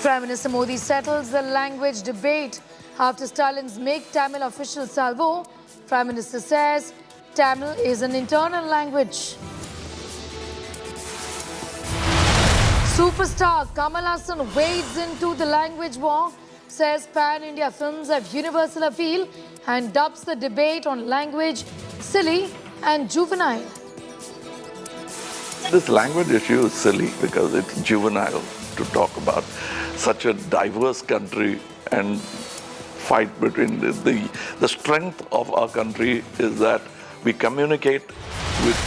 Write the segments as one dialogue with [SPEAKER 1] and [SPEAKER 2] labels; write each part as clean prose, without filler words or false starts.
[SPEAKER 1] Prime Minister Modi settles the language debate after Stalin's Make Tamil official salvo. Prime Minister says Tamil is an internal language. Superstar Kamal Haasan wades into the language war, says pan-India films have universal appeal and dubs the debate on language silly and juvenile.
[SPEAKER 2] This language issue is silly because it's juvenile to talk about such a diverse country and fight between the strength of our country is that we communicate with.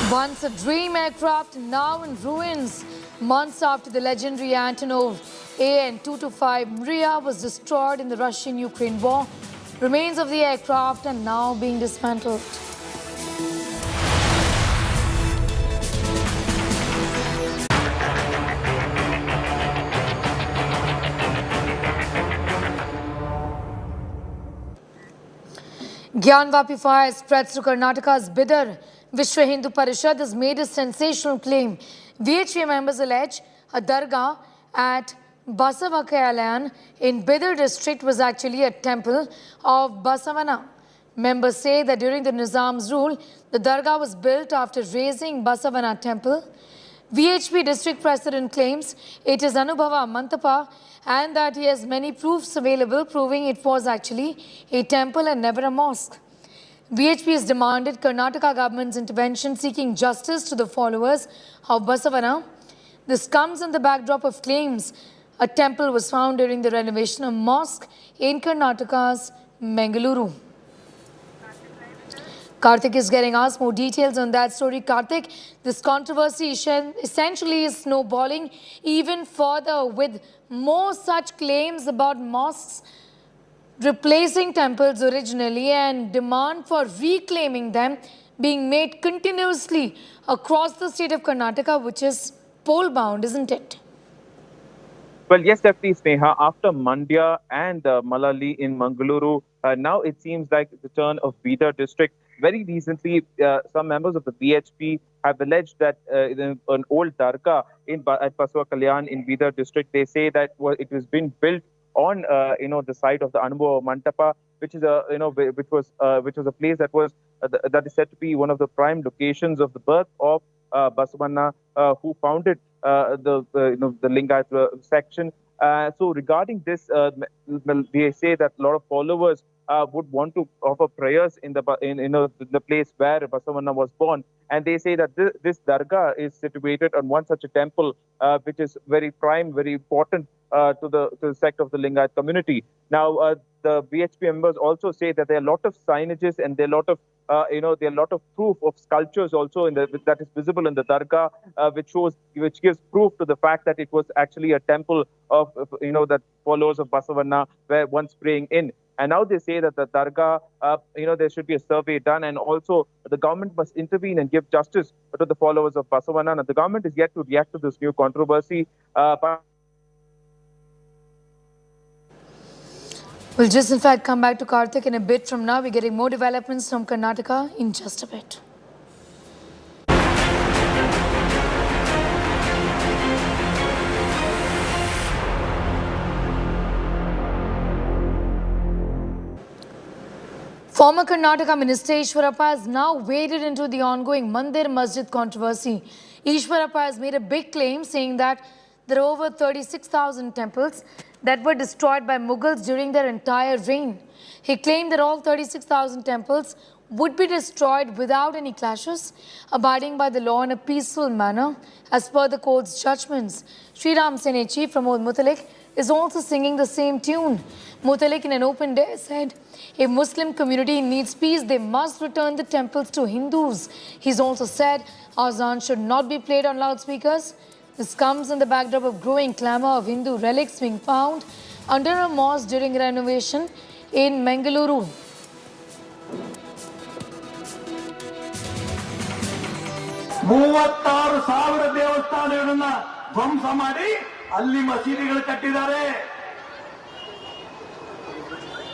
[SPEAKER 1] Once a dream aircraft, now in ruins. Months after the legendary Antonov AN-225 Mriya was destroyed in the Russian-Ukraine war, remains of the aircraft are now being dismantled. Gyanvapi fire spreads to Karnataka's Bidar. Vishwa Hindu Parishad has made a sensational claim. VHP members allege a dargah at Basavakalayan in Bidar district was actually a temple of Basavana. Members say that during the Nizam's rule, the dargah was built after razing Basavana temple. VHP district president claims it is Anubhava Mantapa and that he has many proofs available proving it was actually a temple and never a mosque. VHP has demanded Karnataka government's intervention seeking justice to the followers of Basavana. This comes in the backdrop of claims a temple was found during the renovation of mosque in Karnataka's Mangaluru. Karthik is getting us more details on that story. Karthik, this controversy essentially is snowballing even further with more such claims about mosques replacing temples originally and demand for reclaiming them being made continuously across the state of Karnataka, which is pole-bound, isn't it?
[SPEAKER 3] Well, yes, definitely, Sneha. After Mandya and Malali in Mangaluru, now it seems like the turn of Bidar district. Very recently, some members of the BHP have alleged that an old dargah at Paswa Kalyan in Bidar district, they say that it was been built on the site of the Anubhava Mantapa, which is which was a place that was that is said to be one of the prime locations of the birth of Basavanna, who founded the Lingayat section. So regarding this, they say that a lot of followers would want to offer prayers in the place where Basavanna was born, and they say that this dargah is situated on one such a temple, which is very prime, very important to the sect of the Lingayat community. Now, the BHP members also say that there are a lot of signages and there are a lot of there are a lot of proof of sculptures also that is visible in the dargah, which gives proof to the fact that it was actually a temple of that followers of Basavanna were once praying in. And now they say that the dargah, there should be a survey done, and also the government must intervene and give justice to the followers of Basavanna. And the government is yet to react to this new controversy.
[SPEAKER 1] We'll just in fact come back to Karthik in a bit from now. We're getting more developments from Karnataka in just a bit. Former Karnataka Minister Ishwarappa has now waded into the ongoing Mandir-Masjid controversy. Ishwarappa has made a big claim saying that there are over 36,000 temples that were destroyed by Mughals during their entire reign. He claimed that all 36,000 temples would be destroyed without any clashes, abiding by the law in a peaceful manner as per the court's judgments. Sri Ram Sene Chief Pramod Mutalik is also singing the same tune. Mutalik in an open day said, if Muslim community needs peace, they must return the temples to Hindus. He's also said, Azan should not be played on loudspeakers. This comes in the backdrop of growing clamour of Hindu relics being found under a mosque during renovation in Mangaluru.
[SPEAKER 4] ಅಲ್ಲಿ ಮಸೀದಿಗಳು ಕಟ್ಟಿದ್ದಾರೆ.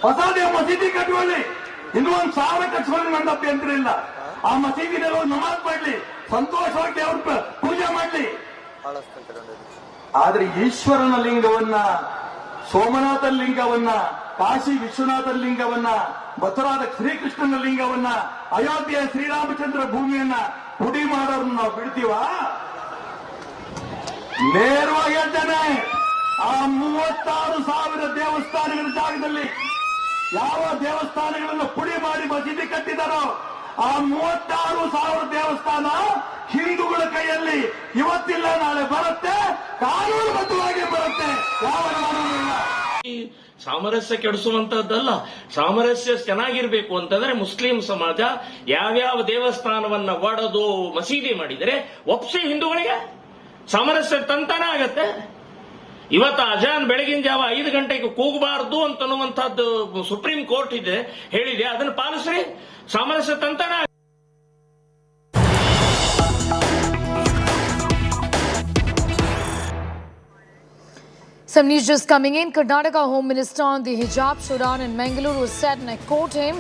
[SPEAKER 4] ಹೊಸ ಮಸೀದಿ ಕಟ್ಟುವಲ್ಲಿ ಇನ್ನೂ 1,000 ಕಟ್ಟಿಸ್ಕೊಂಡು ನನ್ನ ಅಭ್ಯಂತರ ಇಲ್ಲ. ಆ ಮಸೀದಿನಲ್ಲಿ ನಮಾಜ್ ಮಾಡಲಿ, ಸಂತೋಷವಾಗಿ ದೇವ್ರ ಪೂಜೆ ಮಾಡಲಿ. ಆದ್ರೆ ಈಶ್ವರನ ಲಿಂಗವನ್ನ, ಸೋಮನಾಥ ಲಿಂಗವನ್ನ, ಕಾಶಿ ವಿಶ್ವನಾಥ ಲಿಂಗವನ್ನ, ಮಥುರಾದ ಶ್ರೀಕೃಷ್ಣನ ಲಿಂಗವನ್ನ, ಅಯೋಧ್ಯೆಯ ಶ್ರೀರಾಮಚಂದ್ರ ಭೂಮಿಯನ್ನ ಪುಡಿ ಮಾಡೋರನ್ನ ನಾವು ಬಿಡ್ತೀವ? ನೇರವಾಗಿ ಹೇಳ್ತೇನೆ, ಆ 36,000 ದೇವಸ್ಥಾನಗಳ ಜಾಗದಲ್ಲಿ ಯಾವ ದೇವಸ್ಥಾನಗಳನ್ನು ಪುಡಿ ಮಾಡಿ ಮಸೀದಿ ಕಟ್ಟಿದಾರೋ ಆ 36,000 ದೇವಸ್ಥಾನ ಹಿಂದೂಗಳ ಕೈಯಲ್ಲಿ ಇವತ್ತಿಲ್ಲ ನಾಳೆ ಬರುತ್ತೆ, ಕಾನೂನುಬದ್ಧವಾಗಿ ಬರುತ್ತೆ. ಯಾವ ಕಾನೂನು ಇಲ್ಲ.
[SPEAKER 5] ಸಾಮರಸ್ಯ ಕೆಡಿಸುವಂತದ್ದಲ್ಲ. ಸಾಮರಸ್ಯ ಚೆನ್ನಾಗಿರ್ಬೇಕು ಅಂತಂದ್ರೆ ಮುಸ್ಲಿಂ ಸಮಾಜ ಯಾವ್ಯಾವ ದೇವಸ್ಥಾನವನ್ನ ಒಡೆದು ಮಸೀದಿ ಮಾಡಿದರೆ ಒಪ್ಸಿ ಹಿಂದೂಗಳಿಗೆ ಸಾಮರಸ್ಯ ತಂತಾನೆ ಆಗತ್ತೆ. ಇವತ್ತು ಅಜಾನ್ ಬೆಳಗಿನ ಜಾವ 5 ಗಂಟೆಗೆ ಕೂಗಬಾರದು ಅಂತನ್ನುವಂತಹದ್ದು ಸುಪ್ರೀಂ ಕೋರ್ಟ್ ಹೇಳಿದೆ, ಅದನ್ನು ಪಾಲಿಸ್ರಿ, ಸಾಮರಸ್ಯ ತಂತಾನೆ.
[SPEAKER 1] Some news just coming in. Karnataka Home Minister on the Hijab showdown in Mangaluru said, and I quote him,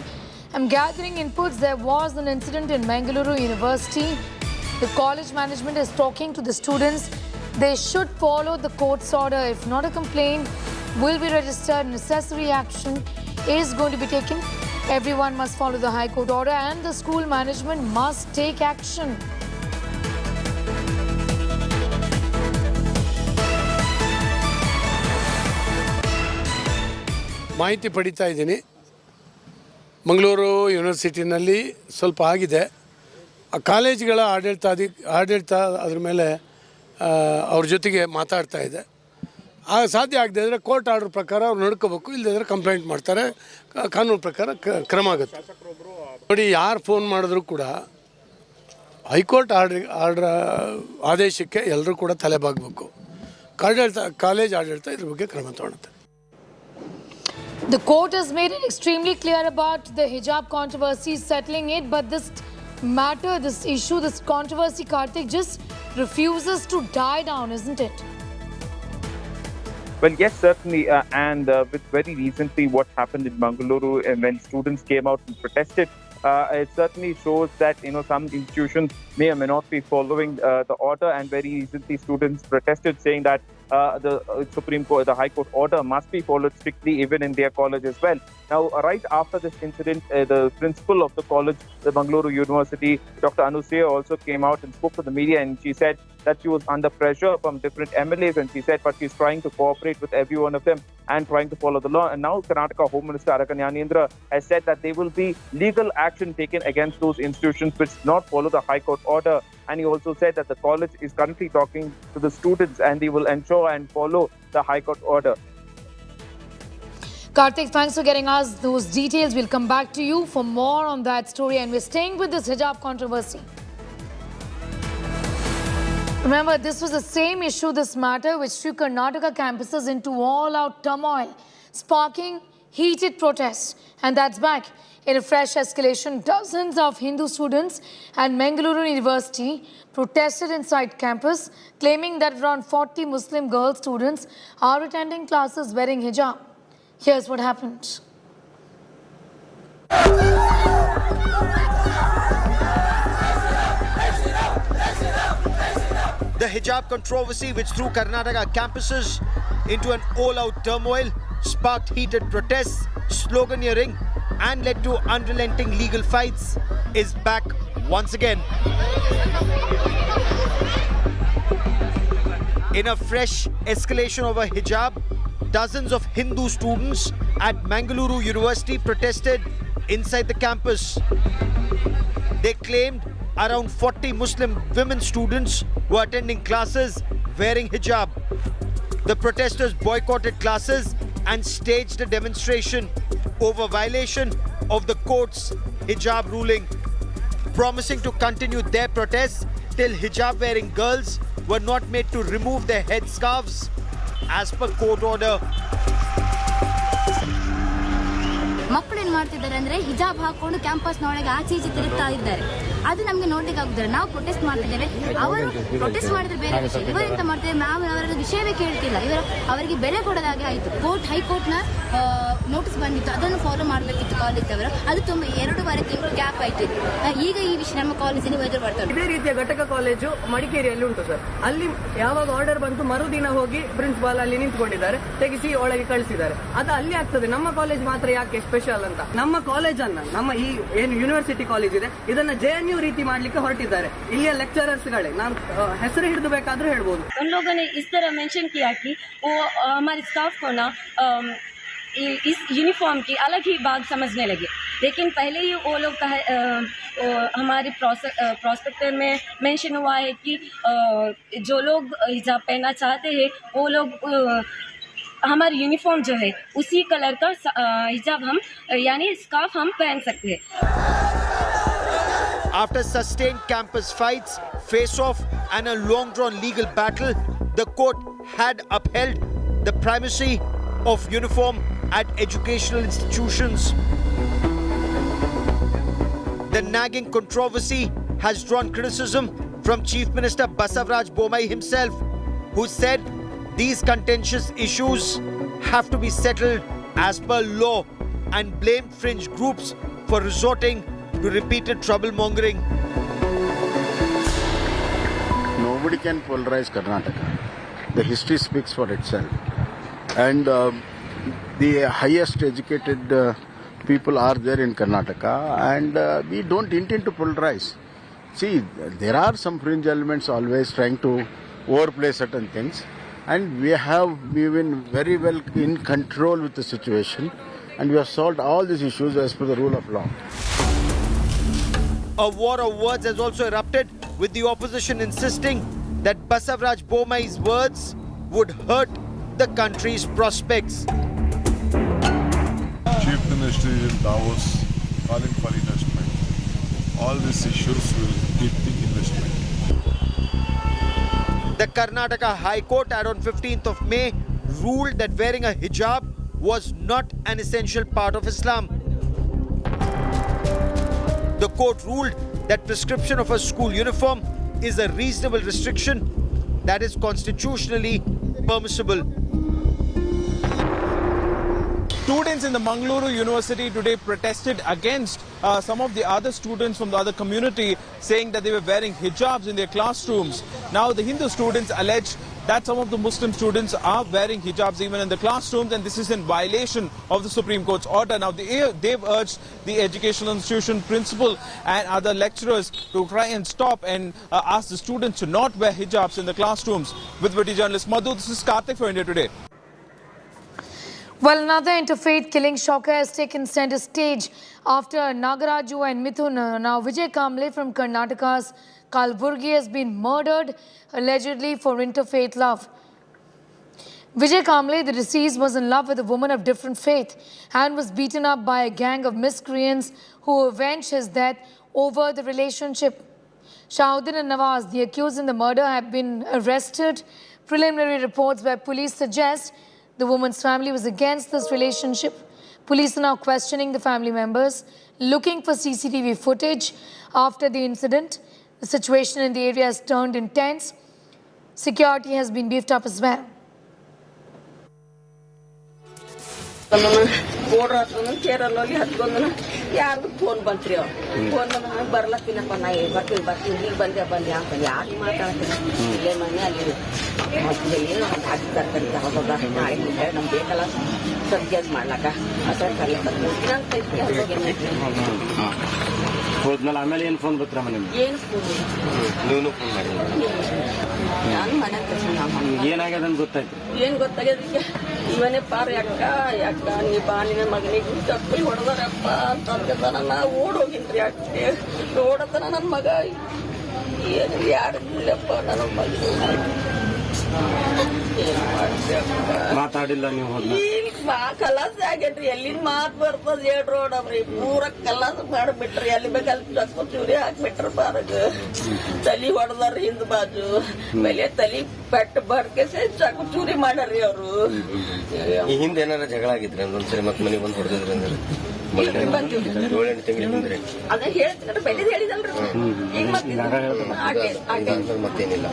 [SPEAKER 1] "I'm gathering inputs. There was an incident in Mangaluru University. The college management is talking to the students. They should follow the court's order. If not, a complaint will be registered. Necessary action is going to be taken. Everyone must follow the High Court order and the school management must take action."
[SPEAKER 6] ಮಾಹಿತಿ ಪಡಿತಾ ಇದ್ದೀನಿ. ಮಂಗಳೂರು ಯೂನಿವರ್ಸಿಟಿನಲ್ಲಿ ಸ್ವಲ್ಪ ಆಗಿದೆ. ಆ ಕಾಲೇಜ್ಗಳ ಆಡಳಿತ ಅದ್ರ ಮೇಲೆ ಅವ್ರ ಜೊತೆಗೆ ಮಾತಾಡ್ತಾ ಇದೆ. ಸಾಧ್ಯ ಆಗದೆ ಇದ್ದರೆ ಕೋರ್ಟ್ ಆರ್ಡರ್ ಪ್ರಕಾರ ಅವ್ರು ನಡ್ಕೋಬೇಕು, ಇಲ್ಲದಿದ್ದರೆ ಕಂಪ್ಲೇಂಟ್ ಮಾಡ್ತಾರೆ, ಕಾನೂನು ಪ್ರಕಾರ ಕ್ರಮ ಆಗುತ್ತೆ. ನೋಡಿ, ಯಾರು ಫೋನ್ ಮಾಡಿದ್ರು ಕೂಡ ಹೈಕೋರ್ಟ್ ಆರ್ಡರ್ ಆದೇಶಕ್ಕೆ ಎಲ್ಲರೂ ಕೂಡ ತಲೆಬಾಗಬೇಕು. ಕಾಲೇಜ್ ಆಡಳಿತ ಇದ್ರ ಬಗ್ಗೆ ಕ್ರಮ ತಗೊಳುತ್ತೆ.
[SPEAKER 1] The court has made it extremely clear about the hijab controversy, settling it, but this matter, this issue, this controversy, Karthik, just refuses to die down, isn't it?
[SPEAKER 3] Well, yes, certainly. And with very recently what happened in Mangaluru and when students came out and protested, it certainly shows that, some institutions may or may not be following the order. And very recently students protested saying that the Supreme Court, the High Court order must be followed strictly even in their college as well. Now, right after this incident, the principal of the college, the Mangaluru University, Dr. Anusuya, also came out and spoke to the media, and she said that she was under pressure from different MLAs, and she said, but she's trying to cooperate with every one of them and trying to follow the law. And now Karnataka Home Minister Aryan Khan has said that there will be legal action taken against those institutions which do not follow the High Court order. And he also said that the college is currently talking to the students and they will ensure and follow the High Court order.
[SPEAKER 1] Karthik, thanks for getting us those details. We'll come back to you for more on that story. And we're staying with this hijab controversy. Remember, this was the same issue, this matter, which threw Karnataka campuses into all-out turmoil, sparking heated protests. And that's back. In a fresh escalation, dozens of Hindu students at Mangaluru University protested inside campus, claiming that around 40 Muslim girl students are attending classes wearing hijab. Here's what happened.
[SPEAKER 7] The hijab controversy, which threw Karnataka campuses into an all-out turmoil, sparked heated protests, sloganeering, and led to unrelenting legal fights, is back once again. In a fresh escalation over hijab, dozens of Hindu students at Mangaluru University protested inside the campus. They claimed around 40 Muslim women students were attending classes wearing hijab. The protesters boycotted classes and staged a demonstration over violation of the court's hijab ruling, promising to continue their protests till hijab-wearing girls were not made to remove their headscarves as per court order.
[SPEAKER 8] ಮಕ್ಕಳು ಏನು ಮಾಡ್ತಿದ್ದಾರೆ ಅಂದರೆ ಹಿಜಾಬ್ ಹಾಕೊಂಡು ಕ್ಯಾಂಪಸ್ನೊಳಗೆ ಆಚೆ ಈಚೆ ತಿರುಗ್ತಾ ಇದ್ದಾರೆ. ಅದು ನಮಗೆ ನೋಡ್ಲಿಕ್ಕೆ ಆಗುದಿಲ್ಲ. ನಾವು ಪ್ರೊಟೆಸ್ಟ್ ಮಾಡ್ತಿದ್ದೇವೆ, ಅವರು ಪ್ರೊಟೆಸ್ಟ್ ಮಾಡಿದ್ರೆ ಬೇರೆ ವಿಷಯ. ಇವರೆಂತ ಮಾಡ್ತಿದ್ದಾರೆ, ನಾವು ಅವರ ವಿಷಯವೇ ಕೇಳ್ತಿಲ್ಲ. ಅವರಿಗೆ ಬೆಲೆ ಕೊಡೋದಾಗೆ ಆಯಿತು. ಹೈಕೋರ್ಟ್ನ ನೋಟಿಸ್ ಬಂದಿತ್ತು, ಅದನ್ನು ಫಾಲೋ ಮಾಡಬೇಕಿತ್ತು ಕಾಲೇಜ್ ಅವರು. ಅದು ತುಂಬ 2.5 ತಿಂಗಳು ಗ್ಯಾಪ್ ಆಯಿತು. ಈಗ ಈ ವಿಷಯ ನಮ್ಮ ಕಾಲೇಜಿನ ಎದುರು ಬರ್ತಾರೆ.
[SPEAKER 9] ಇದೇ ರೀತಿಯ ಘಟಕ ಕಾಲೇಜು ಮಡಿಕೇರಿಯಲ್ಲಿ ಉಂಟು ಸರ್. ಅಲ್ಲಿ ಯಾವಾಗ ಆರ್ಡರ್ ಬಂತು ಮರುದಿನ ಹೋಗಿ ಪ್ರಿನ್ಸಿಪಾಲ್ ಅಲ್ಲಿ ನಿಂತ್ಕೊಂಡಿದ್ದಾರೆ, ತೆಗಿಸಿ ಒಳಗೆ ಕಳಿಸಿದ್ದಾರೆ. ಅದು ಅಲ್ಲಿ ಆಗ್ತದೆ. ನಮ್ಮ ಕಾಲೇಜ್ ಮಾತ್ರ ಯಾಕೆ ಸ್ಪೆಷಲ್ ಅಂತ? ನಮ್ಮ ಕಾಲೇಜ್ ಅನ್ನ, ನಮ್ಮ ಈ ಏನು ಯೂನಿವರ್ಸಿಟಿ ಕಾಲೇಜ್ ಇದೆ, ಇದನ್ನ JNU ರೀತಿ ಮಾಡ್ಲಿಕ್ಕೆ ಹೊರಟಿದ್ದಾರೆ. ಇಲ್ಲಿಯ ಲೆಕ್ಚರರ್ಸ್ ಗಳೇ, ನಾನು ಹೆಸರು ಹಿಡಿದು ಬೇಕಾದ್ರೂ ಹೇಳ್ಬೋದು.
[SPEAKER 10] उन लोगों ने इस तरह मेंशन किया कि वो हमारे स्टाफ को ना इस यूनिफॉर्म की अलग ही बात समझने लगे. लेकिन पहले ही वो लोग हमारे प्रोस्पेक्टर में मेंशन हुआ है कि जो लोग हिजाब पहनना चाहते हैं वो लोग हमारी यूनिफॉर्म जो है उसी कलर का हिजाब हम यानी स्कार्फ हम पहन सकते हैं.
[SPEAKER 7] After sustained campus fights, face-off and a long-drawn legal battle, the court had upheld the primacy of uniform at educational institutions. The nagging controversy has drawn criticism from Chief Minister Basavaraj Bommai himself, who said these contentious issues have to be settled as per law and blamed fringe groups for resorting to repeated trouble-mongering.
[SPEAKER 11] Nobody can polarize Karnataka. The history speaks for itself. And the highest educated people are there in Karnataka, and we don't intend to polarize. See, there are some fringe elements always trying to overplay certain things, and we've been very well in control with the situation, and we have solved all these issues as per the rule of law.
[SPEAKER 7] A war of words has also erupted, with the opposition insisting that Basavaraj Bommai's words would hurt the country's prospects.
[SPEAKER 12] Chief Minister in Davos calling for investment. All these issues will give the investment.
[SPEAKER 7] The Karnataka High Court on 15th of May ruled that wearing a hijab was not an essential part of Islam. The court ruled that prescription of a school uniform is a reasonable restriction that is constitutionally permissible.
[SPEAKER 13] Students in the Mangaluru University today protested against some of the other students from the other community, saying that they were wearing hijabs in their classrooms. Now the Hindu students alleged that some of the Muslim students are wearing hijabs even in the classrooms, and this is in violation of the Supreme Court's order. Now they've urged the educational institution principal and other lecturers to try and stop and ask the students to not wear hijabs in the classrooms. With Witty journalist Madhu, this is Karthik for India Today.
[SPEAKER 1] Well, another interfaith killing shocker has taken center stage after Nagaraju and Mithun. Now, Vijay Kamble from Karnataka's Kalburgi has been murdered, allegedly for interfaith love. Vijay Kamble, the deceased, was in love with a woman of different faith and was beaten up by a gang of miscreants who avenged his death over the relationship. Shahuddin and Nawaz, the accused in the murder, have been arrested. Preliminary reports by police suggest the woman's family was against this relationship. Police are now questioning the family members, looking for CCTV footage after the incident. The situation in the area has turned intense. Security has been beefed up as well.
[SPEAKER 14] ಯಾರು phone ಬಂತ್ರಿ phone ಬರ್ಲತ್ತೀನಪ್ಪ ನಾ ಬರ್ತೀನಿ ಈಗ ಬಂದೆ ಅಂತ ಯಾರು ಮಾತಾಡ್ತೀನಿ ಇಲ್ಲೇ ಮನೆ ಅಲ್ಲಿ ಏನು ಹಾಕಿ ತರ್ತಾರೆ ನಾಳೆ ನಮ್ಗೆ ಬೇಕಲ್ಲ ಸದ್ಯ ಮಾಡ್ಲಾಕ
[SPEAKER 15] ಹೋದ್ಮೇಲೆ ಆಮೇಲೆ ಏನು ಫೋನ್ ಬರ್ತೀರ ಮನೆ
[SPEAKER 14] ಏನು ಫೋನ್
[SPEAKER 15] ನೀವು ಫೋನ್ ಮಾಡಿ
[SPEAKER 14] ನಾನು ಮನೆ
[SPEAKER 15] ಏನಾಗ್ಯದ ಅಂತ ಗೊತ್ತಾಯ್ತು
[SPEAKER 14] ಏನ್ ಗೊತ್ತಾಗ್ಯದಕ್ಕೆ ಇವನೇ ಪಾರ್ ಯಾಕ ನೀ ಬಾ ನಿನ್ನ ಮಗನಿಗೆ ಚಪ್ಪಿ ಹೊಡೆದಾರಪ್ಪ ಅಂತಂದ ನಾ ಓಡೋಗಿನ್ರಿ ಅಷ್ಟೇ ನೋಡತನ ನನ್ನ ಮಗ ಏನು ಯಾರಿಲ್ಲಪ್ಪ ನನ್ನ ಮಗ
[SPEAKER 15] ಮಾತಾಡಿಲ್ಲ ನೀವು
[SPEAKER 14] ಕಲಾಸ ಆಗೇನ್ರಿ ಎಲ್ಲಿಂದ ಮಾತು ಬರ್ತದ ಹೇಳ್ರಿ ನೋಡವ್ರಿ ಪೂರ ಕಲಾಸ ಮಾಡಿಬಿಟ್ರಿ ಎಲ್ಲಿ ಬೇಕಲ್ಲಿ ಚಕ್ಕು ಚೂರಿ ಹಾಕ್ಬಿಟ್ರಿ ಪಾರಗ ತಲಿ ಹೊಡೆದಾರ್ರಿ ಹಿಂದ್ ಬಾಜು ಮೇಲೆ ತಲಿ ಪೆಟ್ಟು ಬಡ್ಕೆಸಿ ಚಕ್ಕು ಚೂರಿ ಮಾಡ್ಯಾರ್ರಿ ಅವರು
[SPEAKER 15] ಹಿಂದೆ ಏನಾರ ಜಗಳ ಆಗಿದ್ರಿ ಒಂದ್ಸರಿ ಮತ್ ಮನೆಗೆ ಬಂದು ಹೊಡೆದಿದ್ರಿ ಅಂದ್ರೆ
[SPEAKER 14] ಬಂದಿವ್ರಿ ಅದ ಹೇಳ್ತೀನಿ ಬೆಳೆದ್ ಹೇಳಿದಲ್ರಿ ಈಗ
[SPEAKER 15] ಮತ್ತೇನಿಲ್ಲ.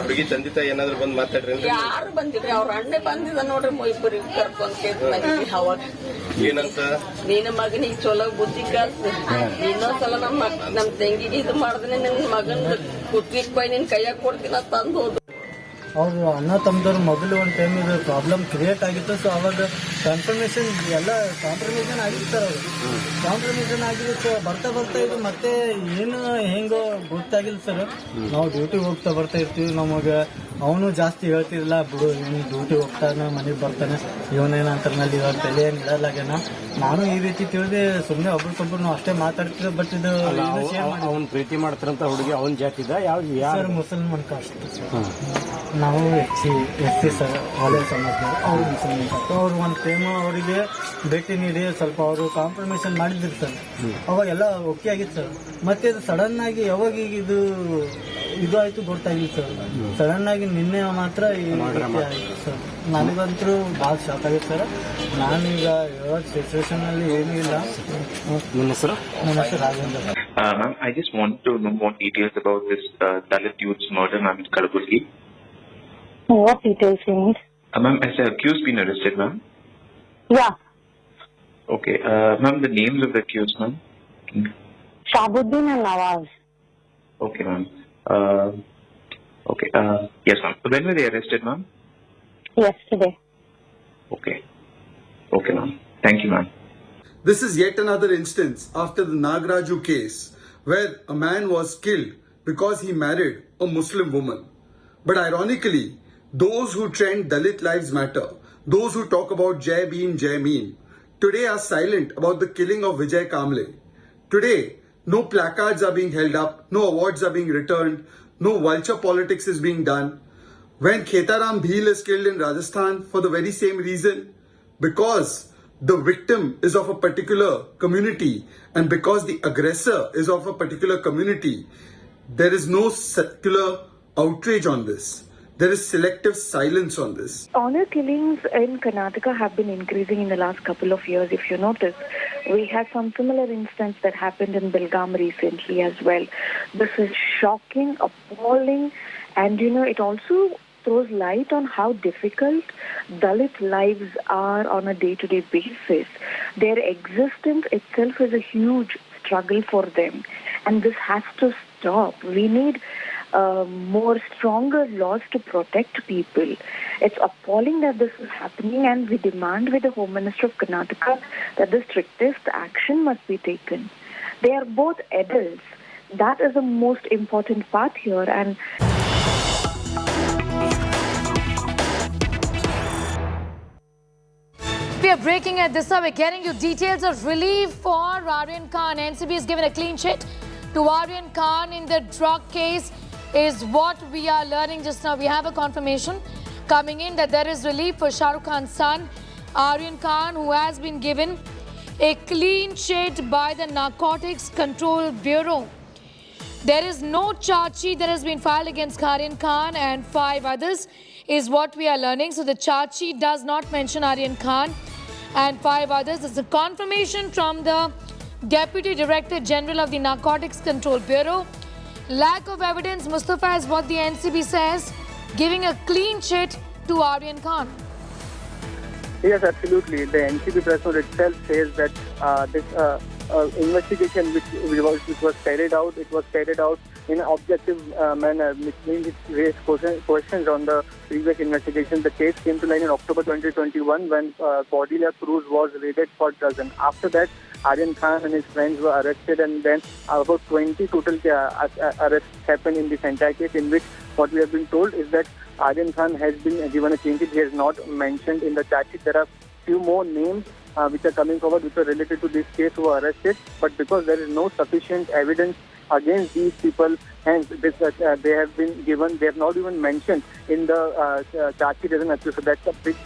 [SPEAKER 15] ಹುಡುಗಿ ತಂದೆ ತಾಯಿ ಏನಾದ್ರು ಬಂದು ಮಾತಾಡ್ರಿ?
[SPEAKER 14] ಯಾರು ಬಂದಿಲ್ರಿ, ಅವ್ರ ಅಣ್ಣೆ ಬಂದಿದ ನೋಡ್ರಿ, ಇಬ್ಬರು ಕರ್ಕೊಂಡ್ ಅವಾಗ
[SPEAKER 15] ಏನಂತ
[SPEAKER 14] ನಿನ್ನ ಮಗನಿಗೆ ಚಲೋ ಬುದ್ಧಿ ಕಲ್ಸ, ಇನ್ನೊಂದ್ಸಲ ನಮ್ ತಂಗಿಗೆ ಇದು ಮಾಡಿದ್ರೆ ನಿನ್ ಮಗನ್ ಕುತ್ತಿಗೆ ಬೈ ನಿನ್ ಕೈಯಾಗ ಕೊಡ್ತೀನಿ ಅಂತ ಅಂದ್ ಹೋದ್ರು.
[SPEAKER 16] ಅವರು ಅಣ್ಣ ತಮ್ಮದವ್ರು ಮೊದಲು ಒಂದು ಟೈಮ್ ಇದು ಪ್ರಾಬ್ಲಮ್ ಕ್ರಿಯೇಟ್ ಆಗಿತ್ತು. ಸೊ ಅವಾಗ ಕಾಂಪ್ರಮೈಸೇಷನ್ ಎಲ್ಲ ಕಾಂಪ್ರಮೈಸೇಷನ್ ಆಗಿತ್ತು ಸರ್. ಅವರು ಕಾಂಪ್ರಮೈಸೇಷನ್ ಆಗಿದೆ. ಸೊ ಬರ್ತಾ ಇದು ಮತ್ತೆ ಏನು ಹೆಂಗೋ ಗೊತ್ತಾಗಿಲ್ಲ ಸರ್. ನಾವು ಡ್ಯೂಟಿಗೆ ಹೋಗ್ತಾ ಬರ್ತಾ ಇರ್ತೀವಿ, ನಮಗೆ ಅವನು ಜಾಸ್ತಿ ಹೇಳ್ತಿರಲಿಲ್ಲ, ಬಿಡು ಇವನು ಡ್ಯೂಟಿ ಹೋಗ್ತಾನೆ ಮನೆಗೆ ಬರ್ತಾನೆ, ಇವನೇನಂತರ್ನಲ್ಲಿ ಇವಾಗ ತಲೆ ಏನು ಇಡಲಾಗ್ಯಾನ. ನಾನು ಈ ರೀತಿ ತಿಳಿದೆ ಸುಮ್ಮನೆ ಒಬ್ರಿಗೊಬ್ರು ನಾವು ಅಷ್ಟೇ ಮಾತಾಡ್ತೀವಿ. ಬಟ್ ಇದು
[SPEAKER 15] ಅವ್ನು ಪ್ರೀತಿ ಮಾಡ್ತಾರಂತ ಹುಡುಗಿ ಅವನ ಜಾತಿದ
[SPEAKER 16] ಸರ್ ಮುಸಲ್ಮಾನ್ ಕಾಸ್ಟ್. ನಾವು ಎಸ್ ಸಿ ಸರ್, ಕಾಲೇಜ್ ಸಮಾಜದವರು, ಅವರು ಮುಸಲ್ಮಾನ್ ಕಾಸ್ಟ್. ಅವ್ರು ಒಂದು ಟೈಮ್ ಅವರಿಗೆ ಭೇಟಿ ನೀಡಿ ಸ್ವಲ್ಪ ಅವರು ಕಾಂಪ್ರಮೈಸೇಷನ್ ಮಾಡಿದ್ರು ಸರ್. ಅವಾಗೆಲ್ಲ ಓಕೆ ಆಗಿತ್ತು ಸರ್. ಮತ್ತೆ ಇದು ಸಡನ್ ಆಗಿ ಯಾವಾಗ ಇದು ಆಯ್ತು ಗೊತ್ತಾಗಿಲ್ಲ ಸರ್. ಸಡನ್ ಆಗಿ ನಿನ್ನೆ ಮಾತ್ರ ಆಯ್ತು ಸರ್. ನನಗಂತೂ ಭಾಳ ಶಾಕ್ ಆಗಿತ್ತು ಸರ್. ನಾನೀಗ ಯಾವ ಸಿಚುವೇಶನ್ ಅಲ್ಲಿ ಏನೂ ಇಲ್ಲ.
[SPEAKER 15] ನಿಮ್ಮ ಹೆಸರು?
[SPEAKER 16] ನನ್ನ ಹೆಸರು Rajendra.
[SPEAKER 17] Ma'am, I just want to know more details about this Dalit youth's murder, ma'am, in Kalburgi.
[SPEAKER 18] What details you need?
[SPEAKER 17] Ma'am, has the accused been arrested, ma'am?
[SPEAKER 18] Yeah.
[SPEAKER 17] Okay. Ma'am, the names of the accused, ma'am?
[SPEAKER 18] Shabuddin and Nawaz.
[SPEAKER 17] Okay, ma'am. Okay. Yes, ma'am. When were they arrested, ma'am?
[SPEAKER 18] Yesterday.
[SPEAKER 17] Okay. Okay, ma'am. Thank you, ma'am.
[SPEAKER 19] This is yet another instance after the Nagraju case where a man was killed because he married a Muslim woman. But ironically, those who trend Dalit Lives Matter, those who talk about Jai Bhim, Jai Meen, today are silent about the killing of Vijay Kamble. Today, no placards are being held up, no awards are being returned, no vulture politics is being done. When Khetaram Bhil is killed in Rajasthan for the very same reason, because the victim is of a particular community and because the aggressor is of a particular community, there is no secular outrage on this. There is selective silence on this.
[SPEAKER 18] Honor killings in Karnataka have been increasing in the last couple of years, if you notice. We had some similar instance that happened in Belgaum recently as well. This is shocking, appalling, and it also throws light on how difficult Dalit lives are on a day-to-day basis. Their existence itself is a huge struggle for them, and this has to stop. We need more stronger laws to protect people. It's appalling that this is happening, and we demand with the Home Minister of Karnataka that the strictest action must be taken. They are both adults. That is the most important part here. And
[SPEAKER 1] we are breaking at this hour. We're getting you details of relief for Aryan Khan. NCB has given a clean sheet to Aryan Khan in the drug case is what we are learning just now. We have a confirmation coming in that there is relief for Shah Rukh Khan's son, Aryan Khan, who has been given a clean sheet by the Narcotics Control Bureau. There is no charge sheet that has been filed against Aryan Khan and 5 others is what we are learning. So the charge sheet does not mention Aryan Khan and 5 others. It's a confirmation from the Deputy Director General of the Narcotics Control Bureau. Lack of evidence, Mustafa, is what the NCB says, giving a clean sheet to Aryan Khan.
[SPEAKER 20] Yes, absolutely. The NCB press note itself says that this investigation which was carried out, it was carried out in an objective manner, which means it raised questions on the previous investigation. The case came to light in October 2021 when Cordelia Cruz was raided for treason. After that, Aryan Khan and his friends were arrested, and then about 20 total arrests happened in this entire case, in which what we have been told is that Aryan Khan has been given a clean sheet. He has not mentioned in the charge sheet. There are few more names which are coming forward which are related to this case who are arrested, but because there is no sufficient evidence against these people, hence they have been given, they have not even mentioned in the charge sheet as an accused. So that's a big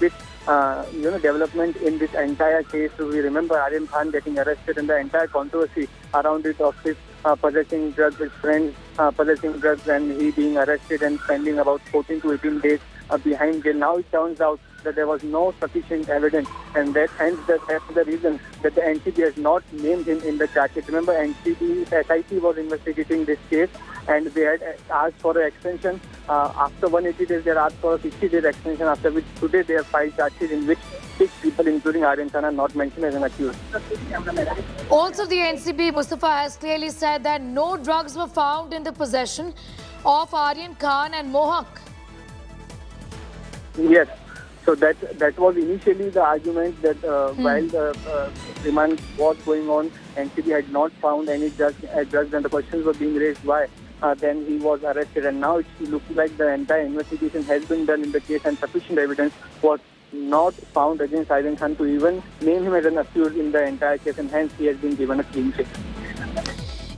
[SPEAKER 20] development in this entire case. So we remember Aryan Khan getting arrested and the entire controversy around it of his possessing drugs, his friends possessing drugs, and he being arrested and spending about 14 to 18 days behind jail. Now it turns out that there was no sufficient evidence, and that's the reason that the NCB has not named him in the charge sheet. Remember, SIT was investigating this case, and they had asked for an extension. After 180 days, they had asked for a 60-day extension, after which today they have filed charge sheet in which 6 people, including Aryan Khan, are not mentioned as an accused.
[SPEAKER 1] Also, the NCB, Mustafa, has clearly said that no drugs were found in the possession of Aryan Khan and Mohak.
[SPEAKER 20] Yes. So that was initially the argument that while the remand was going on, NCB had not found any drugs, and the questions were being raised why. Then he was arrested, and now it looks like the entire investigation has been done in the case, and sufficient evidence was not found against Aryan Khan to even name him as an accused in the entire case, and hence he has been given a clean sheet.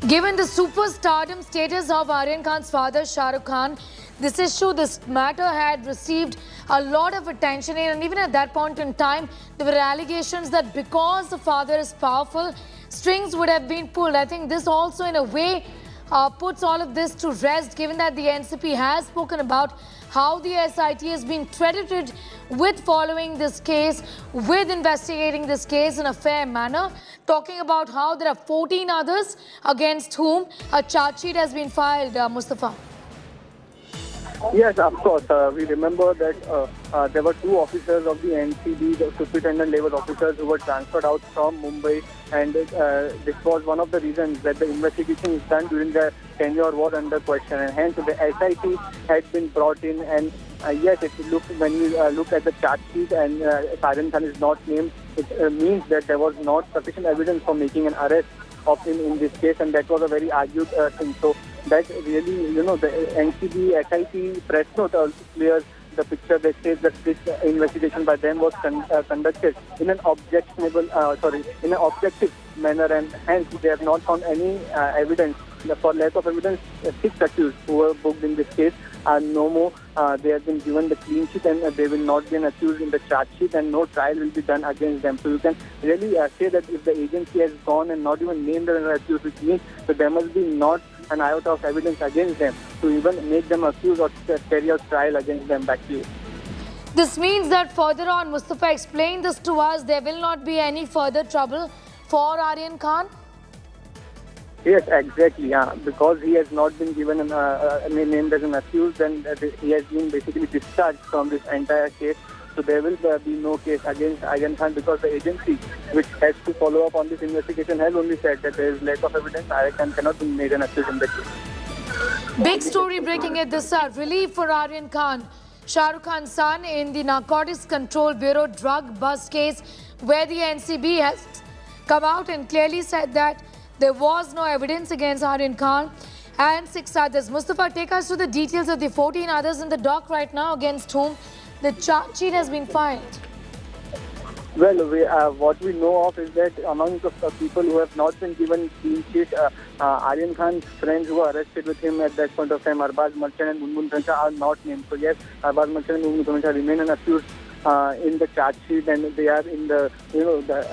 [SPEAKER 1] Given the superstardom status of Aryan Khan's father, Shah Rukh Khan, this matter had received a lot of attention, and even at that point in time, there were allegations that because the father is powerful, strings would have been pulled. I think this also, in a way, puts all of this to rest, given that the NCP has spoken about how the SIT has been credited with following this case, with investigating this case in a fair manner, talking about how there are 14 others against whom a charge sheet has been filed, Mustafa.
[SPEAKER 20] Yes, of course. We remember that there were 2 officers of the NCB, the superintendent level officers, who were transferred out from Mumbai, and this was one of the reasons that the investigation is done during the tenure was under question, and hence the SIT had been brought in. And yes, when you look at the charge sheet and Aryan Khan is not named, it means that there was not sufficient evidence for making an arrest of him in this case, and that was a very argued thing. So that really, the NCB SIT press note also clears the picture that says that this investigation by them was conducted in an objective manner, and hence they have not found any evidence. For lack of evidence, 6 accused who were booked in this case are no more. They have been given the clean sheet, and they will not be an accused in the charge sheet, and no trial will be done against them. So you can really say that if the agency has gone and not even named them as accused, which means that there must be not an iota of evidence against them to even make them accused or carry out trial against them. Back to you.
[SPEAKER 1] This means that further on, Mustafa explained this to us, there will not be any further trouble for Aryan Khan?
[SPEAKER 20] Yes, exactly. Because he has not been given named as an accused, and he has been basically discharged from this entire case. So there will be no case against Aryan Khan, because the agency which has to follow up on this investigation has only said that there is lack of evidence. Aryan Khan cannot be made an accused in the case.
[SPEAKER 1] Big story breaking at this hour. Relief for Aryan Khan, Shah Rukh Khan's son, in the Narcotics Control Bureau drug bust case, where the NCB has come out and clearly said that there was no evidence against Aryan Khan and 6 others. Mustafa, take us to the details of the 14 others in the dock right now against whom the charge sheet has been filed.
[SPEAKER 20] Well, what we know of is that among the people who have not been given clean sheet, Aryan Khan's friends who were arrested with him at that point of time, Arbaz Merchant and Munmun Thansha, are not named. So yes, Arbaz Merchant and Munmun Thansha remain an accused in the charge sheet, and they are in the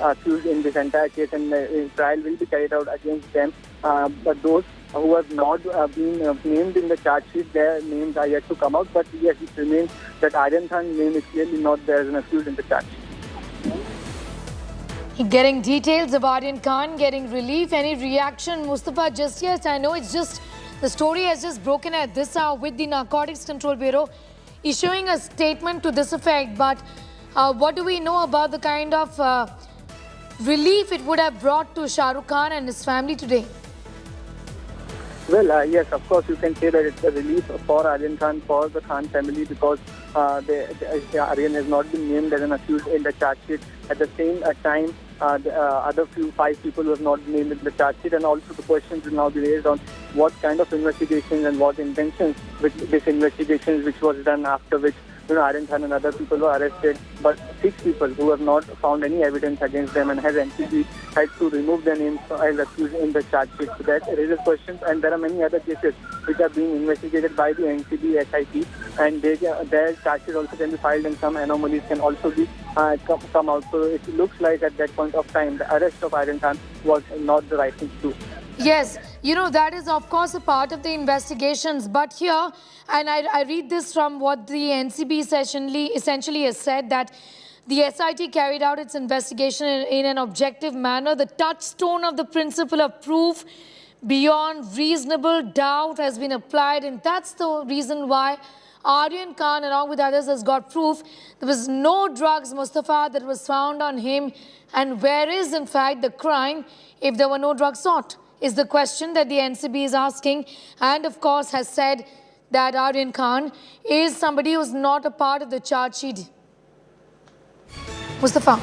[SPEAKER 20] accused in this entire case, and trial will be carried out against them. But those who have not been named in the charge sheet, their names are yet to come out. But yes, it remains that Aryan Khan's name is clearly not there as an accused in the charge sheet.
[SPEAKER 1] Getting details of Aryan Khan getting relief. Any reaction, Mustafa, just yet? I know it's just, the story has just broken at this hour with the Narcotics Control Bureau issuing a statement to this effect. But what do we know about the kind of relief it would have brought to Shah Rukh Khan and his family today?
[SPEAKER 20] Well, yes, of course, you can say that it's a relief for Aryan Khan, for the Khan family, because Aryan has not been named as an accused in the charge sheet. At the same time, the other 5 people who have not been named in the charge sheet, and also the questions will now be raised on what kind of investigations and what intentions with this investigation which was done, after which Aryan Khan and other people were arrested, but 6 people who have not found any evidence against them, and has NCB had to remove their names as accused in the charge sheet. So that raises questions, and there are many other cases which are being investigated by the NCB SIT, and their charge sheet also can be filed, and some anomalies can also be come out. So it looks like at that point of time, the arrest of Aryan Khan was not the right thing to do.
[SPEAKER 1] Yes, that is of course a part of the investigations. But here, and I read this from what the NCB essentially has said, that the SIT carried out its investigation in an objective manner. The touchstone of the principle of proof beyond reasonable doubt has been applied, and that's the reason why Aryan Khan, along with others, has got proof. There was no drugs, Mustafa, that was found on him. And where is, in fact, the crime if there were no drugs sought? Is the question that the NCB is asking. And, of course, has said that Aryan Khan is somebody who's not a part of the charge sheet. Mustafa.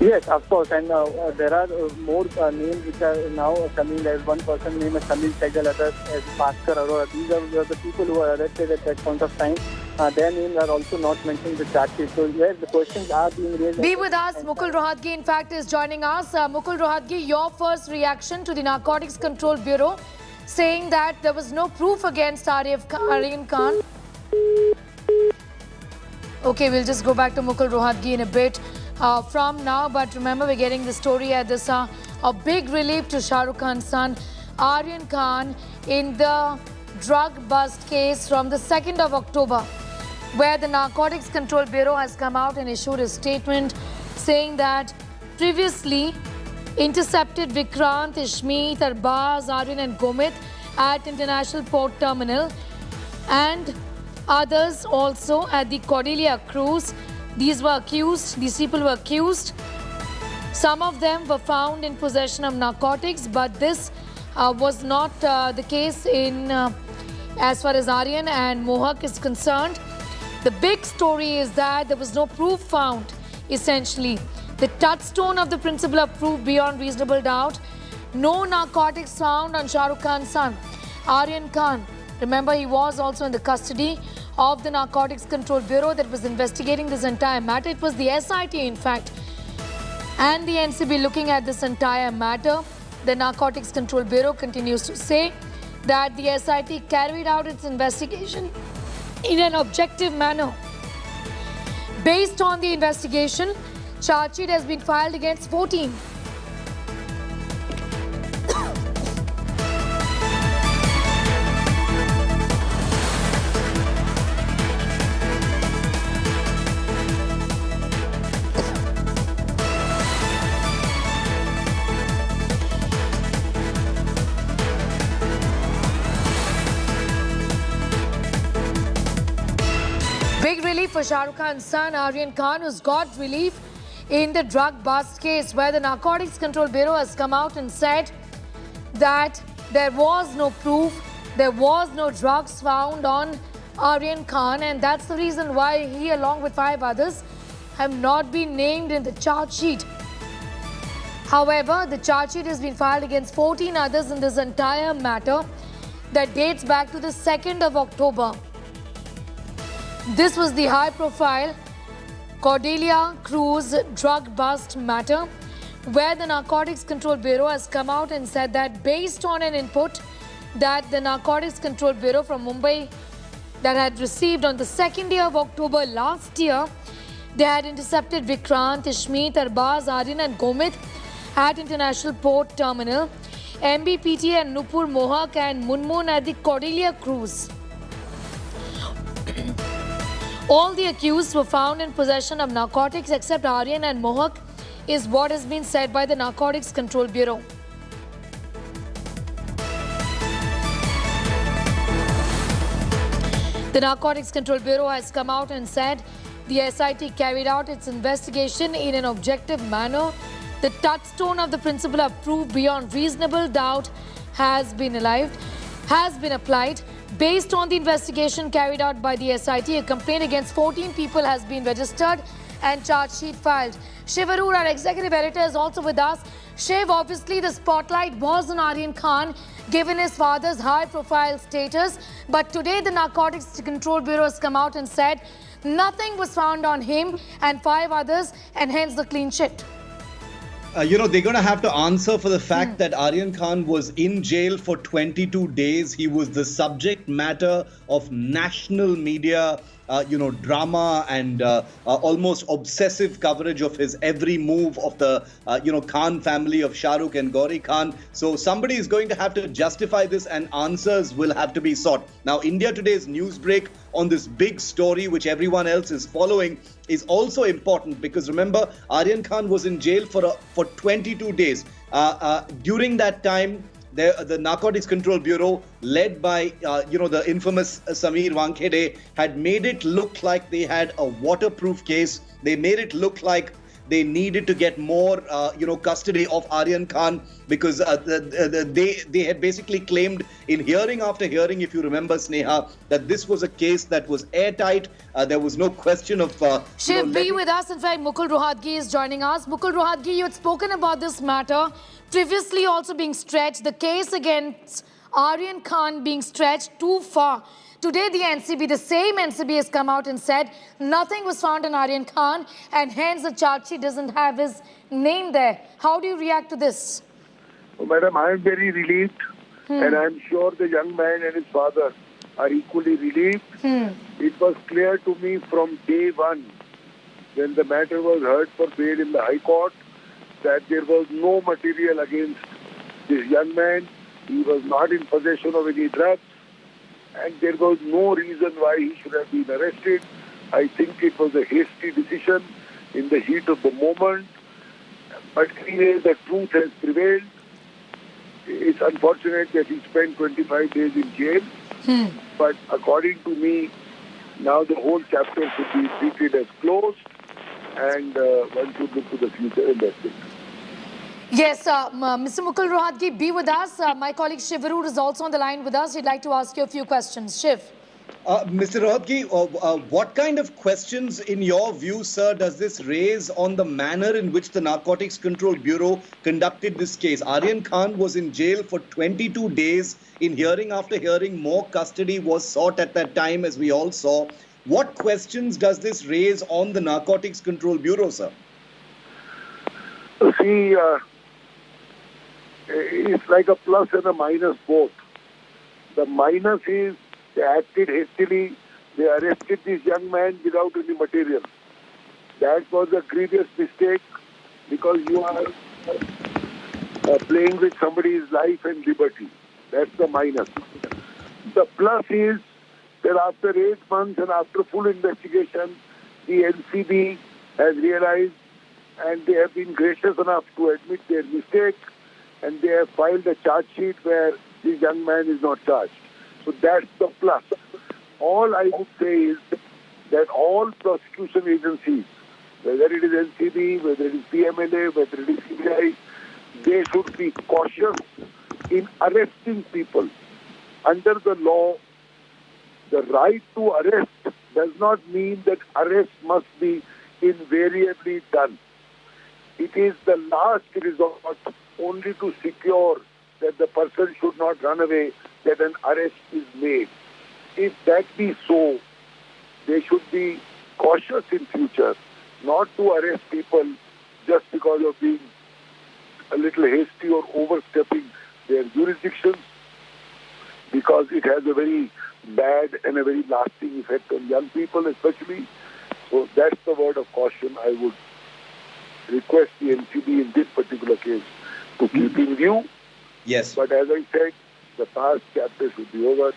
[SPEAKER 20] Yes, of course, and there are more names which are now coming. There's one person named Samir Sehgal, others as Bhaskar Arora. These are the people who were arrested at that point of time. Their names are also not mentioned in the charge sheet. So yes, the questions are being raised.
[SPEAKER 1] Be with us. Mukul Rohatgi, in fact, is joining us. Mukul Rohatgi, your first reaction to the Narcotics Control Bureau saying that there was no proof against Aryan Khan. Okay, we'll just go back to Mukul Rohatgi in a bit from now. But remember, we're getting the story at this a big relief to Shah Rukh Khan's son, Aryan Khan, in the drug bust case from the 2nd of October, where the Narcotics Control Bureau has come out and issued a statement saying that previously intercepted Vikrant, Ishmeet, Arbaz, Aryan and Gomit at International Port Terminal and others also at the Cordelia cruise. These people were accused. Some of them were found in possession of narcotics, but this was not the case in as far as Aryan and Mohak is concerned. The big story is that there was no proof found, essentially. The touchstone of the principle of proof beyond reasonable doubt. No narcotics found on Shah Rukh Khan's son, Aryan Khan. Remember, he was also in the custody of the Narcotics Control Bureau that was investigating this entire matter. It was the SIT, in fact, and the NCB looking at this entire matter. The Narcotics Control Bureau continues to say that the SIT carried out its investigation in an objective manner. Based on the investigation, charge sheet has been filed against 14. Big relief for Shah Rukh Khan's son, Aryan Khan, who's got relief in the drug bust case, where the Narcotics Control Bureau has come out and said that there was no proof, there was no drugs found on Aryan Khan, and that's the reason why he, along with 5 others, have not been named in the charge sheet. However, the charge sheet has been filed against 14 others in this entire matter that dates back to the 2nd of October. This was the high-profile Cordelia Cruise drug bust matter, where the Narcotics Control Bureau has come out and said that based on an input that the Narcotics Control Bureau from Mumbai that had received on the 2nd day of October last year, they had intercepted Vikrant, Ishmeet, Arbaz, Aryan and Gomit at International Port Terminal, MBPT and Nupur Mohak and Munmun at the Cordelia cruise. All the accused were found in possession of narcotics except Aryan and Mohak, is what has been said by the Narcotics Control Bureau. The Narcotics Control Bureau has come out and said the SIT carried out its investigation in an objective manner. The touchstone of the principle of proof beyond reasonable doubt has been applied. Based on the investigation carried out by the SIT, a complaint against 14 people has been registered and charge sheet filed. Shiv Arur, our executive editor, is also with us. Shiv, obviously the spotlight was on Aryan Khan, given his father's high-profile status. But today the Narcotics Control Bureau has come out and said nothing was found on him and 5 others, and hence the clean sheet.
[SPEAKER 21] They're going to have to answer for the fact that Aryan Khan was in jail for 22 days. He was the subject matter of national media drama and almost obsessive coverage of his every move of the, Khan family of Shah Rukh and Gauri Khan. So somebody is going to have to justify this and answers will have to be sought. Now, India Today's news break on this big story, which everyone else is following, is also important because remember, Aryan Khan was in jail for 22 days. During that time, the Narcotics Control Bureau, led by, the infamous Sameer Wankhede, had made it look like they had a waterproof case. They made it look like they needed to get more, custody of Aryan Khan because they had basically claimed in hearing after hearing, if you remember, Sneha, that this was a case that was airtight. There was no question of...
[SPEAKER 1] Shiv, be with us. In fact, Mukul Rohatgi is joining us. Mukul Rohatgi, you had spoken about this matter previously also being stretched, the case against Aryan Khan being stretched too far. Today, the same NCB has come out and said nothing was found in Aryan Khan and hence the charge sheet doesn't have his name there. How do you react to this?
[SPEAKER 2] Oh, Madam, I am very relieved and I am sure the young man and his father are equally relieved. It was clear to me from day one when the matter was heard for bail in the High Court that there was no material against this young man. He was not in possession of any drugs and there was no reason why he should have been arrested. I think it was a hasty decision in the heat of the moment. But anyway, the truth has prevailed. It's unfortunate that he spent 25 days in jail. But according to me, now the whole chapter should be treated as closed and one should look to the future and that's it.
[SPEAKER 1] Yes, Mr. Mukul Rohatgi, be with us. My colleague Shivarur is also on the line with us. He'd like to ask you a few questions. Shiv.
[SPEAKER 21] Mr. Rohatgi, what kind of questions, in your view, sir, does this raise on the manner in which the Narcotics Control Bureau conducted this case? Aryan Khan was in jail for 22 days. In hearing after hearing, more custody was sought at that time, as we all saw. What questions does this raise on the Narcotics Control Bureau, sir?
[SPEAKER 2] See, it's like a plus and a minus both. The minus is they acted hastily. They arrested this young man without any material. That was a grievous mistake because you are playing with somebody's life and liberty. That's the minus. The plus is that after 8 months and after full investigation, the NCB has realized and they have been gracious enough to admit their mistake and they have filed a charge sheet where this young man is not charged. So that's the plus. All I would say is that all prosecution agencies, whether it is NCB, whether it is PMLA, whether it is CBI, they should be cautious in arresting people. Under the law, the right to arrest does not mean that arrest must be invariably done. It is the last resort only to secure that the person should not run away, that an arrest is made. If that be so, they should be cautious in future, not to arrest people just because of being a little hasty or overstepping their jurisdictions, because it has a very bad and a very lasting effect on young people especially. So that's the word of caution I would request the NCB in this particular case to keep in view.
[SPEAKER 21] Yes.
[SPEAKER 2] But as I said, the past chapter should be over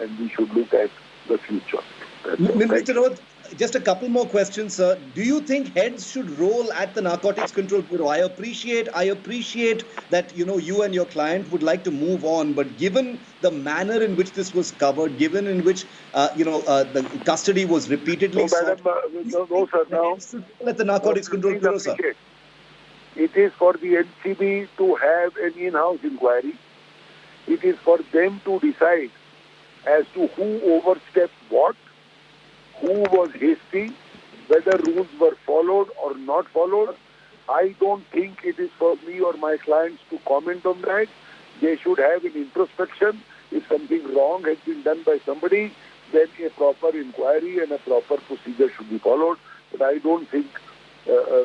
[SPEAKER 2] and we should look at the future.
[SPEAKER 21] Mr. Roth, just a couple more questions, sir. Do you think heads should roll at the Narcotics Control Bureau? I appreciate that, you and your client would like to move on, but given the manner in which this was covered, given in which, the custody was repeatedly sought,
[SPEAKER 2] no, sir, now,
[SPEAKER 21] let the Narcotics Control Bureau, sir.
[SPEAKER 2] It is for the NCB to have an in-house inquiry. It is for them to decide as to who overstepped what, who was hasty, whether rules were followed or not followed. I don't think it is for me or my clients to comment on that. They should have an introspection. If something wrong has been done by somebody, then a proper inquiry and a proper procedure should be followed. But I don't think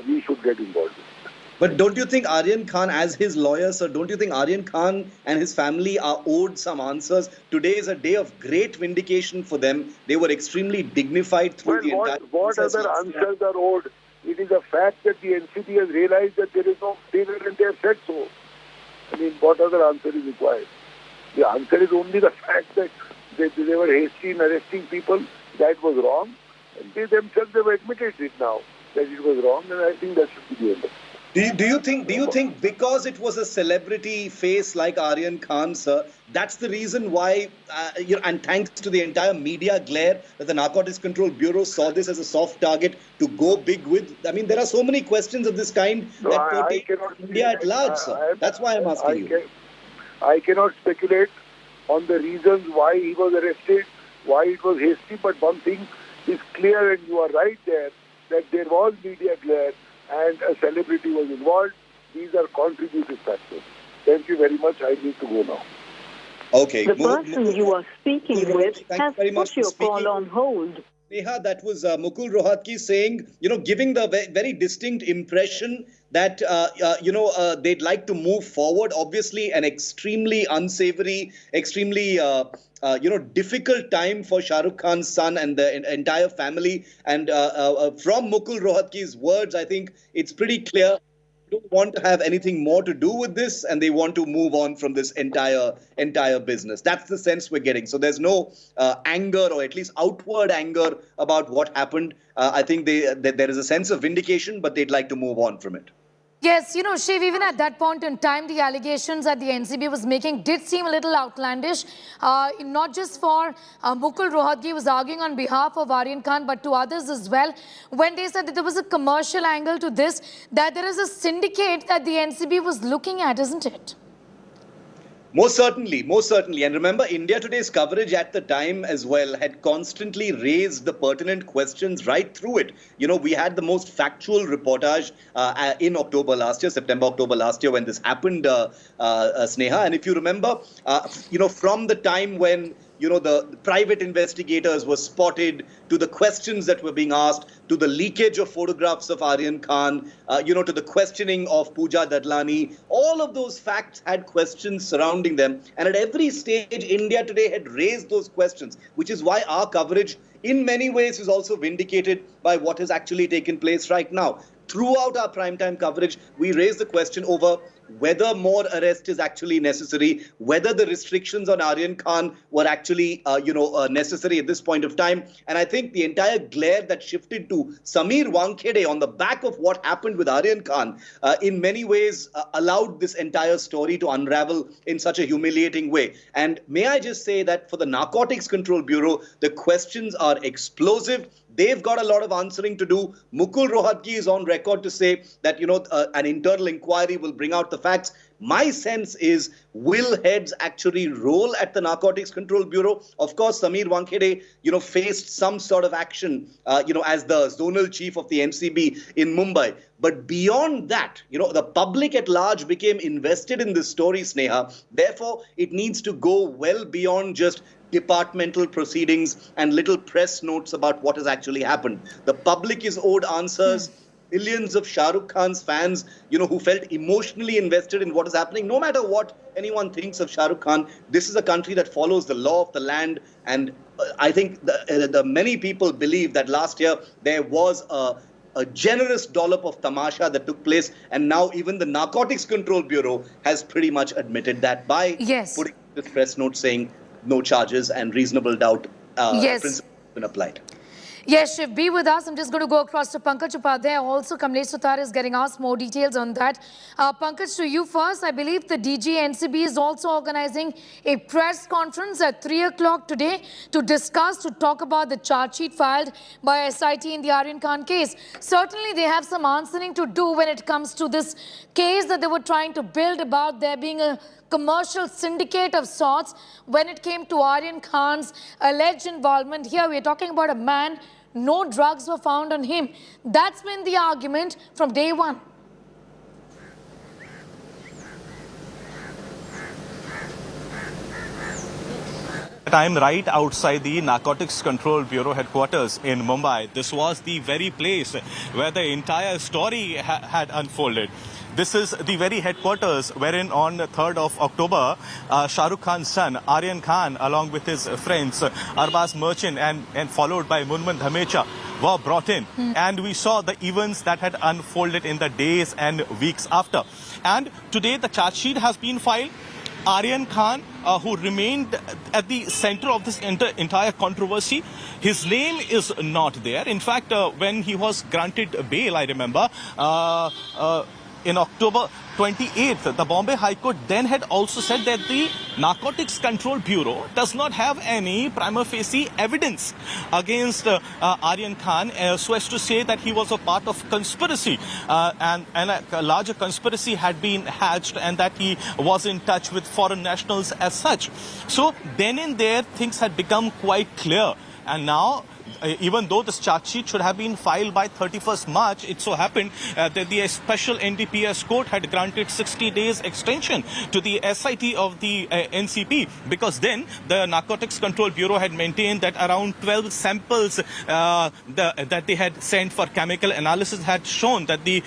[SPEAKER 2] we should get involved in it.
[SPEAKER 21] But don't you think Aryan Khan, as his lawyer, sir, don't you think Aryan Khan and his family are owed some answers? Today is a day of great vindication for them. They were extremely dignified through the entire
[SPEAKER 2] What other answers are owed? It is a fact that the NCB has realized that there is no failure and they have said so. I mean, what other answer is required? The answer is only the fact that they were hasty in arresting people. That was wrong. And they themselves have admitted it now, that it was wrong, and I think that should be the end of it.
[SPEAKER 21] Do you think because it was a celebrity face like Aryan Khan, sir, that's the reason why, and thanks to the entire media glare, that the Narcotics Control Bureau saw this as a soft target to go big with? I mean, there are so many questions of this kind that pertain to India at large, sir. That's why I'm asking you.
[SPEAKER 2] I cannot speculate on the reasons why he was arrested, why it was hasty, but one thing is clear, and you are right there, that there was media glare and a celebrity was involved. These are contributing factors. Thank you very much. I need to go now.
[SPEAKER 21] Okay.
[SPEAKER 18] The person you are speaking with has put your call on hold.
[SPEAKER 21] Neha, that was Mukul Rohatgi saying, giving the very distinct impression that, they'd like to move forward. Obviously, an extremely unsavory, extremely, difficult time for Shah Rukh Khan's son and the entire family. And from Mukul Rohatgi's words, I think it's pretty clear they don't want to have anything more to do with this, and they want to move on from this entire business. That's the sense we're getting. So there's no anger, or at least outward anger, about what happened. I think there is a sense of vindication, but they'd like to move on from it.
[SPEAKER 1] Yes, Shiv, even at that point in time, the allegations that the NCB was making did seem a little outlandish. Not just for Mukul Rohatgi was arguing on behalf of Aryan Khan, but to others as well, when they said that there was a commercial angle to this, that there is a syndicate that the NCB was looking at, isn't it?
[SPEAKER 21] Most certainly. And remember, India Today's coverage at the time as well had constantly raised the pertinent questions right through it. We had the most factual reportage in September, October last year when this happened, Sneha. And if you remember, from the time when the private investigators were spotted, to the questions that were being asked, to the leakage of photographs of Aryan Khan, to the questioning of Pooja Dadlani, all of those facts had questions surrounding them. And at every stage, India Today had raised those questions, which is why our coverage in many ways is also vindicated by what has actually taken place right now. Throughout our primetime coverage, we raised the question over whether more arrest is actually necessary, whether the restrictions on Aryan Khan were actually, necessary at this point of time. And I think the entire glare that shifted to Sameer Wankhede on the back of what happened with Aryan Khan, in many ways allowed this entire story to unravel in such a humiliating way. And may I just say that for the Narcotics Control Bureau, the questions are explosive. They've got a lot of answering to do. Mukul Rohatgi is on record to say that, an internal inquiry will bring out the facts. My sense is, will heads actually roll at the Narcotics Control Bureau? Of course, Sameer Wankhede, faced some sort of action, as the zonal chief of the NCB in Mumbai. But beyond that, the public at large became invested in this story, Sneha. Therefore, it needs to go well beyond just departmental proceedings and little press notes about what has actually happened. The public is owed answers. Millions of Shah Rukh Khan's fans, who felt emotionally invested in what is happening, no matter what anyone thinks of Shah Rukh Khan, this is a country that follows the law of the land. And I think the many people believe that last year there was a generous dollop of tamasha that took place. And now even the Narcotics Control Bureau has pretty much admitted that by putting this press note saying no charges and reasonable doubt principle has been applied.
[SPEAKER 1] Yes, Shiv, be with us. I'm just going to go across to Pankaj Upadhyay. Also, Kamlesh Sutar is getting asked more details on that. Pankaj, to you first. I believe the DG NCB is also organizing a press conference at 3 o'clock today to talk about the charge sheet filed by SIT in the Aryan Khan case. Certainly, they have some answering to do when it comes to this case that they were trying to build about there being a commercial syndicate of sorts when it came to Aryan Khan's alleged involvement. Here we are talking about a man, no drugs were found on him. That's been the argument from day one.
[SPEAKER 4] I'm right outside the Narcotics Control Bureau headquarters in Mumbai. This was the very place where the entire story had unfolded. This is the very headquarters wherein on 3rd of October, Shah Rukh Khan's son, Aryan Khan, along with his friends, Arbaz Merchant and followed by Munman Dhamecha, were brought in. And we saw the events that had unfolded in the days and weeks after. And today the charge sheet has been filed. Aryan Khan, who remained at the center of this entire controversy, his name is not there. In fact, when he was granted bail, I remember, in October 28th, the Bombay High Court then had also said that the Narcotics Control Bureau does not have any prima facie evidence against Aryan Khan, so as to say that he was a part of conspiracy and a larger conspiracy had been hatched and that he was in touch with foreign nationals as such. So then and there things had become quite clear, and now even though this charge sheet should have been filed by 31st March, it so happened that the special NDPS court had granted 60 days extension to the SIT of the NCP, because then the Narcotics Control Bureau had maintained that around 12 samples that they had sent for chemical analysis had shown that the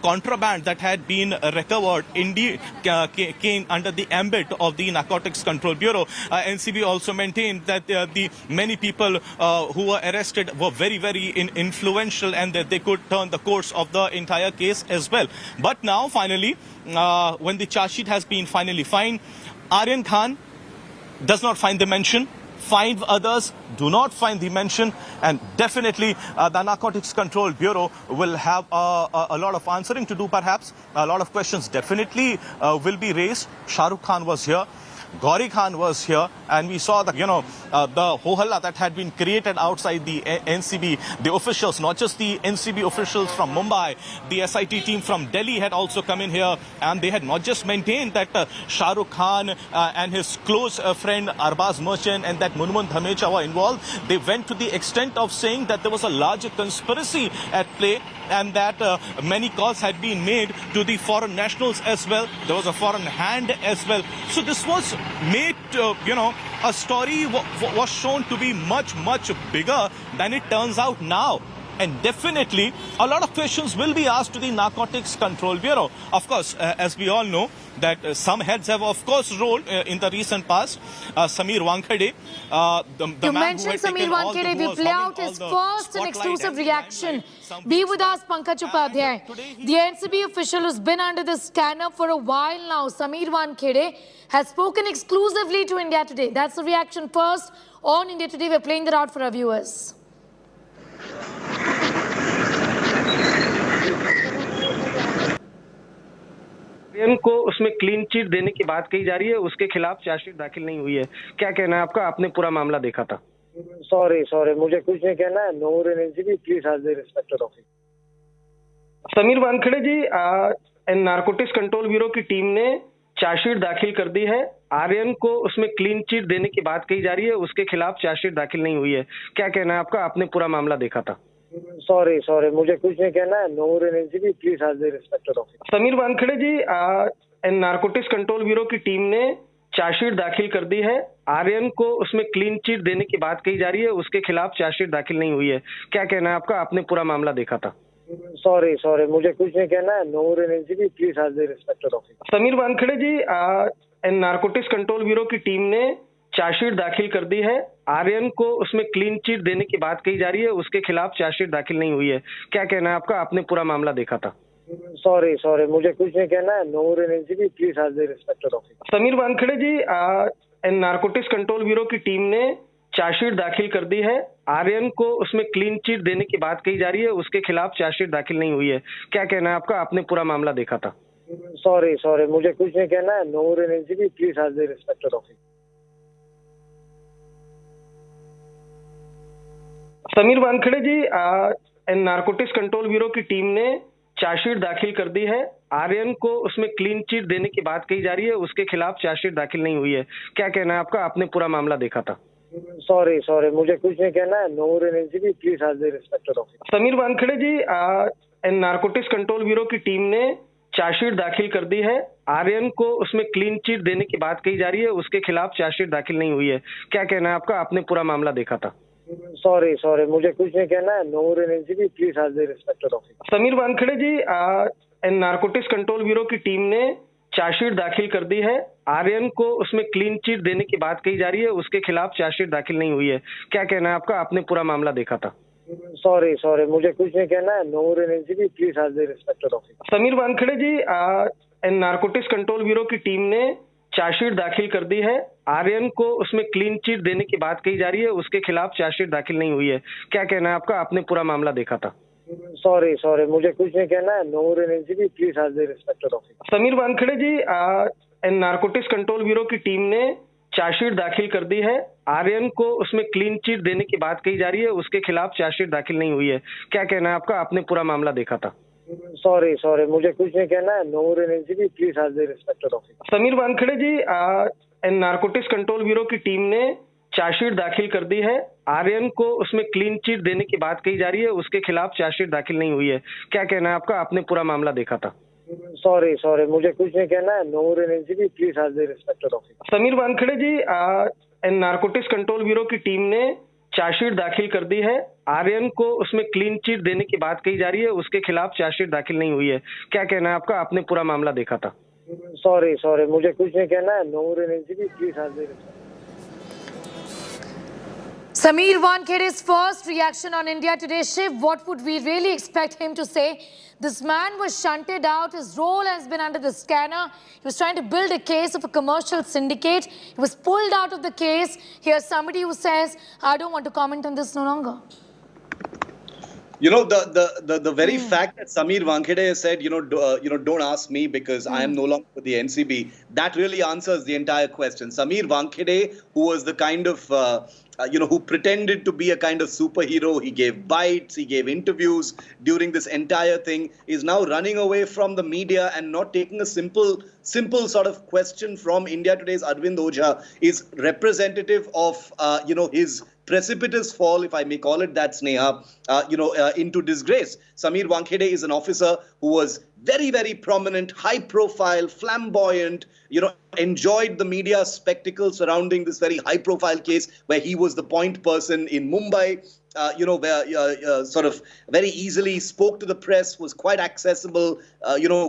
[SPEAKER 4] contraband that had been recovered indeed came under the ambit of the Narcotics Control Bureau. NCB also maintained that the many people who were arrested were very, very influential and that they could turn the course of the entire case as well. But now, finally, when the charge sheet has been finally filed, Aryan Khan does not find the mention. 5 others do not find the mention, and definitely the Narcotics Control Bureau will have a lot of answering to do, perhaps. A lot of questions definitely will be raised. Shah Rukh Khan was here. Gauri Khan was here, and we saw that, the ho-halla that had been created outside the NCB. The officials, not just the NCB officials from Mumbai, the SIT team from Delhi had also come in here, and they had not just maintained that Shah Rukh Khan and his close friend Arbaz Merchant and that Munman Dhamecha were involved. They went to the extent of saying that there was a larger conspiracy at play, and that many calls had been made to the foreign nationals as well. There was a foreign hand as well. So this was made, a story was shown to be much, much bigger than it turns out now. And definitely, a lot of questions will be asked to the Narcotics Control Bureau. Of course, as we all know, that some heads have, of course, rolled in the recent past. Samir Wankhede,
[SPEAKER 1] you mentioned Samir Wankhede. We play out his first and exclusive reaction. Be with us, Pankaj Upadhyay. The NCB official who's been under the scanner for a while now, Samir Wankhede, has spoken exclusively to India Today. That's the reaction first on India Today. We're playing that out for our viewers.
[SPEAKER 5] Aryan को उसमें clean chit देने की बात कही जा रही है, उसके खिलाफ चार्जशीट दाखिल नहीं हुई है. क्या कहना है आपका? आपने पूरा मामला देखा था.
[SPEAKER 20] सॉरी मुझे कुछ नहीं कहना है. No NCB please has the respected office.
[SPEAKER 5] Sameer Wankhede ji, narcotics control bureau की टीम ने चार्जशीट दाखिल कर दी है. आर्यन को उसमें क्लीन चिट देने की बात कही जा रही है, उसके खिलाफ चार्जशीट दाखिल नहीं हुई है. क्या कहना है आपका? आपने पूरा मामला देखा था.
[SPEAKER 20] सॉरी मुझे कुछ नहीं कहना है. No NCB please has the respected office.
[SPEAKER 5] Sameer Wankhede ji, narcotics control bureau की टीम ने चार्जशीट दाखिल कर दी है. आर्यन को उसमें क्लीन चिट देने की बात कही जा रही है, उसके खिलाफ चार्जशीट दाखिल नहीं हुई है. क्या कहना है आपका? आपने पूरा मामला देखा था.
[SPEAKER 20] सॉरी मुझे कुछ नहीं कहना है. No NCB please has the respected office.
[SPEAKER 5] Sameer Wankhede ji, narcotics control bureau की टीम ने चार्जशीट दाखिल कर दी है. आर्यन को उसमें क्लीन चिट देने की बात कही जा रही है, उसके खिलाफ चार्जशीट दाखिल नहीं हुई है. क्या कहना है आपका? आपने पूरा मामला देखा था.
[SPEAKER 20] सॉरी मुझे कुछ नहीं कहना है. No NCB please has the respected office.
[SPEAKER 5] Sameer Wankhede ji, narcotics control bureau की टीम ने चार्जशीट दाखिल कर दी है. आर्यन को उसमें क्लीन चिट देने की बात कही जा रही है, उसके खिलाफ चार्जशीट दाखिल नहीं हुई है. क्या कहना है आपका? आपने पूरा मामला देखा था.
[SPEAKER 20] सॉरी मुझे कुछ नहीं कहना है. No NCB please has the respected office.
[SPEAKER 5] Sameer Wankhede ji, narcotics control bureau की टीम ने चार्जशीट दाखिल कर दी है. आर्यन को उसमें क्लीन चिट देने की बात कही जा रही है, उसके खिलाफ चार्जशीट दाखिल नहीं हुई है. क्या कहना है आपका? आपने पूरा मामला देखा था.
[SPEAKER 20] सॉरी मुझे कुछ नहीं कहना है. No NCB please has the respected office.
[SPEAKER 5] Sameer Wankhede ji, narcotics control bureau की टीम ने चार्जशीट दाखिल कर दी है. आर्यन को उसमें क्लीन चिट देने की बात कही जा रही है, उसके खिलाफ चार्जशीट दाखिल नहीं हुई है. क्या कहना है आपका? आपने पूरा मामला देखा था.
[SPEAKER 20] सॉरी मुझे कुछ नहीं कहना है. No NCB please has the respected office.
[SPEAKER 5] Sameer Wankhede ji, narcotics control bureau की टीम ने चार्जशीट दाखिल कर दी है। आर्यन को उसमें क्लीन चिट देने की बात कही जा रही है, उसके खिलाफ चार्जशीट दाखिल नहीं हुई है। क्या कहना है आपका? आपने पूरा मामला देखा था।
[SPEAKER 16] सॉरी मुझे कुछ नहीं कहना है। No more in NCB, please have the respected officer.
[SPEAKER 5] Sameer Wankhede ji, narcotics control bureau की टीम ने चार्जशीट दाखिल कर दी है। आर्यन को उसमें क्लीन चिट देने की बात कही जा रही है, उसके खिलाफ चार्जशीट दाखिल नहीं हुई है। क्या कहना है आपका? आपने पूरा मामला देखा था।
[SPEAKER 16] सॉरी मुझे कुछ नहीं कहना है। No more in NCB, please have the respected officer.
[SPEAKER 5] Sameer Wankhede ji, narcotics control bureau की टीम ने चार्जशीट दाखिल कर दी है। आर्यन को उसमें क्लीन चिट देने की बात कही जा रही है, उसके खिलाफ चार्जशीट दाखिल नहीं हुई है। क्या कहना है आपका? आपने पूरा मामला देखा था।
[SPEAKER 16] सॉरी मुझे कुछ नहीं कहना है। No more in NCB, please have the respected officer.
[SPEAKER 5] Sameer Wankhede ji, narcotics control bureau की टीम ने चार्जशीट दाखिल कर दी है। आर्यन को उसमें क्लीन चिट देने की बात कही जा रही है, उसके खिलाफ चार्जशीट दाखिल नहीं हुई है। क्या कहना है आपका? आपने पूरा मामला देखा था।
[SPEAKER 16] सॉरी मुझे कुछ नहीं कहना है। No more in NCB, please have the respected officer.
[SPEAKER 5] Sameer Wankhede ji, narcotics control bureau की टीम ने चार्जशीट दाखिल कर दी है। आर्यन को उसमें क्लीन चिट देने की बात कही जा रही है, उसके खिलाफ चार्जशीट दाखिल नहीं हुई है। क्या कहना है आपका? आपने पूरा मामला देखा था।
[SPEAKER 16] सॉरी मुझे कुछ नहीं कहना है। No more in NCB, please have the respected.
[SPEAKER 1] Sameer Wankhede's first reaction on India today. Shiv, what would we really expect him to say? This man was shunted out. His role has been under the scanner. He was trying to build a case of a commercial syndicate. He was pulled out of the case. Here's somebody who says, I don't want to comment on this no longer.
[SPEAKER 21] You know, the very fact that Sameer Wankhede has said, don't ask me because I am no longer with the NCB, that really answers the entire question. Sameer Wankhede, who was the kind of, who pretended to be a kind of superhero, he gave bites, he gave interviews during this entire thing, is now running away from the media and not taking a simple sort of question from India Today's Arvind Ojha is representative of, his precipitous fall, if I may call it that, Sneha, into disgrace. Sameer Wankhede is an officer who was very, very prominent, high profile, flamboyant, enjoyed the media spectacle surrounding this very high profile case where he was the point person in Mumbai, where sort of very easily spoke to the press, was quite accessible,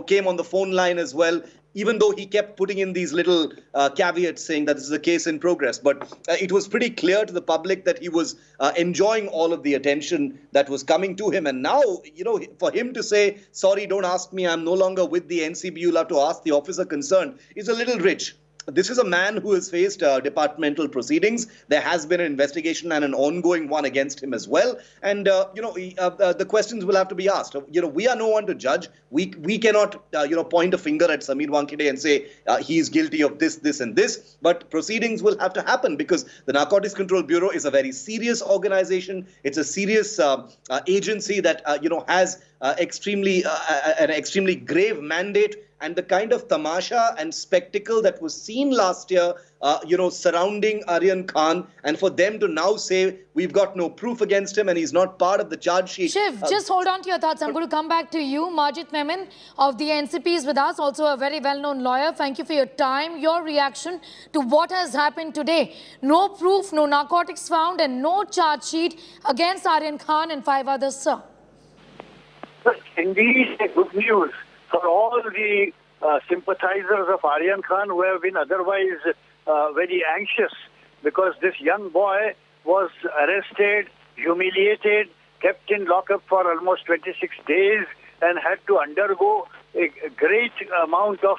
[SPEAKER 21] came on the phone line as well, even though he kept putting in these little caveats saying that this is a case in progress. But it was pretty clear to the public that he was enjoying all of the attention that was coming to him. And now, for him to say, sorry, don't ask me, I'm no longer with the NCB, you'll have to ask the officer concerned, is a little rich. This is a man who has faced departmental proceedings. There has been an investigation and an ongoing one against him as well. And, the questions will have to be asked. We are no one to judge. We cannot, point a finger at Sameer Wankhede and say he is guilty of this, this and this. But proceedings will have to happen because the Narcotics Control Bureau is a very serious organization. It's a serious agency that, has an extremely grave mandate. And the kind of tamasha and spectacle that was seen last year, surrounding Aryan Khan, and for them to now say, we've got no proof against him and he's not part of the charge sheet.
[SPEAKER 1] Shiv, just hold on to your thoughts. I'm going to come back to you. Majid Memon of the NCP is with us, also a very well-known lawyer. Thank you for your time, your reaction to what has happened today. No proof, no narcotics found, and no charge sheet against Aryan Khan and 5 others, sir.
[SPEAKER 2] Indeed, good news for all the sympathizers of Aryan Khan who have been otherwise very anxious because this young boy was arrested, humiliated, kept in lockup for almost 26 days and had to undergo a great amount of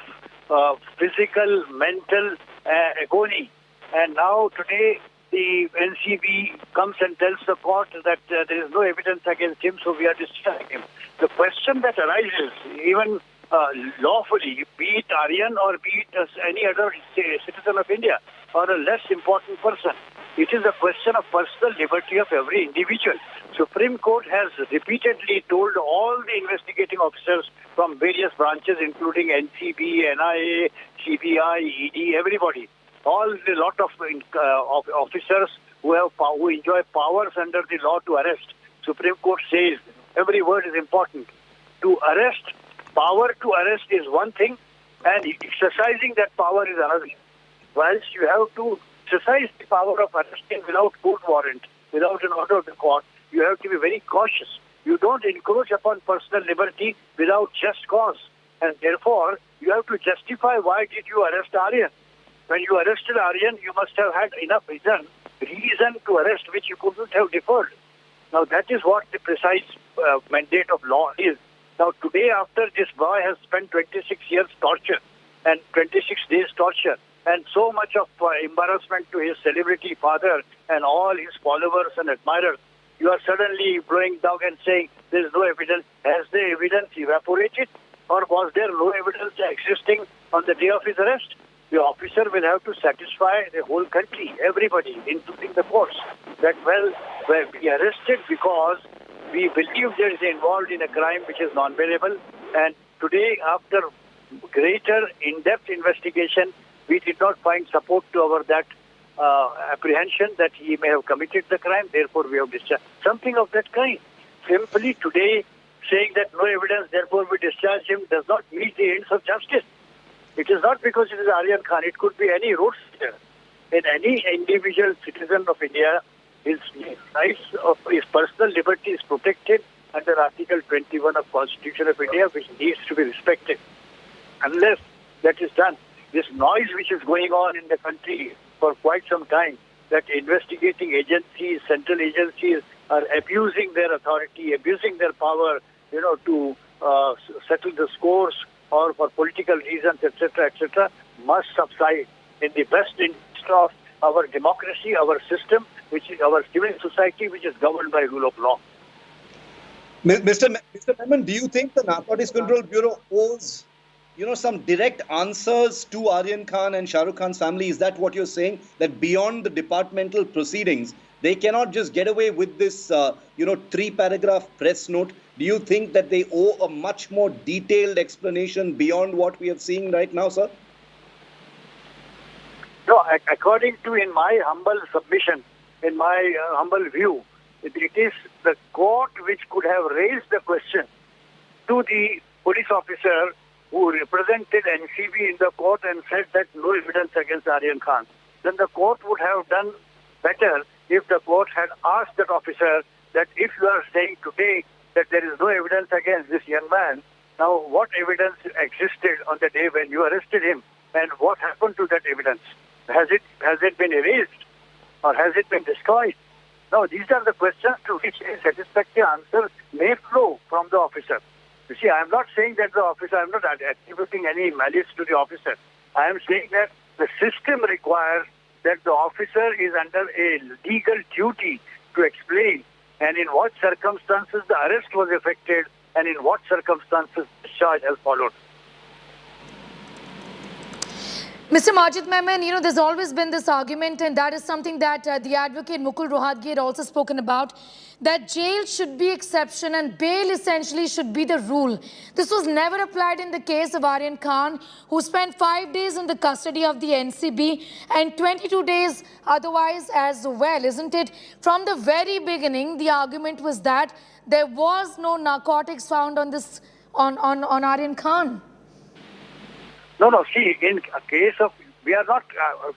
[SPEAKER 2] physical, mental agony. And now today the NCB comes and tells the court that there is no evidence against him, so we are discharging him. The question that arises, even lawfully, be it Aryan or be it any other citizen of India or a less important person, it is a question of personal liberty of every individual. Supreme Court has repeatedly told all the investigating officers from various branches, including NCB, NIA, CBI, ED, everybody, all the lot of officers who enjoy powers under the law to arrest. Supreme Court says every word is important. To arrest, power to arrest is one thing, and exercising that power is another. Whilst you have to exercise the power of arresting without court warrant, without an order of the court, you have to be very cautious.
[SPEAKER 6] You don't encroach upon personal liberty without just cause. And therefore, you have to justify why did you arrest Aryan. When you arrested Aryan, you must have had enough reason to arrest which you couldn't have deferred. Now, that is what the precise mandate of law is. Now, today, after this boy has spent 26 years torture and 26 days torture and so much of embarrassment to his celebrity father and all his followers and admirers, you are suddenly blowing down and saying there is no evidence. Has the evidence evaporated, or was there no evidence existing on the day of his arrest? The officer will have to satisfy the whole country, everybody, including the courts, that, well, we arrested because we believe there is involved in a crime which is non-bailable. And today, after greater in-depth investigation, we did not find support to that apprehension that he may have committed the crime, therefore we have discharged. Something of that kind. Simply today saying that no evidence, therefore we discharge him, does not meet the ends of justice. It is not because it is Aryan Khan. It could be any roadster. In any individual citizen of India, his rights of his personal liberty is protected under Article 21 of Constitution of India, which needs to be respected. Unless that is done, this noise which is going on in the country for quite some time, that investigating agencies, central agencies are abusing their authority, abusing their power, to settle the scores or for political reasons, etc., must subside in the best interest of our democracy, our system, which is our civil society, which is governed by rule of law.
[SPEAKER 21] Mr. Memon, do you think the Narcotics Control Bureau owes, some direct answers to Aryan Khan and Shah Rukh Khan's family? Is that what you're saying? That beyond the departmental proceedings, they cannot just get away with this, 3-paragraph press note? Do you think that they owe a much more detailed explanation beyond what we are seeing right now, sir?
[SPEAKER 6] No, according to, in my humble submission, in my humble view, it is the court which could have raised the question to the police officer who represented NCB in the court and said that no evidence against Aryan Khan. Then the court would have done better if the court had asked that officer that if you are saying today that there is no evidence against this young man, now what evidence existed on the day when you arrested him, and what happened to that evidence? Has it been erased, or has it been destroyed? Now, these are the questions to which a satisfactory answer may flow from the officer. You see, I am not saying that the officer, I am not attributing any malice to the officer. I am saying that the system requires that the officer is under a legal duty to explain and in what circumstances the arrest was effected and in what circumstances discharge has followed.
[SPEAKER 1] Mr. Majid Memon, there's always been this argument, and that is something that the advocate Mukul Rohatgi had also spoken about, that jail should be exception and bail essentially should be the rule. This was never applied in the case of Aryan Khan, who spent 5 days in the custody of the NCB and 22 days otherwise as well, isn't it? From the very beginning, the argument was that there was no narcotics found on Aryan Khan.
[SPEAKER 6] No, see, in a case of, we are not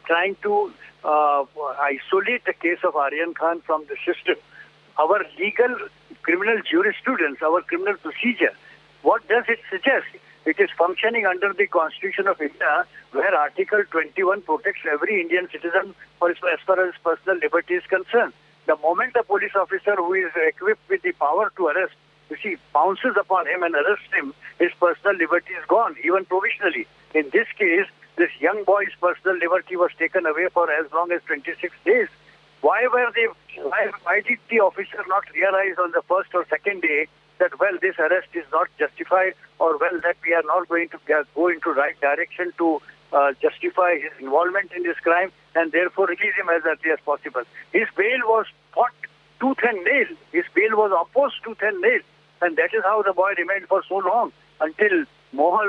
[SPEAKER 6] trying to isolate the case of Aryan Khan from the system. Our legal criminal jurisprudence, our criminal procedure, what does it suggest? It is functioning under the Constitution of India, where Article 21 protects every Indian citizen as far as personal liberty is concerned. The moment a police officer who is equipped with the power to arrest, pounces upon him and arrests him, his personal liberty is gone, even provisionally. In this case, this young boy's personal liberty was taken away for as long as 26 days. Why did the officer not realize on the first or second day that, well, this arrest is not justified, or, well, that we are not going to go into right direction to justify his involvement in this crime, and therefore release him as early as possible? His bail was fought tooth and nail. His bail was opposed tooth and nail. And that is how the boy remained for so long, until Mohal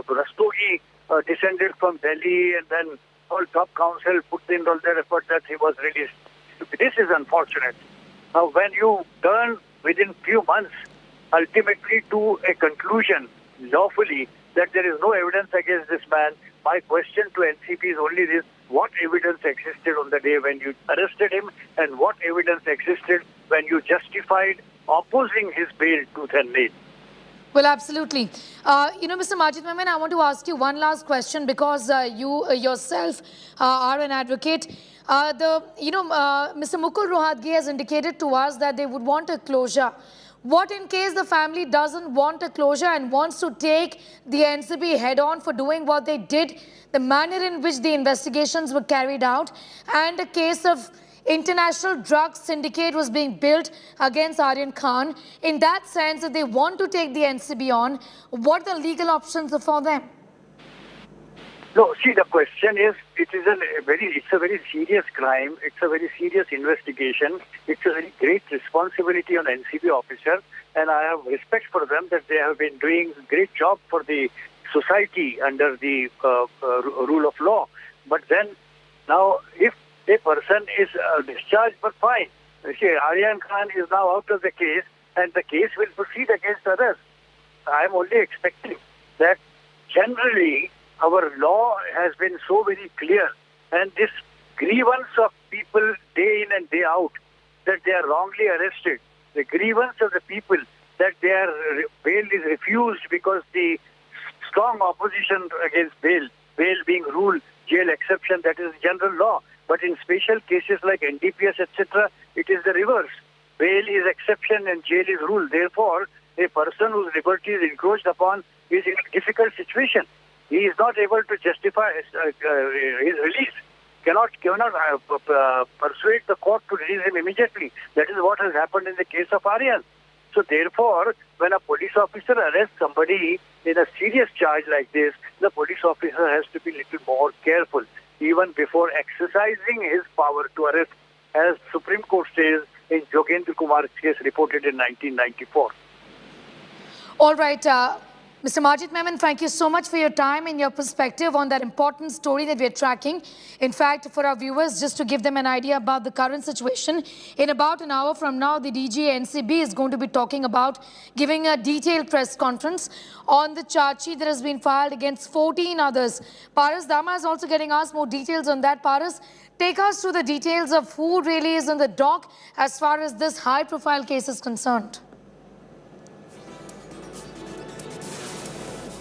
[SPEAKER 6] Rastogi descended from Delhi, and then all top council put in all their effort that he was released. This is unfortunate. Now, when you turn within few months, ultimately to a conclusion, lawfully, that there is no evidence against this man, my question to NCP is only this: what evidence existed on the day when you arrested him, and what evidence existed when you justified opposing his bail tooth and nail.
[SPEAKER 1] Well, absolutely. Mr. Majid Memon, I want to ask you one last question because you yourself are an advocate. Mr. Mukul Rohatgi has indicated to us that they would want a closure. What in case the family doesn't want a closure and wants to take the NCB head-on for doing what they did, the manner in which the investigations were carried out, and a case of international drug syndicate was being built against Aryan Khan? In that sense, if they want to take the NCB on, what are the legal options for them?
[SPEAKER 6] No, see, the question is, it's a very serious crime. It's a very serious investigation. It's a very great responsibility on NCB officer, and I have respect for them that they have been doing a great job for the society under the rule of law. But then, now, if a person is discharged, but fine. See, Aryan Khan is now out of the case, and the case will proceed against others. I am only expecting that generally our law has been so very clear, and this grievance of people day in and day out that they are wrongly arrested, the grievance of the people that their bail is refused because the strong opposition against bail being rule, jail exception, that is general law. But in special cases like NDPS, etc., it is the reverse. Bail is exception and jail is rule. Therefore, a person whose liberty is encroached upon is in a difficult situation. He is not able to justify his release, cannot persuade the court to release him immediately. That is what has happened in the case of Aryan. So therefore, when a police officer arrests somebody in a serious charge like this, the police officer has to be a little more careful, even before exercising his power to arrest, as Supreme Court says in Jogendra Kumar's case reported in 1994.
[SPEAKER 1] All right. Mr. Majid Memon, thank you so much for your time and your perspective on that important story that we are tracking. In fact, for our viewers, just to give them an idea about the current situation, in about an hour from now, the DG NCB is going to be talking about giving a detailed press conference on the charge sheet that has been filed against 14 others. Paras Dama is also getting us more details on that. Paras, take us through the details of who really is in the dock as far as this high-profile case is concerned.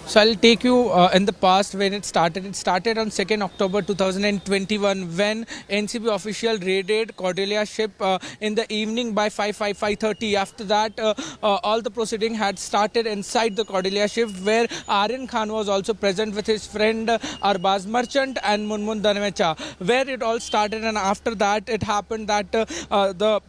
[SPEAKER 3] So I'll take you in the past when it started. It started on 2nd October 2021 when NCB official raided Cordelia ship in the evening by 5:30. After that, all the proceeding had started inside the Cordelia ship where Aryan Khan was also present with his friend Arbaz Merchant and Munmun Dhamecha, where it all started. And after that, it happened that the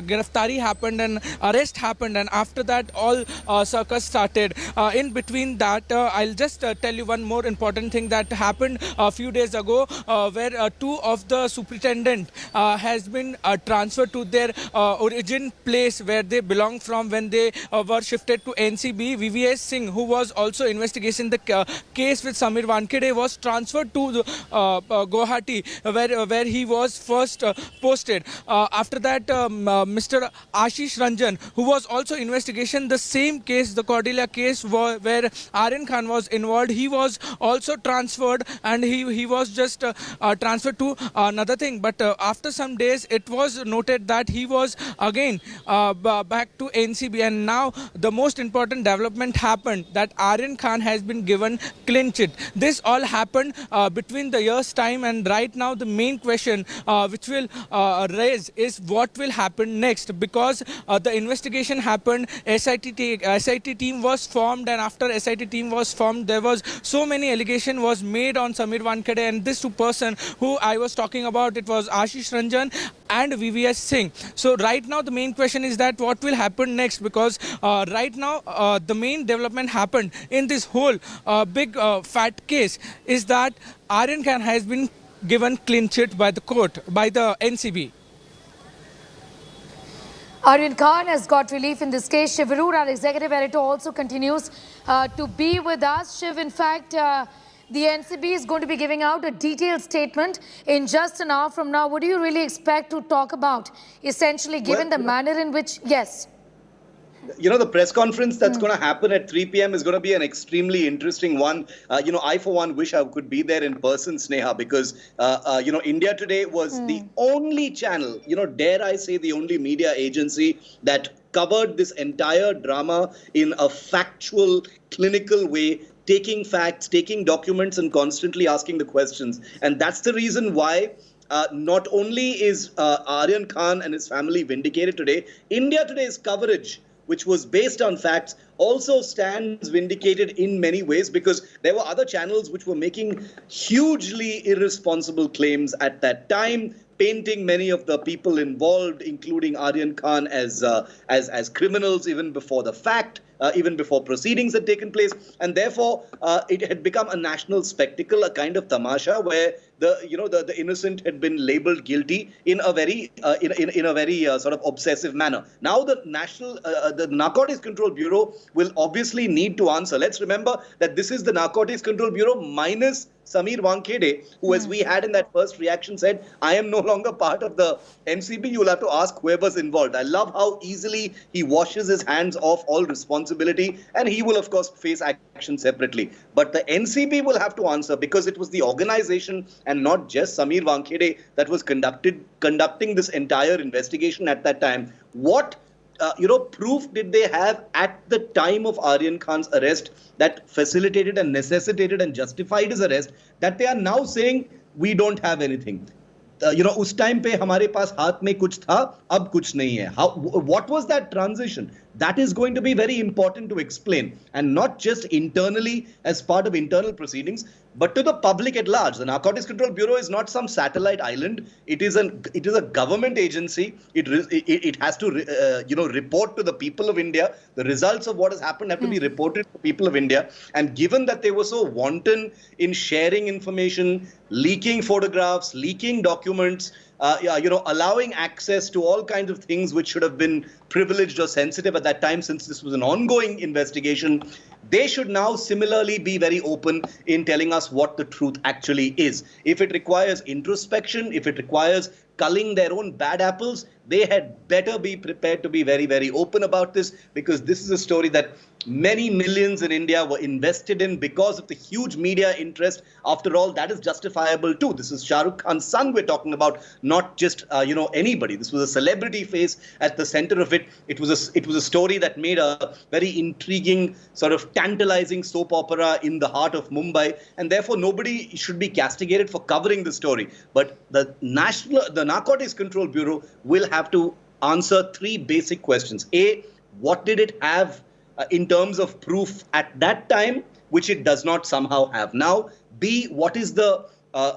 [SPEAKER 3] Giraftari happened and arrest happened. And after that, all circus started. In between that, I'll just tell you one more important thing that happened a few days ago where two of the superintendent has been transferred to their origin place where they belong from when they were shifted to NCB. VVS Singh, who was also investigating the case with Samir Wankhede, was transferred to Guwahati where he was first posted. After that, Mr. Ashish Ranjan, who was also investigating the same case, the Cordelia case where Aryan Khan was involved, he was also transferred, and he was just transferred to another thing. But after some days, it was noted that he was again back to NCB, and now the most important development happened that Aryan Khan has been given clean chit. This all happened between the year's time, and right now the main question which will raise is what will happen next, because the investigation happened, SIT team was formed, and after SIT team was formed, there was so many allegation was made on Samir Wankhede, and this two person who I was talking about, it was Ashish Ranjan and VVS Singh. So right now the main question is that what will happen next, because right now the main development happened in this whole big fat case is that Aryan Khan has been given clean chit by the court, by the NCB.
[SPEAKER 1] Aryan Khan has got relief in this case. Shiv Arur, our executive editor, also continues to be with us. Shiv, in fact, the NCB is going to be giving out a detailed statement in just an hour from now. What do you really expect to talk about, essentially, given the manner in which, yes?
[SPEAKER 21] You know, the press conference that's going to happen at 3 p.m. is going to be an extremely interesting one. I, for one, wish I could be there in person, Sneha, because, India Today was the only channel, dare I say the only media agency that covered this entire drama in a factual, clinical way, taking facts, taking documents, and constantly asking the questions. And that's the reason why not only is Aryan Khan and his family vindicated today, India Today's coverage, which was based on facts, also stands vindicated in many ways, because there were other channels which were making hugely irresponsible claims at that time, painting many of the people involved, including Aryan Khan, as criminals even before the fact, even before proceedings had taken place, and therefore it had become a national spectacle, a kind of tamasha, where the innocent had been labelled guilty in a very sort of obsessive manner. Now the Narcotics Control Bureau will obviously need to answer. Let's remember that this is the Narcotics Control Bureau minus Samir Wankhede, who, as we had in that first reaction, said, I am no longer part of the NCB. You will have to ask whoever's involved. I love how easily he washes his hands off all responsibility, and he will, of course, face action separately. But the NCB will have to answer, because it was the organization and not just Samir Wankhede that was conducting this entire investigation at that time. What proof did they have at the time of Aryan Khan's arrest that facilitated and necessitated and justified his arrest, that they are now saying we don't have anything? उस time पे हमारे पास हाथ में कुछ था, अब कुछ नहीं है. What was that transition? That is going to be very important to explain, and not just internally as part of internal proceedings, but to the public at large. The Narcotics Control Bureau is not some satellite island. It is a government agency. It has to report to the people of India. The results of what has happened have to be reported to the people of India. And given that they were so wanton in sharing information, leaking photographs, leaking documents, allowing access to all kinds of things which should have been privileged or sensitive at that time, since this was an ongoing investigation, they should now similarly be very open in telling us what the truth actually is. If it requires introspection, if it requires culling their own bad apples, they had better be prepared to be very, very open about this, because this is a story that many millions in India were invested in because of the huge media interest. After all, that is justifiable too. This is Shah Rukh Khan's son we're talking about, not just anybody. This was a celebrity face at the center of it. It was a story that made a very intriguing, sort of tantalizing soap opera in the heart of Mumbai, and therefore nobody should be castigated for covering the story. But the Narcotics Control Bureau will have to answer three basic questions. A, what did it have in terms of proof at that time, which it does not somehow have now? B, what is the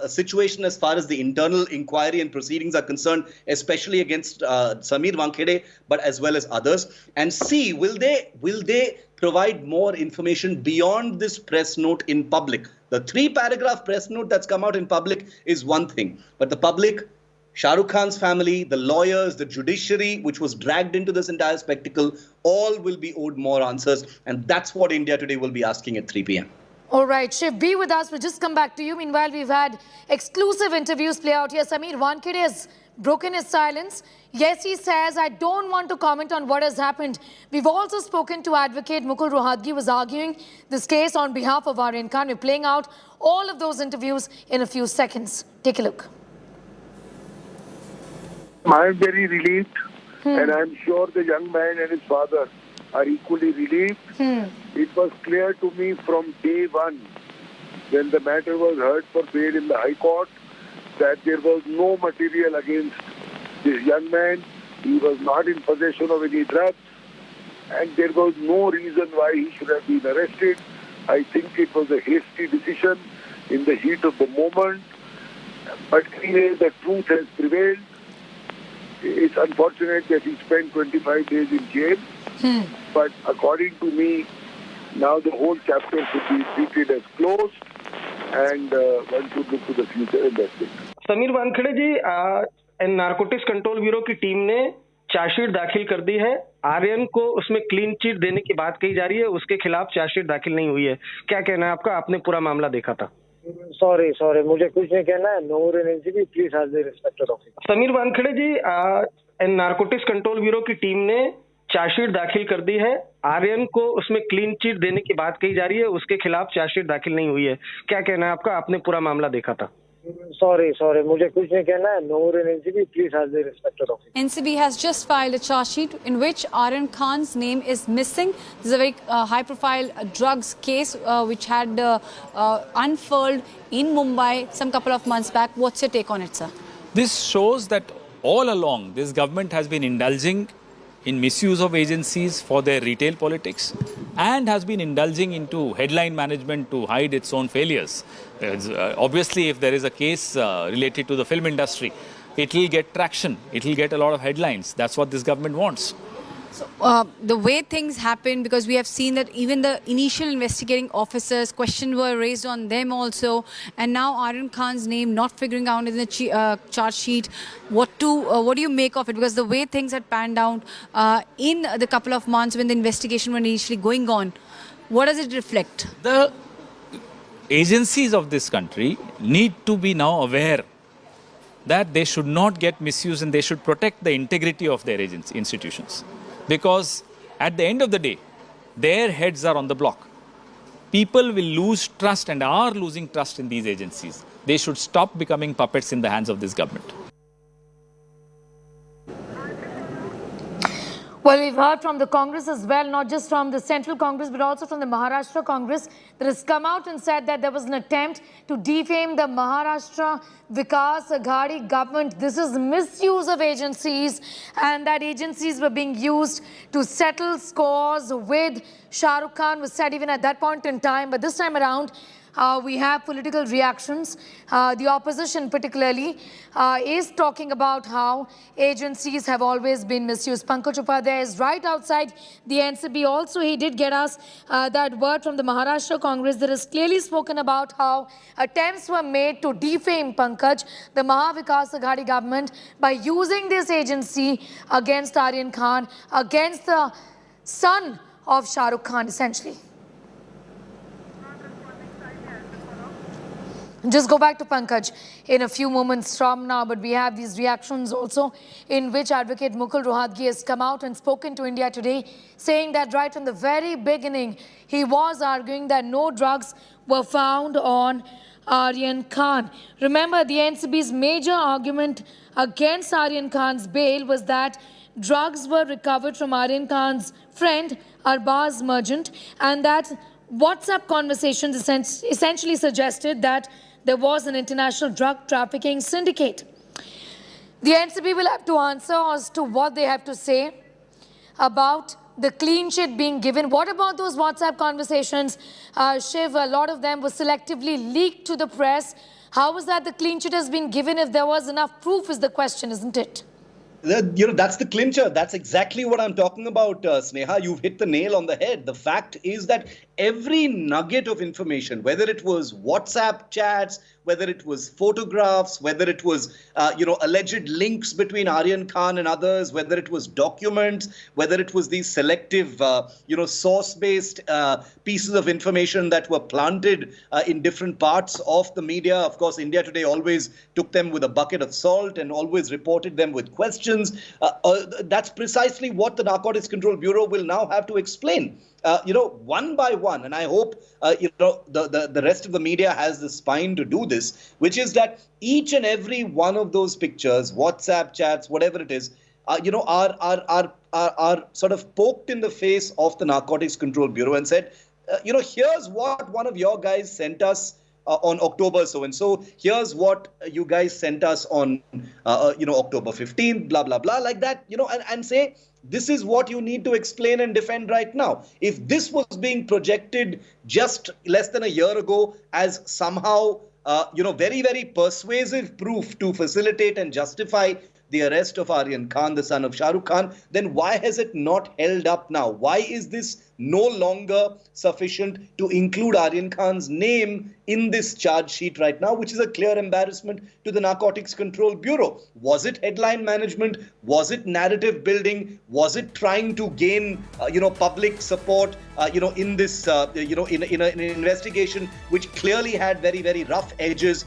[SPEAKER 21] situation as far as the internal inquiry and proceedings are concerned, especially against Samir Wankhede, but as well as others? And C, will they provide more information beyond this press note in public? The 3-paragraph press note that's come out in public is one thing, but the public, Shah Rukh Khan's family, the lawyers, the judiciary, which was dragged into this entire spectacle, all will be owed more answers. And that's what India Today will be asking at 3 p.m.
[SPEAKER 1] All right, Shiv, be with us. We'll just come back to you. Meanwhile, we've had exclusive interviews play out here. Samir Wankhede has broken his silence. Yes, he says, I don't want to comment on what has happened. We've also spoken to Advocate Mukul Rohatgi, who was arguing this case on behalf of Aryan Khan. We're playing out all of those interviews in a few seconds. Take a look.
[SPEAKER 2] I am very relieved, and I am sure the young man and his father are equally relieved. It was clear to me from day one, when the matter was heard for bail in the High Court, that there was no material against this young man. He was not in possession of any drugs, and there was no reason why he should have been arrested. I think it was a hasty decision in the heat of the moment. But anyway, the truth has prevailed. It's unfortunate that he spent 25 days in jail. But according to me, now the whole chapter should be treated as closed, and one should look to the future and that's it.
[SPEAKER 5] Sameer Wankhede ji, narcotics control bureau की team ने chargesheet दाखिल कर दी है. आर्यन को उसमें clean chit देने की बात कही जा रही है, उसके खिलाफ चार्जशीट दाखिल नहीं हुई है. क्या कहना है आपका? आपने पूरा मामला देखा था.
[SPEAKER 8] सॉरी मुझे कुछ नहीं कहना है. No more NCB, please have the respect of it.
[SPEAKER 5] Sameer Wankhede ji, narcotics control bureau की टीम ने चार्जशीट दाखिल कर दी है. आर्यन को उसमें क्लीन चिट देने की बात कही जा रही है, उसके खिलाफ चार्जशीट दाखिल नहीं हुई है. क्या कहना है आपका? आपने पूरा मामला देखा था.
[SPEAKER 8] Sorry, मुझे कुछ नहीं कहना है. Noor and NCB, please have the respect of it.
[SPEAKER 9] NCB has just filed a charge sheet in which Aryan Khan's name is missing. This is a very high-profile drugs case which had unfurled in Mumbai some couple of months back. What's your take on it, sir?
[SPEAKER 22] This shows that all along this government has been indulging in misuse of agencies for their retail politics and has been indulging into headline management to hide its own failures. Obviously, if there is a case related to the film industry, it will get traction, it will get a lot of headlines. That's what this government wants.
[SPEAKER 9] So, the way things happen, because we have seen that even the initial investigating officers, questions were raised on them also, and now Aryan Khan's name not figuring out in the charge sheet. What do you make of it? Because the way things had panned out in the couple of months when the investigation was initially going on, what does it reflect?
[SPEAKER 22] The agencies of this country need to be now aware that they should not get misused and they should protect the integrity of their institutions. Because at the end of the day, their heads are on the block. People will lose trust and are losing trust in these agencies. They should stop becoming puppets in the hands of this government.
[SPEAKER 1] Well, we've heard from the Congress as well, not just from the Central Congress, but also from the Maharashtra Congress that has come out and said that there was an attempt to defame the Maharashtra Vikas Aghadi government. This is misuse of agencies, and that agencies were being used to settle scores with Shah Rukh Khan, was said even at that point in time. But this time around, we have political reactions. The opposition particularly is talking about how agencies have always been misused. Pankaj Upadhyay is right outside the NCB. Also, he did get us that word from the Maharashtra Congress that has clearly spoken about how attempts were made to defame Pankaj, the Mahavikas Aghadi government, by using this agency against Aryan Khan, against the son of Shah Rukh Khan, essentially. Just go back to Pankaj in a few moments from now, but we have these reactions also in which Advocate Mukul Rohatgi has come out and spoken to India Today, saying that right from the very beginning, he was arguing that no drugs were found on Aryan Khan. Remember, the NCB's major argument against Aryan Khan's bail was that drugs were recovered from Aryan Khan's friend, Arbaz Merchant, and that WhatsApp conversations essentially suggested that there was an international drug trafficking syndicate. The NCB will have to answer as to what they have to say about the clean chit being given. What about those WhatsApp conversations? Shiv, a lot of them were selectively leaked to the press. How was that the clean chit has been given if there was enough proof is the question, isn't it?
[SPEAKER 21] That's the clincher. That's exactly what I'm talking about, Sneha. You've hit the nail on the head. The fact is that every nugget of information, whether it was WhatsApp chats, whether it was photographs, whether it was, alleged links between Aryan Khan and others, whether it was documents, whether it was these selective, source-based pieces of information that were planted in different parts of the media. Of course, India Today always took them with a bucket of salt and always reported them with questions. That's precisely what the Narcotics Control Bureau will now have to explain. One by one, and I hope, the rest of the media has the spine to do this, which is that each and every one of those pictures, WhatsApp chats, whatever it is, are sort of poked in the face of the Narcotics Control Bureau and said, here's what one of your guys sent us on October so-and-so. Here's what you guys sent us on, October 15th, blah, blah, blah, like that, and say, this is what you need to explain and defend right now. If this was being projected just less than a year ago as somehow, very, very persuasive proof to facilitate and justify the arrest of Aryan Khan, the son of Shah Rukh Khan, then why has it not held up now? Why is this no longer sufficient to include Aryan Khan's name in this charge sheet right now, which is a clear embarrassment to the Narcotics Control Bureau? Was it headline management? Was it narrative building? Was it trying to gain, public support, in this, in an investigation which clearly had very, very rough edges,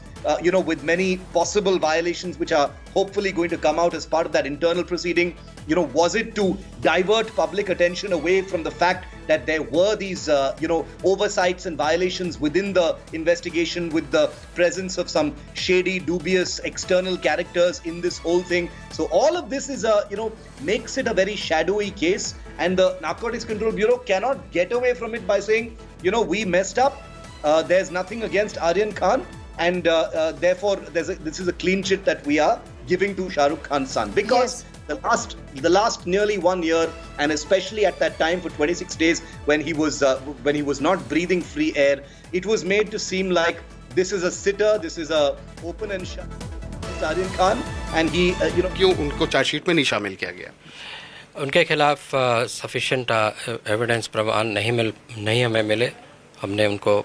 [SPEAKER 21] with many possible violations which are hopefully going to come out as part of that internal proceeding? Was it to divert public attention away from the fact that there were these, oversights and violations within the investigation, with the presence of some shady, dubious external characters in this whole thing. So all of this is makes it a very shadowy case, and the Narcotics Control Bureau cannot get away from it by saying, we messed up. There's nothing against Aryan Khan, and therefore this is a clean chit that we are giving to Shah Rukh Khan's son, because the last nearly 1 year, and especially at that time for 26 days when he was not breathing free air, it was made to seem like this is a sitter, this is a open and shut Aryan Khan, and he
[SPEAKER 10] क्यों उनको chargesheet में नहीं शामिल किया गया?
[SPEAKER 11] उनके खिलाफ sufficient evidence प्रमाण नहीं हमें मिले। हमने उनको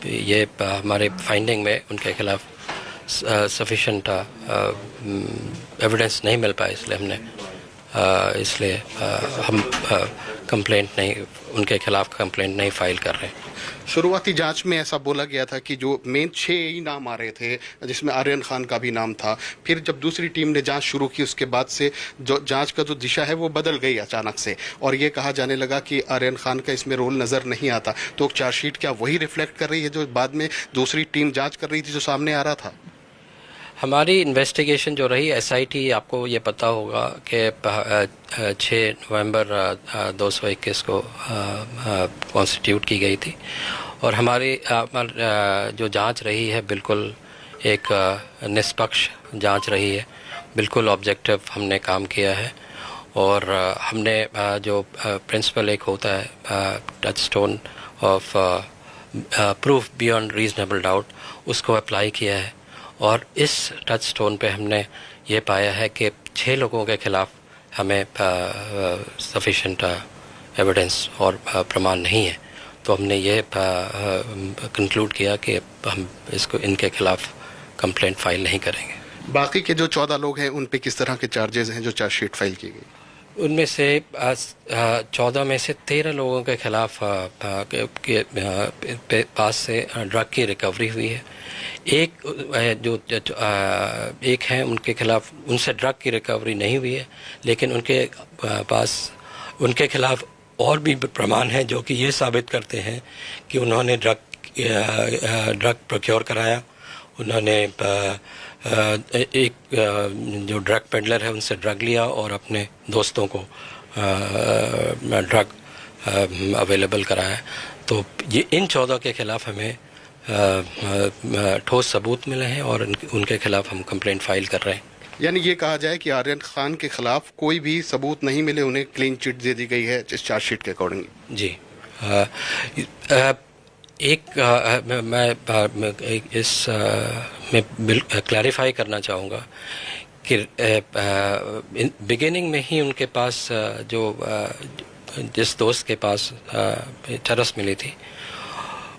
[SPEAKER 11] ये हमारे फाइंडिंग में उनके खिलाफ सफिशिएंट एविडेंस नहीं मिल पाया, इसलिए हम कंप्लेंट नहीं, उनके खिलाफ कंप्लेंट नहीं फाइल कर रहे हैं।
[SPEAKER 10] शुरुआती जांच में ऐसा बोला गया था कि जो मेन 6 ही नाम आ रहे थे, जिसमें आर्यन खान का भी नाम था। फिर जब दूसरी टीम ने जांच शुरू की, उसके बाद से जो जांच का जो दिशा है वो बदल गई अचानक से, और ये कहा जाने लगा कि आर्यन खान का इसमें रोल नज़र नहीं आता। तो चार्जशीट क्या वही रिफ्लेक्ट कर रही है जो बाद में दूसरी टीम जांच कर रही थी, जो सामने आ रहा था?
[SPEAKER 11] हमारी इन्वेस्टिगेशन जो रही, SIT, आपको ये पता होगा कि 6 नवंबर 2021 को कॉन्स्टिट्यूट की गई थी, और हमारी जो जांच रही है बिल्कुल एक निष्पक्ष जांच रही है, बिल्कुल ऑब्जेक्टिव हमने काम किया है। और हमने जो प्रिंसिपल एक होता है touch stone of proof beyond reasonable doubt, उसको अप्लाई किया है, और इस टच स्टोन पे हमने ये पाया है कि 6 लोगों के खिलाफ हमें सफिशिएंट एविडेंस और प्रमाण नहीं है। तो हमने ये कंक्लूड किया कि हम इनके खिलाफ कंप्लेंट फाइल नहीं करेंगे।
[SPEAKER 10] बाकी के जो 14 लोग हैं उन पे किस तरह के चार्जेस हैं जो चार्जशीट फाइल की गई?
[SPEAKER 11] उनमें से 14 में से 13 लोगों के खिलाफ पास से ड्रग की रिकवरी हुई है। एक है उनके खिलाफ, उनसे ड्रग की रिकवरी नहीं हुई है, लेकिन उनके खिलाफ और भी प्रमाण हैं जो कि ये साबित करते हैं कि उन्होंने ड्रग प्रोक्योर कराया। उन्होंने एक जो ड्रग पेडलर है उनसे ड्रग लिया और अपने दोस्तों को ड्रग अवेलेबल कराया। तो ये इन 14 के खिलाफ हमें ठोस सबूत मिले हैं और उनके खिलाफ हम कंप्लेंट फाइल कर रहे हैं।
[SPEAKER 10] यानी ये कहा जाए कि आर्यन खान के खिलाफ कोई भी सबूत नहीं मिले, उन्हें क्लीन चिट दे दी गई है इस चार्जशीट के अकॉर्डिंग?
[SPEAKER 11] जी। मैं इस में क्लैरिफाई करना चाहूँगा कि बिगिनिंग में ही उनके पास जिस दोस्त के पास चरस मिली थी,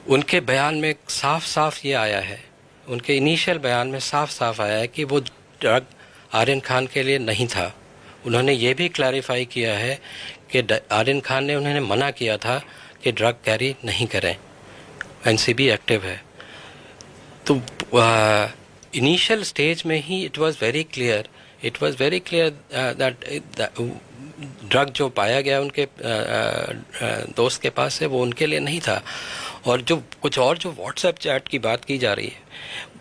[SPEAKER 11] उनके बयान में साफ साफ ये आया है, उनके इनिशियल बयान में साफ साफ आया है कि वो ड्रग आर्यन खान के लिए नहीं था। उन्होंने ये भी क्लैरिफाई किया है कि आर्यन खान ने उन्हें मना किया था कि ड्रग कैरी नहीं करें, NCB एक्टिव है। तो इनिशियल स्टेज में ही it was very clear that drug जो पाया गया उनके दोस्त के पास है वो उनके लिए नहीं था। और जो व्हाट्सएप चैट की बात की जा रही है,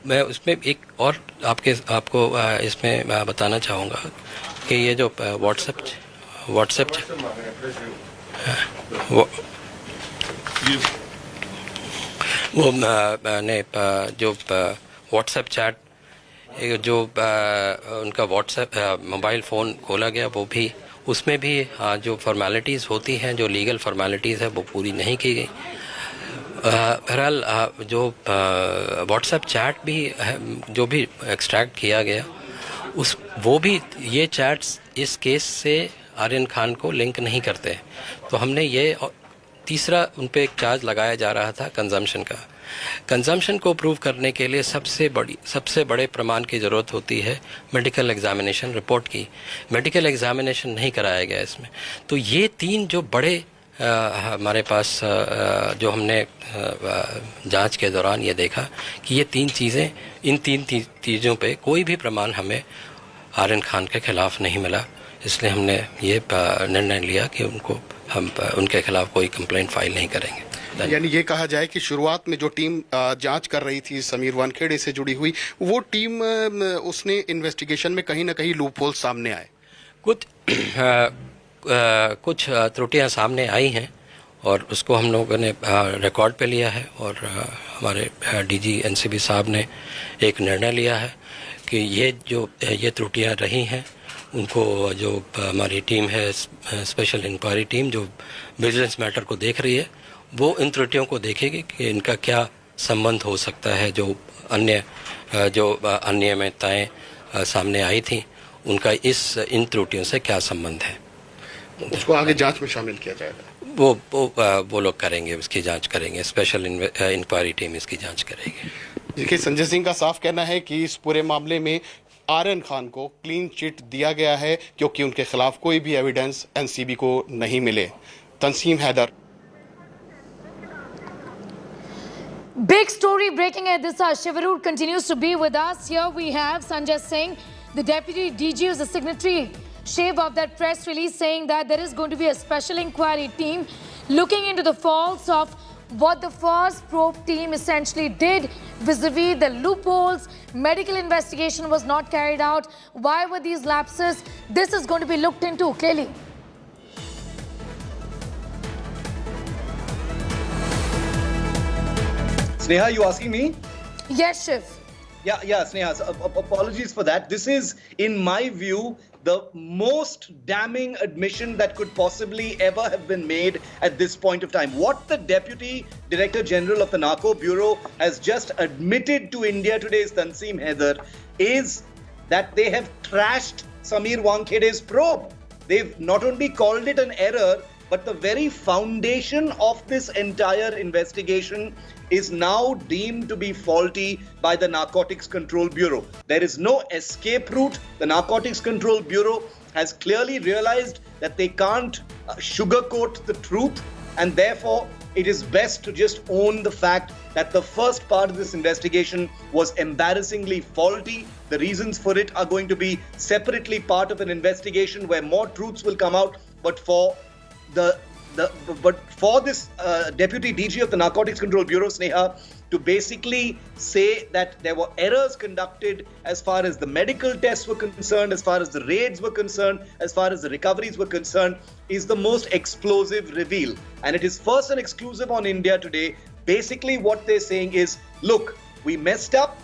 [SPEAKER 11] मैं उसमें एक और आपको इसमें बताना चाहूँगा कि ये जो व्हाट्सएप वो मैंने जो व्हाट्सएप चैट जो उनका व्हाट्सएप मोबाइल फ़ोन खोला गया, वो भी उसमें भी जो फॉर्मेलिटीज़ होती हैं, जो लीगल फॉर्मेलिटीज़ है, वो पूरी नहीं की गई। बहरहाल जो व्हाट्सएप चैट भी जो भी एक्सट्रैक्ट किया गया, वो भी ये चैट्स इस केस से आर्यन खान को लिंक नहीं करते। तो हमने ये तीसरा उन पे एक चार्ज लगाया जा रहा था कंजम्पशन का। कंजम्पशन को प्रूव करने के लिए सबसे बड़े प्रमाण की ज़रूरत होती है मेडिकल एग्जामिनेशन रिपोर्ट की। मेडिकल एग्जामिनेशन नहीं कराया गया इसमें। तो ये 3 जो बड़े हमारे पास जो हमने जांच के दौरान ये देखा कि ये 3 चीज़ें, इन 3 चीज़ों पे कोई भी प्रमाण हमें आर्यन खान के खिलाफ नहीं मिला। इसलिए हमने ये निर्णय लिया कि उनको हम उनके खिलाफ कोई कंप्लेंट फाइल नहीं करेंगे।
[SPEAKER 10] यानी ये कहा जाए कि शुरुआत में जो टीम जांच कर रही थी समीर वानखेड़े से जुड़ी हुई, वो टीम उसने इन्वेस्टिगेशन में कहीं ना कहीं लूप होल सामने आए,
[SPEAKER 11] कुछ त्रुटियां सामने आई हैं और उसको हम लोगों ने रिकॉर्ड पे लिया है और हमारे डीजी एनसीबी साहब ने एक निर्णय लिया है कि ये त्रुटियां रही हैं उनको जो हमारी टीम है स्पेशल इंक्वायरी टीम जो विजिलेंस मैटर को देख रही है वो इन त्रुटियों को देखेगी कि इनका क्या संबंध हो सकता है, जो अनियमितताएं सामने आई थी उनका इन त्रुटियों से क्या संबंध है,
[SPEAKER 10] उसको आगे जांच में शामिल किया जाएगा।
[SPEAKER 11] वो लोग करेंगे, उसकी जांच करेंगे, स्पेशल इंक्वायरी टीम इसकी जांच करेगी।
[SPEAKER 10] देखिए, संजय सिंह का साफ कहना है कि इस पूरे मामले में आर्यन खान को क्लीन चिट दिया गया है क्योंकि उनके खिलाफ कोई भी एविडेंस एनसीबी को नहीं मिले। तंसीम Haider.
[SPEAKER 1] Big story breaking at this hour. Shivarud continues to be with us. Here we have Sanjay Singh, the deputy DG, who's the signatory shave of that press release saying that there is going to be a special inquiry team looking into the faults of what the first probe team essentially did vis-a-vis the loopholes. Medical investigation was not carried out. Why were these lapses? This is going to be looked into clearly.
[SPEAKER 21] Sneha, you asking me?
[SPEAKER 1] Yes, Shiv.
[SPEAKER 21] Yeah, Sneha. So, apologies for that. This is, in my view, the most damning admission that could possibly ever have been made at this point of time. What the Deputy Director General of the Narco Bureau has just admitted to India Today's Tanseem Haider is that they have trashed Sameer Wankhede's probe. They've not only called it an error, but the very foundation of this entire investigation is now deemed to be faulty by the Narcotics Control Bureau. There is no escape route. The Narcotics Control Bureau has clearly realized that they can't sugarcoat the truth, and therefore it is best to just own the fact that the first part of this investigation was embarrassingly faulty. The reasons for it are going to be separately part of an investigation where more truths will come out, but for this Deputy DG of the Narcotics Control Bureau, Sneha, to basically say that there were errors conducted as far as the medical tests were concerned, as far as the raids were concerned, as far as the recoveries were concerned, is the most explosive reveal. And it is first and exclusive on India Today. Basically what they're saying is, look, we messed up.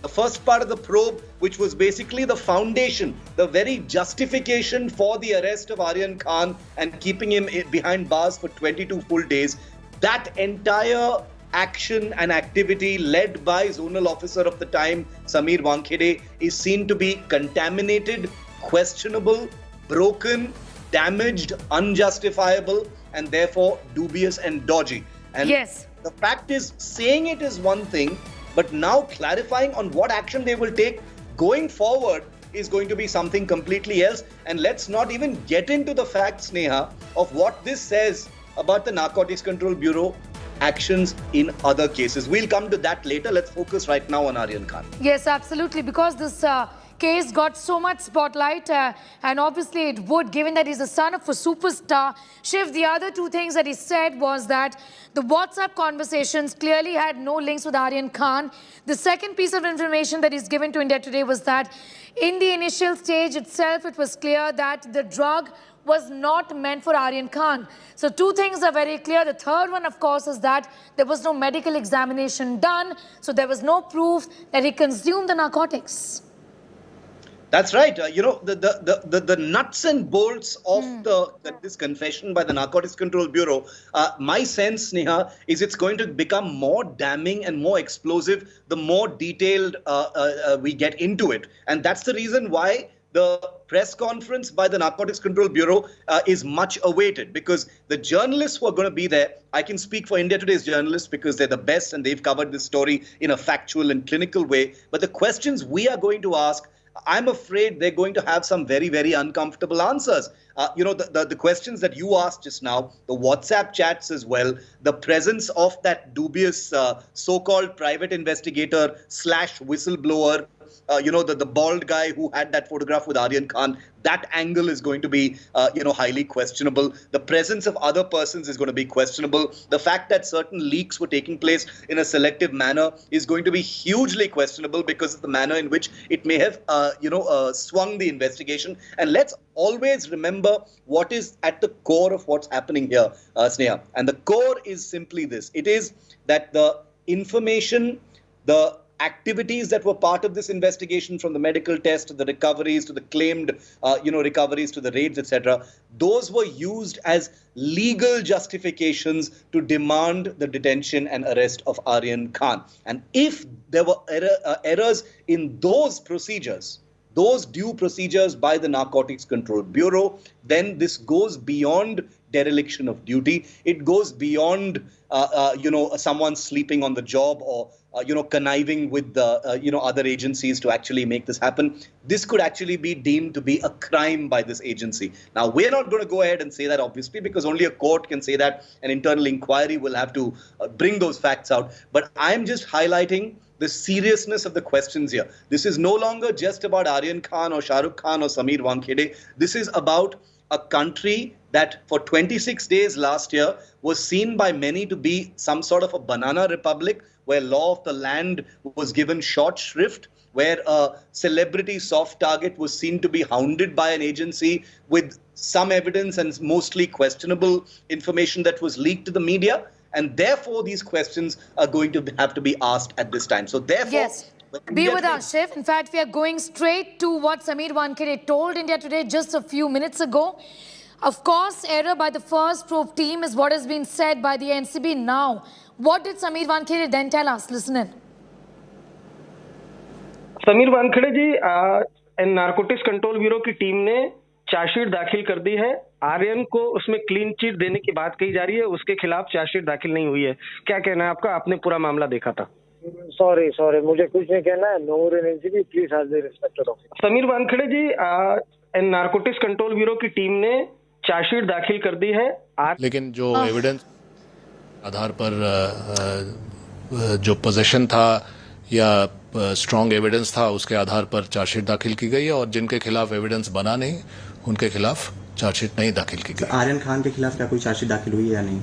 [SPEAKER 21] The first part of the probe, which was basically the foundation, the very justification for the arrest of Aryan Khan and keeping him behind bars for 22 full days, that entire action and activity led by zonal officer of the time, Sameer Wankhede, is seen to be contaminated, questionable, broken, damaged, unjustifiable, and therefore dubious and dodgy. And
[SPEAKER 1] yes,
[SPEAKER 21] the fact is, saying it is one thing, but now clarifying on what action they will take going forward is going to be something completely else. And let's not even get into the fact, Sneha, of what this says about the Narcotics Control Bureau actions in other cases. We'll come to that later. Let's focus right now on Aryan Khan.
[SPEAKER 1] Yes, absolutely. Because this case got so much spotlight and obviously it would, given that he's the son of a superstar. Shiv, the other two things that he said was that the WhatsApp conversations clearly had no links with Aryan Khan. The second piece of information that he's given to India Today was that in the initial stage itself, it was clear that the drug was not meant for Aryan Khan. So two things are very clear. The third one, of course, is that there was no medical examination done. So there was no proof that he consumed the narcotics.
[SPEAKER 21] That's right. The nuts and bolts of this confession by the Narcotics Control Bureau, my sense, Sneha, is it's going to become more damning and more explosive the more detailed we get into it. And that's the reason why the press conference by the Narcotics Control Bureau is much awaited, because the journalists who are going to be there, I can speak for India Today's journalists because they're the best and they've covered this story in a factual and clinical way. But the questions we are going to ask, I'm afraid they're going to have some very, very uncomfortable answers. The questions that you asked just now, the WhatsApp chats as well, the presence of that dubious so-called private investigator / whistleblower the bald guy who had that photograph with Aryan Khan, that angle is going to be, highly questionable. The presence of other persons is going to be questionable. The fact that certain leaks were taking place in a selective manner is going to be hugely questionable because of the manner in which it may have, swung the investigation. And let's always remember what is at the core of what's happening here, Sneha. And the core is simply this. It is that the information, the activities that were part of this investigation, from the medical test to the recoveries to the claimed, recoveries to the raids, etc., those were used as legal justifications to demand the detention and arrest of Aryan Khan. And if there were errors in those procedures, those due procedures by the Narcotics Control Bureau, then this goes beyond dereliction of duty. It goes beyond, someone sleeping on the job or, conniving with the, other agencies to actually make this happen. This could actually be deemed to be a crime by this agency. Now, we're not going to go ahead and say that, obviously, because only a court can say that. An internal inquiry will have to bring those facts out. But I'm just highlighting the seriousness of the questions here. This is no longer just about Aryan Khan or Shah Rukh Khan or Sameer Wankhede. This is about a country that for 26 days last year was seen by many to be some sort of a banana republic, where law of the land was given short shrift, where a celebrity soft target was seen to be hounded by an agency with some evidence and mostly questionable information that was leaked to the media. And therefore, these questions are going to have to be asked at this time. So therefore...
[SPEAKER 1] Yes. Be with us, Shiv. In fact, we are going straight to what Sameer Wankhede told India Today just a few minutes ago. Of course, error by the first probe team is what has been said by the NCB now. What did Sameer Wankhede then tell us? Listen in.
[SPEAKER 5] Sameer Wankhede ji, narcotics control bureau की team ने chargesheet दाखिल कर दी है। आर्यन को उसमें clean chit देने की बात कही जा रही है, उसके खिलाफ चार्जशीट दाखिल नहीं हुई है। क्या कहना है आपका? आपने पूरा मामला देखा था।
[SPEAKER 8] सॉरी, मुझे कुछ नहीं कहना है। No more NCB, please have the respect of.
[SPEAKER 5] Sameer Wankhede ji, narcotics control bureau की टीम ने चार्जशीट दाखिल कर दी है।
[SPEAKER 7] लेकिन जो एविडेंस आधार पर जो पोजीशन था या स्ट्रॉन्ग एविडेंस था, उसके आधार पर चार्जशीट दाखिल की गई है और जिनके खिलाफ एविडेंस बना नहीं, उनके खिलाफ चार्जशीट नहीं दाखिल की गई।
[SPEAKER 12] आर्यन खान के खिलाफ क्या कोई चार्जशीट दाखिल हुई है या नहीं?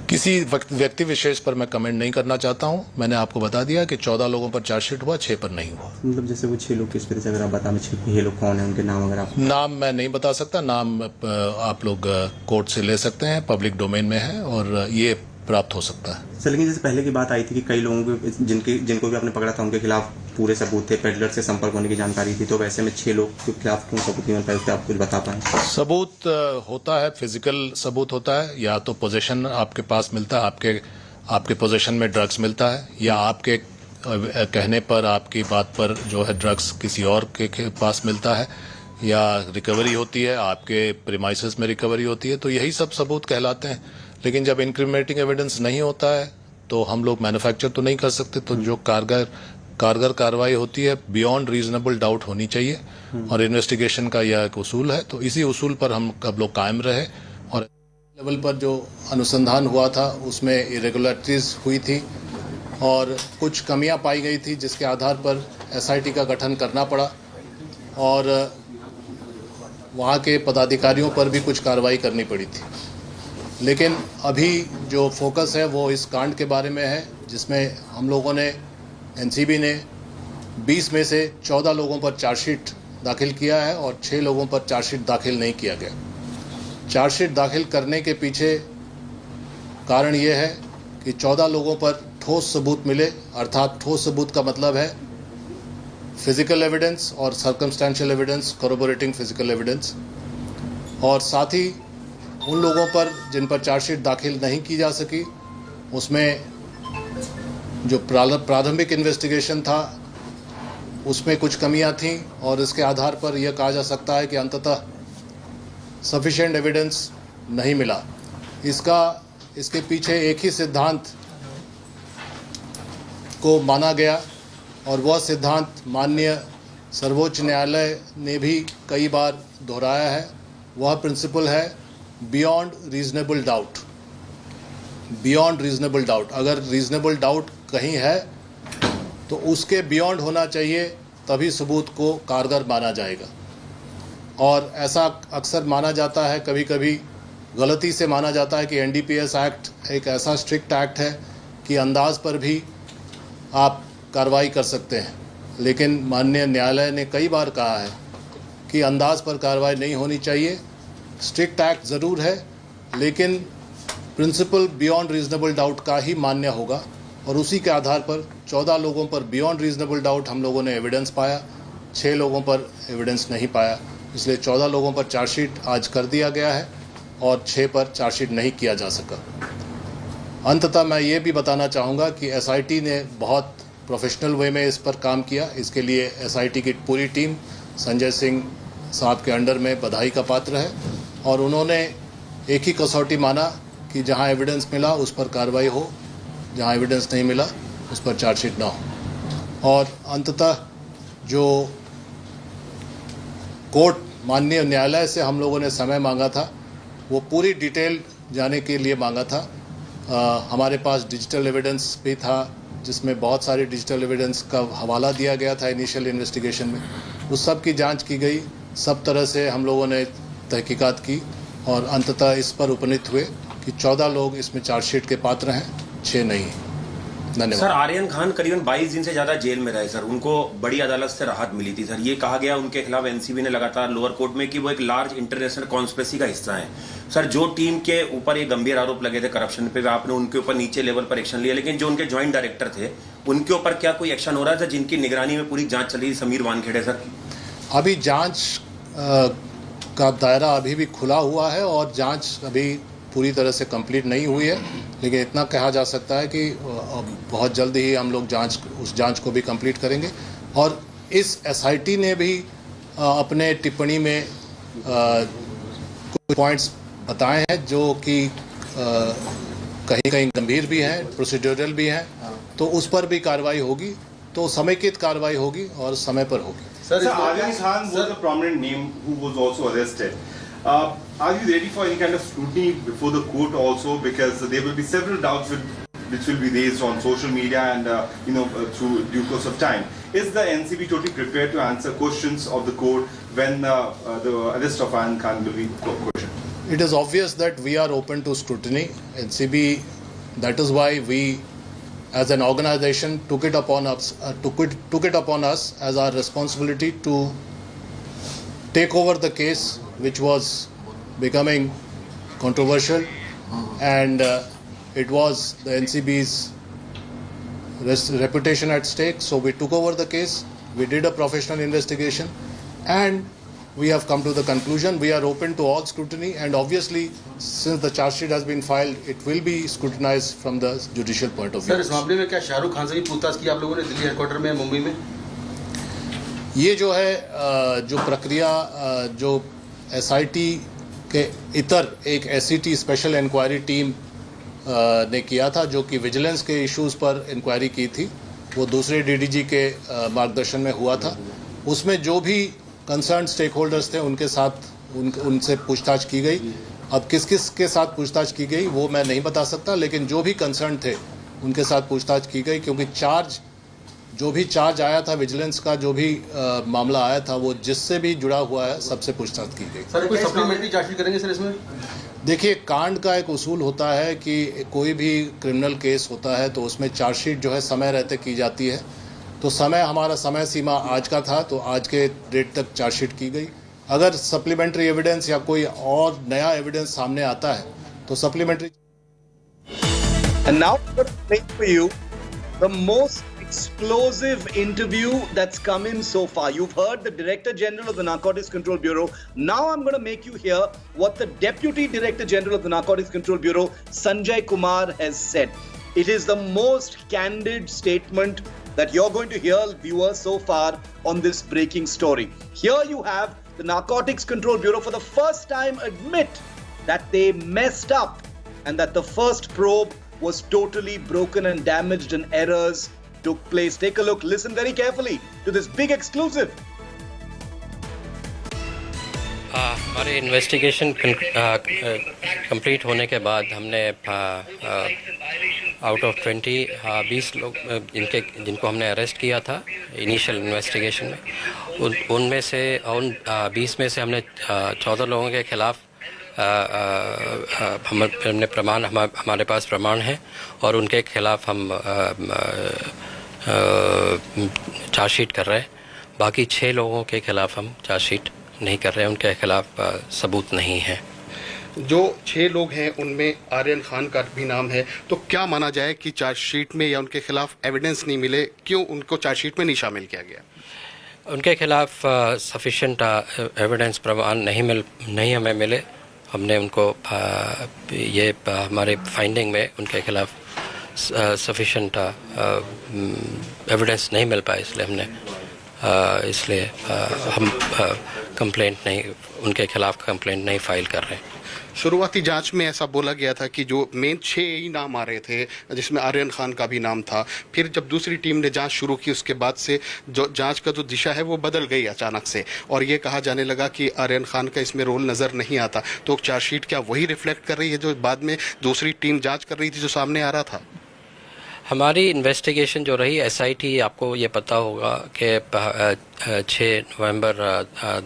[SPEAKER 7] किसी व्यक्ति विशेष पर मैं कमेंट नहीं करना चाहता हूं। मैंने आपको बता दिया कि 14 लोगों पर चार्जशीट हुआ, 6 पर नहीं हुआ।
[SPEAKER 12] मतलब जैसे वो 6 लोग किस तरह से, अगर आप बता, ये लोग कौन है, उनके नाम अगर आप...
[SPEAKER 7] नाम मैं नहीं बता सकता। नाम आप लोग कोर्ट से ले सकते हैं, पब्लिक डोमेन में है और ये प्राप्त हो सकता है।
[SPEAKER 12] सर, लेकिन जैसे पहले की बात आई थी कि कई लोगों को जिनको भी आपने पकड़ा था उनके खिलाफ पूरे सबूत थे, पेडलर से संपर्क होने की जानकारी थी, तो वैसे में 6 लोग के खिलाफ क्यों सबूत नहीं मिल पाए, उस पर आप कुछ बता पाएं?
[SPEAKER 7] सबूत होता है, फिजिकल सबूत होता है, या तो पोजीशन आपके पास मिलता है, आपके पोजीशन में ड्रग्स मिलता है, या आपके कहने पर, आपकी बात पर जो है ड्रग्स किसी और के पास मिलता है, या रिकवरी होती है, आपके प्रीमाइसेस में रिकवरी होती है, तो यही सब सबूत कहलाते हैं। लेकिन जब इंक्रिमिनेटिंग एविडेंस नहीं होता है तो हम लोग मैन्युफैक्चर तो नहीं कर सकते, तो जो कारगर कार्रवाई होती है बियॉन्ड रीजनेबल डाउट होनी चाहिए और इन्वेस्टिगेशन का यह एक उसूल है, तो इसी उसूल पर हम लोग कायम रहे। और लेवल पर जो अनुसंधान हुआ था उसमें इरेगुलरिटीज हुई थी और कुछ कमियां पाई गई थी, जिसके आधार पर एसआईटी का गठन करना पड़ा और वहाँ के पदाधिकारियों पर भी कुछ कार्रवाई करनी पड़ी थी। लेकिन अभी जो फोकस है वो इस कांड के बारे में है, जिसमें हम लोगों ने, एनसीबी ने 20 में से 14 लोगों पर चार्जशीट दाखिल किया है और 6 लोगों पर चार्जशीट दाखिल नहीं किया गया। चार्जशीट दाखिल करने के पीछे कारण ये है कि 14 लोगों पर ठोस सबूत मिले, अर्थात ठोस सबूत का मतलब है फिजिकल एविडेंस और सर्कमस्टेंशियल एविडेंस, कोरोबोरेटिंग फिजिकल एविडेंस, और साथ ही उन लोगों पर जिन पर चार्जशीट दाखिल नहीं की जा सकी उसमें जो प्रारंभिक इन्वेस्टिगेशन था उसमें कुछ कमियां थीं और इसके आधार पर यह कहा जा सकता है कि अंततः सफिशिएंट एविडेंस नहीं मिला। इसके पीछे एक ही सिद्धांत को माना गया और वह सिद्धांत माननीय सर्वोच्च न्यायालय ने भी कई बार दोहराया है। वह प्रिंसिपल है beyond reasonable doubt. Beyond reasonable doubt, अगर रीजनेबल डाउट कहीं है तो उसके बियॉन्ड होना चाहिए तभी सबूत को कारगर माना जाएगा। और ऐसा अक्सर माना जाता है, कभी कभी गलती से माना जाता है कि एनडीपीएस एक्ट एक ऐसा स्ट्रिक्ट एक्ट है कि अंदाज पर भी आप कार्रवाई कर सकते हैं, लेकिन माननीय न्यायालय ने कई बार कहा है कि अंदाज पर कार्रवाई नहीं होनी चाहिए। स्ट्रिक्ट एक्ट ज़रूर है, लेकिन प्रिंसिपल बियॉन्ड रीजनेबल डाउट का ही मान्य होगा, और उसी के आधार पर 14 लोगों पर बियॉन्ड रीजनेबल डाउट हम लोगों ने एविडेंस पाया, 6 लोगों पर एविडेंस नहीं पाया, इसलिए 14 लोगों पर चार्जशीट आज कर दिया गया है और 6 पर चार्जशीट नहीं किया जा सका। अंततः मैं ये भी बताना चाहूँगा कि एसआईटी ने बहुत प्रोफेशनल वे में इस पर काम किया। इसके लिए एसआईटी की पूरी टीम संजय सिंह साहब के अंडर में बधाई का पात्र है, और उन्होंने एक ही कसौटी माना कि जहां एविडेंस मिला उस पर कार्रवाई हो, जहां एविडेंस नहीं मिला उस पर चार्जशीट ना हो। और अंततः जो कोर्ट माननीय न्यायालय से हम लोगों ने समय मांगा था, वो पूरी डिटेल जाने के लिए मांगा था। हमारे पास डिजिटल एविडेंस भी था, जिसमें बहुत सारे डिजिटल एविडेंस का हवाला दिया गया था इनिशियल इन्वेस्टिगेशन में। उस सब की जांच की गई, सब तरह से हम लोगों ने तहकीकात की, और अंततः इस पर उपनीत हुए कि 14 लोग इसमें चार्जशीट के पात्र हैं, 6 नहीं। धन्यवाद।
[SPEAKER 13] सर, आर्यन खान करीबन 22 दिन से ज्यादा जेल में रहे सर, उनको बड़ी अदालत से राहत मिली थी सर। ये कहा गया उनके खिलाफ एनसीबी ने लगातार लोअर कोर्ट में कि वो एक लार्ज इंटरनेशनल कॉन्स्पिरेसी का हिस्सा है। सर, जो टीम के ऊपर ये गंभीर आरोप लगे थे करप्शन पे, आपने उनके ऊपर नीचे लेवल पर एक्शन लिया, लेकिन जो उनके ज्वाइंट डायरेक्टर थे उनके ऊपर क्या कोई एक्शन हो रहा है जिनकी निगरानी में पूरी जांच चल रही है? समीर वानखेड़े सर,
[SPEAKER 7] अभी जांच का दायरा अभी भी खुला हुआ है और जांच अभी पूरी तरह से कंप्लीट नहीं हुई है, लेकिन इतना कहा जा सकता है कि बहुत जल्द ही हम लोग उस जांच को भी कंप्लीट करेंगे। और इस एसआईटी ने भी अपने टिप्पणी में कुछ पॉइंट्स बताए हैं जो कि कहीं कहीं गंभीर भी हैं, प्रोसीड्यूरल भी हैं, तो उस पर भी कार्रवाई होगी, तो समेकित कार्रवाई होगी और समय पर होगी।
[SPEAKER 14] Sir, Aryan Khan was a prominent name who was also arrested. Are you ready for any kind of scrutiny before the court also? Because there will be several doubts which will be raised on social media and through due course of time. Is the NCB totally prepared to answer questions of the court when the arrest of Aryan Khan will be questioned?
[SPEAKER 7] It is obvious that we are open to scrutiny. NCB, that is why we, as an organization, took it upon us as our responsibility to take over the case, which was becoming controversial, and it was the NCB's reputation at stake. So we took over the case. We did a professional investigation, and we have come to the conclusion we are open to all scrutiny, and obviously since the charge sheet has been filed, it will be scrutinized from the judicial point of view.
[SPEAKER 15] Sir, इस मामले में क्या शाहरुख खान से भी पूछताछ की आप लोगों ने दिल्ली हेडक्वार्टर में, मुंबई में?
[SPEAKER 7] ये जो है जो प्रक्रिया जो एसआईटी के इतर एक एसईटी स्पेशल इंक्वायरी टीम ने किया था, जो कि विजिलेंस के इश्यूज पर इंक्वायरी की थी, वो दूसरे डीडीजी के मार्गदर्शन में हुआ था। उसमें जो भी कंसर्न स्टेक होल्डर्स थे उनके साथ उनसे पूछताछ की गई। अब किस किस के साथ पूछताछ की गई वो मैं नहीं बता सकता, लेकिन जो भी कंसर्न थे उनके साथ पूछताछ की गई, क्योंकि जो भी चार्ज आया था विजिलेंस का, जो भी मामला आया था, वो जिससे भी जुड़ा हुआ है सबसे पूछताछ की गई।
[SPEAKER 15] सर, कोई सप्लीमेंट्री चार्जशीट करेंगे सर इसमें?
[SPEAKER 7] देखिए, कांड का एक उसूल होता है कि कोई भी क्रिमिनल केस होता है तो उसमें चार्जशीट जो है समय रहते की जाती है। तो हमारा समय सीमा आज का था, तो आज के डेट तक चार्जशीट की गई। अगर सप्लीमेंट्री एविडेंस या कोई और नया एविडेंस सामने आता है तो supplementary.
[SPEAKER 21] And now I'm going to play for you the most explosive interview that's come in so far. You've heard the Director General of the Narcotics Control Bureau. Now I'm going to make you hear what the Deputy Director General of the Narcotics Control Bureau, Sanjay Kumar, has said. It is the most candid statement that you're going to hear, viewers, so far on this breaking story. Here you have the Narcotics Control Bureau for the first time admit that they messed up and that the first probe was totally broken and damaged and errors took place. Take a look, listen very carefully to this big exclusive.
[SPEAKER 11] हमारे investigation complete होने के बाद हमने out of 20 लोग जिनको हमने arrest किया था इनिशियल इन्वेस्टिगेशन में, उनमें से 20 में से हमने 14 लोगों के खिलाफ हमने प्रमाण हमारे पास प्रमाण है और उनके खिलाफ हम चार्जशीट कर रहे हैं। बाकी 6 लोगों के खिलाफ हम चार्जशीट नहीं कर रहे हैं, उनके खिलाफ सबूत नहीं है।
[SPEAKER 10] जो 6 लोग हैं उनमें आर्यन खान का भी नाम है, तो क्या माना जाए कि चार्जशीट में या उनके खिलाफ एविडेंस नहीं मिले, क्यों उनको चार्जशीट में नहीं शामिल किया गया?
[SPEAKER 11] उनके खिलाफ सफिशेंट एविडेंस प्रमाण नहीं हमें मिले। हमने उनको ये हमारे फाइंडिंग में उनके खिलाफ सफिशेंट एविडेंस नहीं मिल पाया, इसलिए हमने हम कंप्लेंट नहीं, उनके खिलाफ कंप्लेंट नहीं फाइल कर रहे हैं।
[SPEAKER 10] शुरुआती जांच में ऐसा बोला गया था कि जो मेन 6 ही नाम आ रहे थे, जिसमें आर्यन खान का भी नाम था। फिर जब दूसरी टीम ने जांच शुरू की उसके बाद से जो जांच का जो दिशा है वो बदल गई अचानक से, और ये कहा जाने लगा कि आर्यन खान का इसमें रोल नज़र नहीं आता। तो चार्जशीट क्या वही रिफ्लेक्ट कर रही है जो बाद में दूसरी टीम जाँच कर रही थी, जो सामने आ रहा था?
[SPEAKER 11] हमारी इन्वेस्टिगेशन जो रही SIT, आपको ये पता होगा कि 6 नवंबर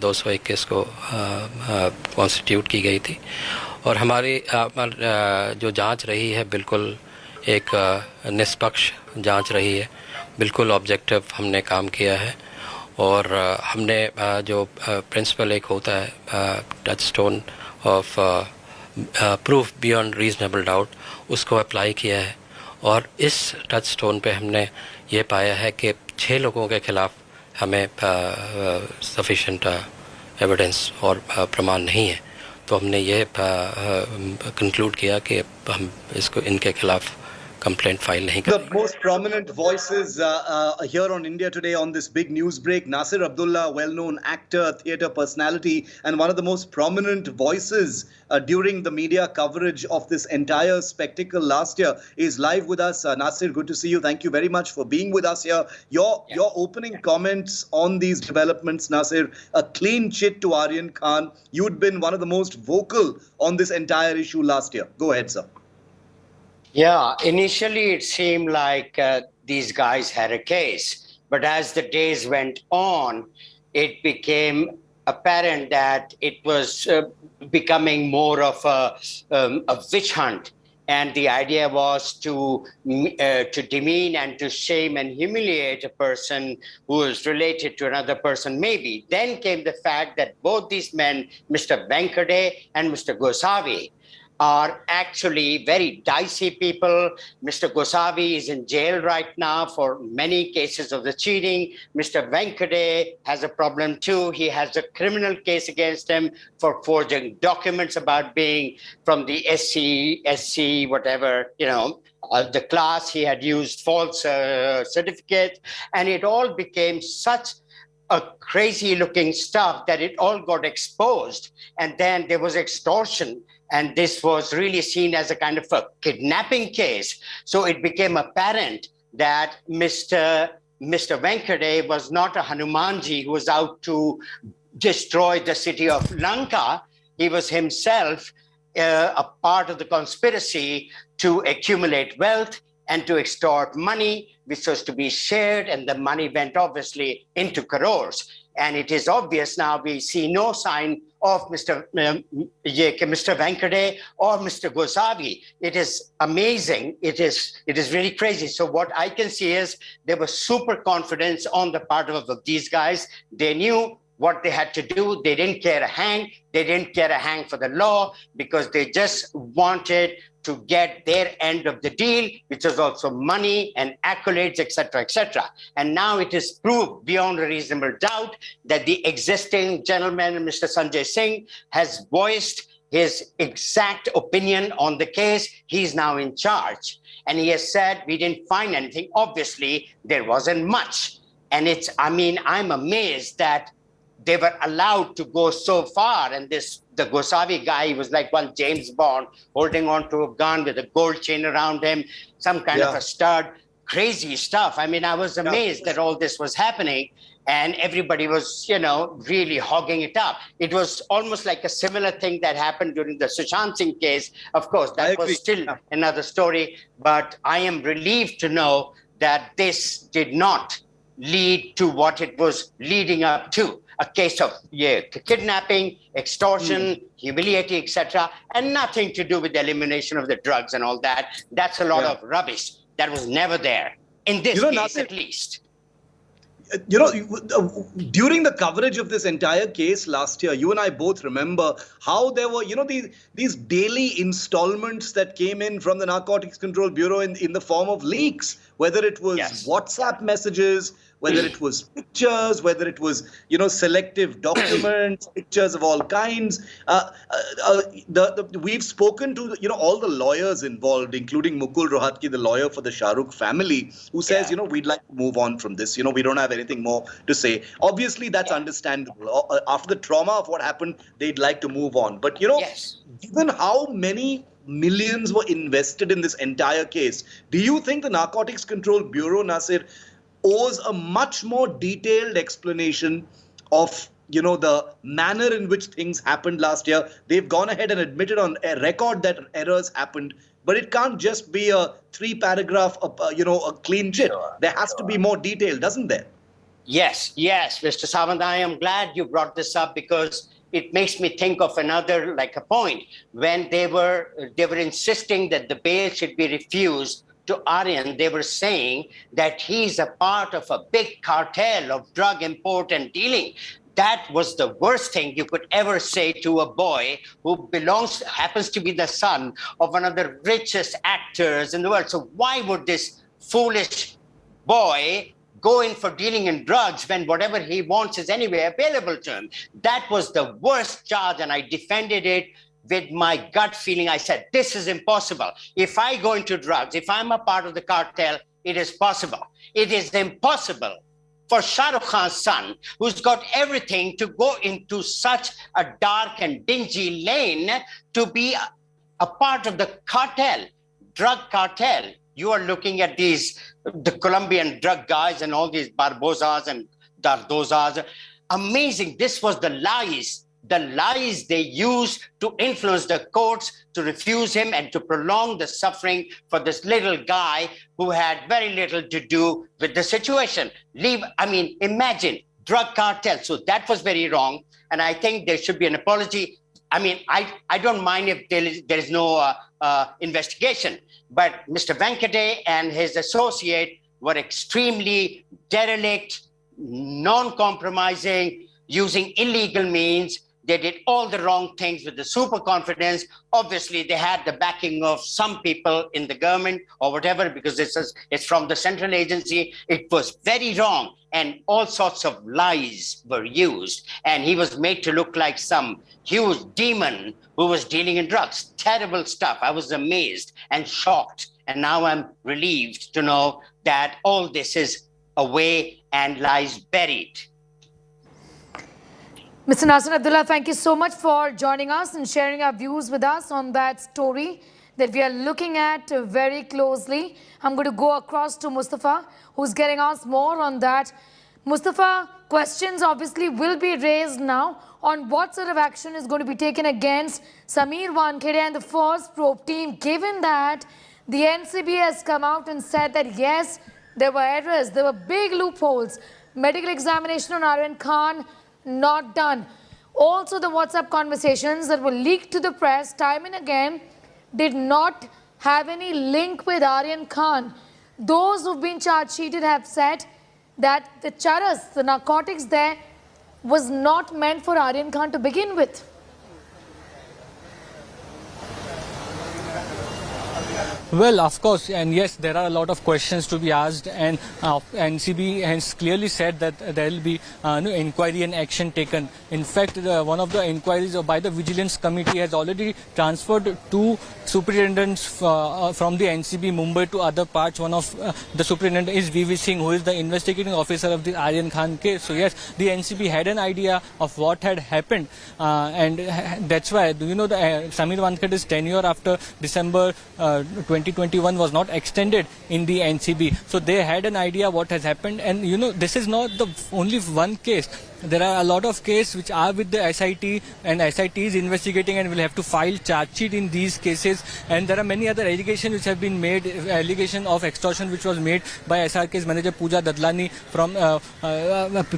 [SPEAKER 11] 2021 को कॉन्स्टिट्यूट की गई थी, और हमारी जो जांच रही है बिल्कुल एक निष्पक्ष जांच रही है, बिल्कुल ऑब्जेक्टिव हमने काम किया है। और हमने जो प्रिंसिपल एक होता है touch stone of proof beyond reasonable doubt, उसको अप्लाई किया है। और इस टच स्टोन पे हमने ये पाया है कि 6 लोगों के खिलाफ हमें सफिशेंट एविडेंस और प्रमाण नहीं है, तो हमने ये कंक्लूड किया कि हम इनके खिलाफ complaint file nahi kar.
[SPEAKER 21] The most prominent voices here on India Today on this big news break, Nasir Abdullah, well-known actor, theatre personality, and one of the most prominent voices during the media coverage of this entire spectacle last year, is live with us. Nasir, good to see you. Thank you very much for being with us here. Your opening comments on these developments, Nasir. A clean chit to Aryan Khan. You'd been one of the most vocal on this entire issue last year. Go ahead, sir.
[SPEAKER 17] Yeah, initially it seemed like these guys had a case. But as the days went on, it became apparent that it was becoming more of a witch hunt. And the idea was to demean and to shame and humiliate a person who is related to another person, maybe. Then came the fact that both these men, Mr. Wankhede and Mr. Gosavi, are actually very dicey people. Mr. Gosavi is in jail right now for many cases of the cheating. Mr. Wankhede has a problem too. He has a criminal case against him for forging documents about being from the SC, whatever, the class. He had used false certificates, and it all became such a crazy looking stuff that it all got exposed. And then there was extortion. And this was really seen as a kind of a kidnapping case. So it became apparent that Mr. Wankhede was not a Hanumanji who was out to destroy the city of Lanka. He was himself a part of the conspiracy to accumulate wealth and to extort money, which was to be shared, and the money went obviously into crores. And it is obvious now, we see no sign of Mr. Wankhede or Mr. Gosavi. It is amazing. It is really crazy. So what I can see is there was super confidence on the part of these guys. They knew what they had to do. They didn't care a hang. They didn't care a hang for the law, because they just wanted to get their end of the deal, which was also money and accolades, etc., etc. And now it is proved beyond a reasonable doubt that the existing gentleman, Mr. Sanjay Singh, has voiced his exact opinion on the case. He's now in charge. And he has said, we didn't find anything. Obviously, there wasn't much. And I'm amazed that they were allowed to go so far. And the Gosavi guy was like one James Bond holding on to a gun with a gold chain around him, some kind of a stud, crazy stuff. I was amazed that all this was happening. and everybody was, really hogging it up. It was almost like a similar thing that happened during the Sushant Singh case. Of course, that was still another story, but I am relieved to know that this did not lead to what it was leading up to, a case of kidnapping, extortion, humiliating, etc., and nothing to do with the elimination of the drugs and all that. That's a lot of rubbish that was never there, in this case at least.
[SPEAKER 21] During the coverage of this entire case last year, you and I both remember how there were, these daily installments that came in from the Narcotics Control Bureau in the form of leaks, whether it was WhatsApp messages, whether it was pictures, whether it was, selective documents, pictures of all kinds. We've spoken to, all the lawyers involved, including Mukul Rohatgi, the lawyer for the Shah Rukh family, who says, we'd like to move on from this. We don't have anything more to say. Obviously, that's understandable. After the trauma of what happened, they'd like to move on. But, given how many millions were invested in this entire case, do you think the Narcotics Control Bureau, Nasir, owes a much more detailed explanation of, the manner in which things happened last year? They've gone ahead and admitted on a record that errors happened, but it can't just be a 3-paragraph, a clean chit. There has to be more detail, doesn't there?
[SPEAKER 17] Yes, Mr. Sawant, I am glad you brought this up because it makes me think of another, a point when they were insisting that the bail should be refused to Aryan. They were saying that he's a part of a big cartel of drug import and dealing. That was the worst thing you could ever say to a boy who happens to be the son of one of the richest actors in the world. So why would this foolish boy go in for dealing in drugs when whatever he wants is anyway available to him? That was the worst charge, and I defended it with my gut feeling. I said, this is impossible. If I go into drugs, if I'm a part of the cartel, it is possible. It is impossible for Shah Rukh Khan's son, who's got everything, to go into such a dark and dingy lane to be a part of the cartel, drug cartel. You are looking at the Colombian drug guys and all these Barbosas and Dardozas. Amazing. This was the lies they used to influence the courts to refuse him and to prolong the suffering for this little guy who had very little to do with the situation. Imagine, drug cartel. So that was very wrong. And I think there should be an apology. I don't mind if there is no investigation, but Mr. Wankhede and his associate were extremely derelict, non-compromising, using illegal means. They did all the wrong things with the super confidence. Obviously, they had the backing of some people in the government or whatever, because it's from the central agency. It was very wrong, and all sorts of lies were used. And he was made to look like some huge demon who was dealing in drugs. Terrible stuff. I was amazed and shocked. And now I'm relieved to know that all this is away and lies buried.
[SPEAKER 1] Mr. Nasir Abdullah, thank you so much for joining us and sharing our views with us on that story that we are looking at very closely. I'm going to go across to Mustafa, who's getting us more on that. Mustafa, questions obviously will be raised now on what sort of action is going to be taken against Sameer Wankhede and the first probe team, given that the NCB has come out and said that yes, there were errors, there were big loopholes. Medical examination on Aryan Khan not done. Also, the WhatsApp conversations that were leaked to the press time and again did not have any link with Aryan Khan. Those who've been charge sheeted have said that the charas, the narcotics there, was not meant for Aryan Khan to begin with.
[SPEAKER 3] Well, of course, and yes, there are a lot of questions to be asked, and NCB has clearly said that there will be inquiry and action taken. In fact, one of the inquiries by the Vigilance Committee has already transferred two superintendents from the NCB Mumbai to other parts. One of the superintendent is V.V. Singh, who is the investigating officer of the Aryan Khan case. So yes, the NCB had an idea of what had happened, and that's why, the Sameer Wankhede's tenure after December 20 2021 was not extended in the NCB. So they had an idea what has happened, and this is not the only one case. There are a lot of cases which are with the SIT, and SIT is investigating and will have to file charge sheet in these cases. And there are many other allegations which have been made, allegation of extortion which was made by SRK's manager Pooja Dadlani from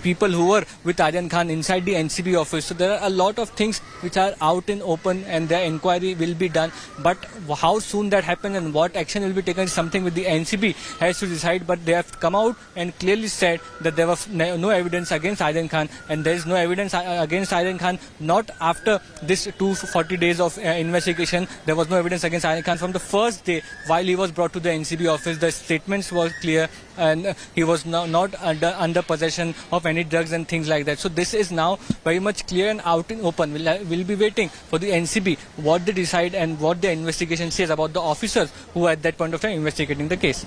[SPEAKER 3] people who were with Aryan Khan inside the NCB office. So there are a lot of things which are out in open, and their inquiry will be done. But how soon that happens and what action will be taken is something with the NCB has to decide. But they have come out and clearly said that there was no evidence against Aryan Khan. And there is no evidence against Aryan Khan, not after this 240 days of investigation. There was no evidence against Aryan Khan from the first day while he was brought to the NCB office. The statements were clear, and he was not under possession of any drugs and things like that. So this is now very much clear and out in open. We'll be waiting for the NCB, what they decide and what the investigation says about the officers who were at that point of time investigating the case.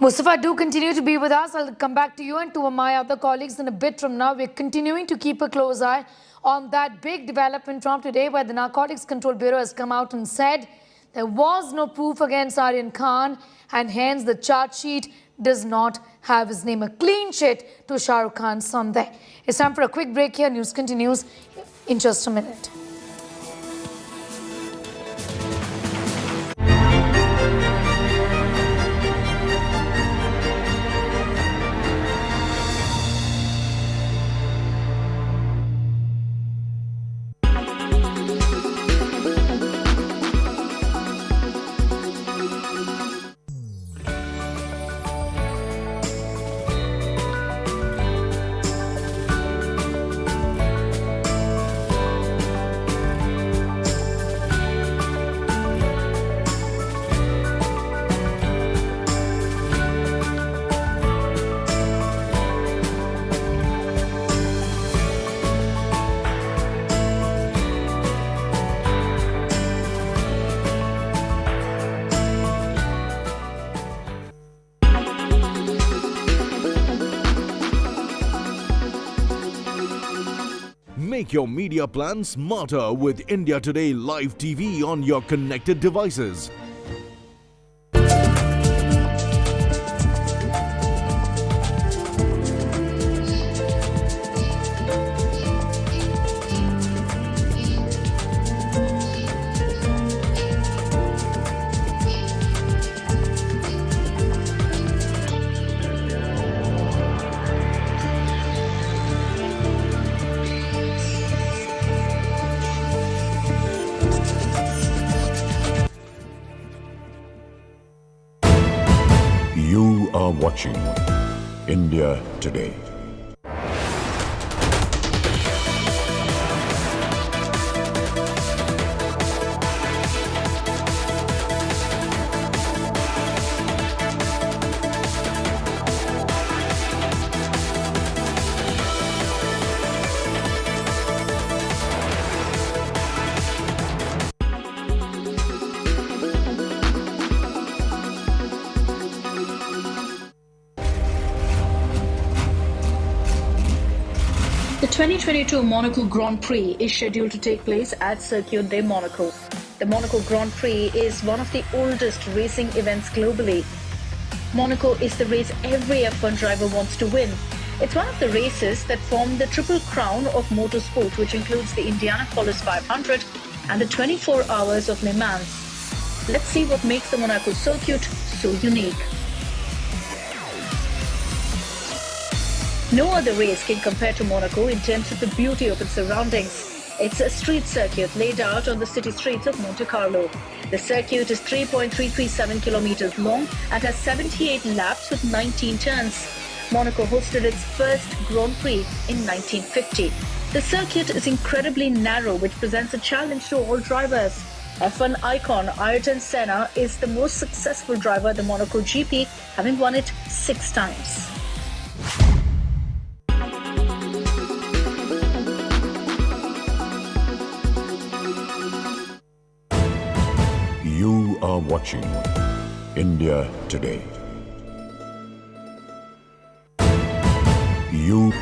[SPEAKER 1] Mustafa, do continue to be with us. I'll come back to you and to my other colleagues in a bit from now. We're continuing to keep a close eye on that big development from today, where the Narcotics Control Bureau has come out and said there was no proof against Aryan Khan, and hence the charge sheet does not have his name. A clean sheet to Shah Rukh Khan's son there. It's time for a quick break here. News continues in just a minute.
[SPEAKER 18] Make your media plan smarter with India Today Live TV on your connected devices.
[SPEAKER 19] You are watching India Today.
[SPEAKER 23] The 2022 Monaco Grand Prix is scheduled to take place at Circuit de Monaco. The Monaco Grand Prix is one of the oldest racing events globally. Monaco is the race every F1 driver wants to win. It's one of the races that form the triple crown of motorsport, which includes the Indianapolis 500 and the 24 Hours of Le Mans. Let's see what makes the Monaco circuit so unique. No other race can compare to Monaco in terms of the beauty of its surroundings. It's a street circuit laid out on the city streets of Monte Carlo. The circuit is 3.337 kilometers long and has 78 laps with 19 turns. Monaco hosted its first Grand Prix in 1950. The circuit is incredibly narrow, which presents a challenge to all drivers. F1 icon Ayrton Senna is the most successful driver at the Monaco GP, having won it 6 times.
[SPEAKER 19] You are watching India Today. You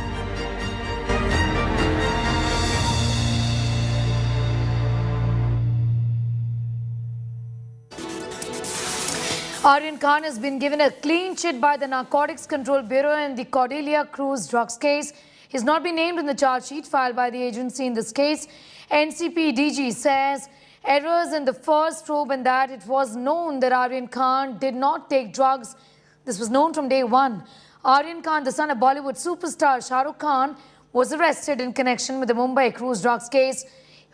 [SPEAKER 1] Aryan Khan has been given a clean chit by the Narcotics Control Bureau in the Cordelia Cruise drugs case. He's not been named in the charge sheet filed by the agency in this case. NCP DG says errors in the first probe and that it was known that Aryan Khan did not take drugs. This was known from day one. Aryan Khan, the son of Bollywood superstar Shah Rukh Khan, was arrested in connection with the Mumbai cruise drugs case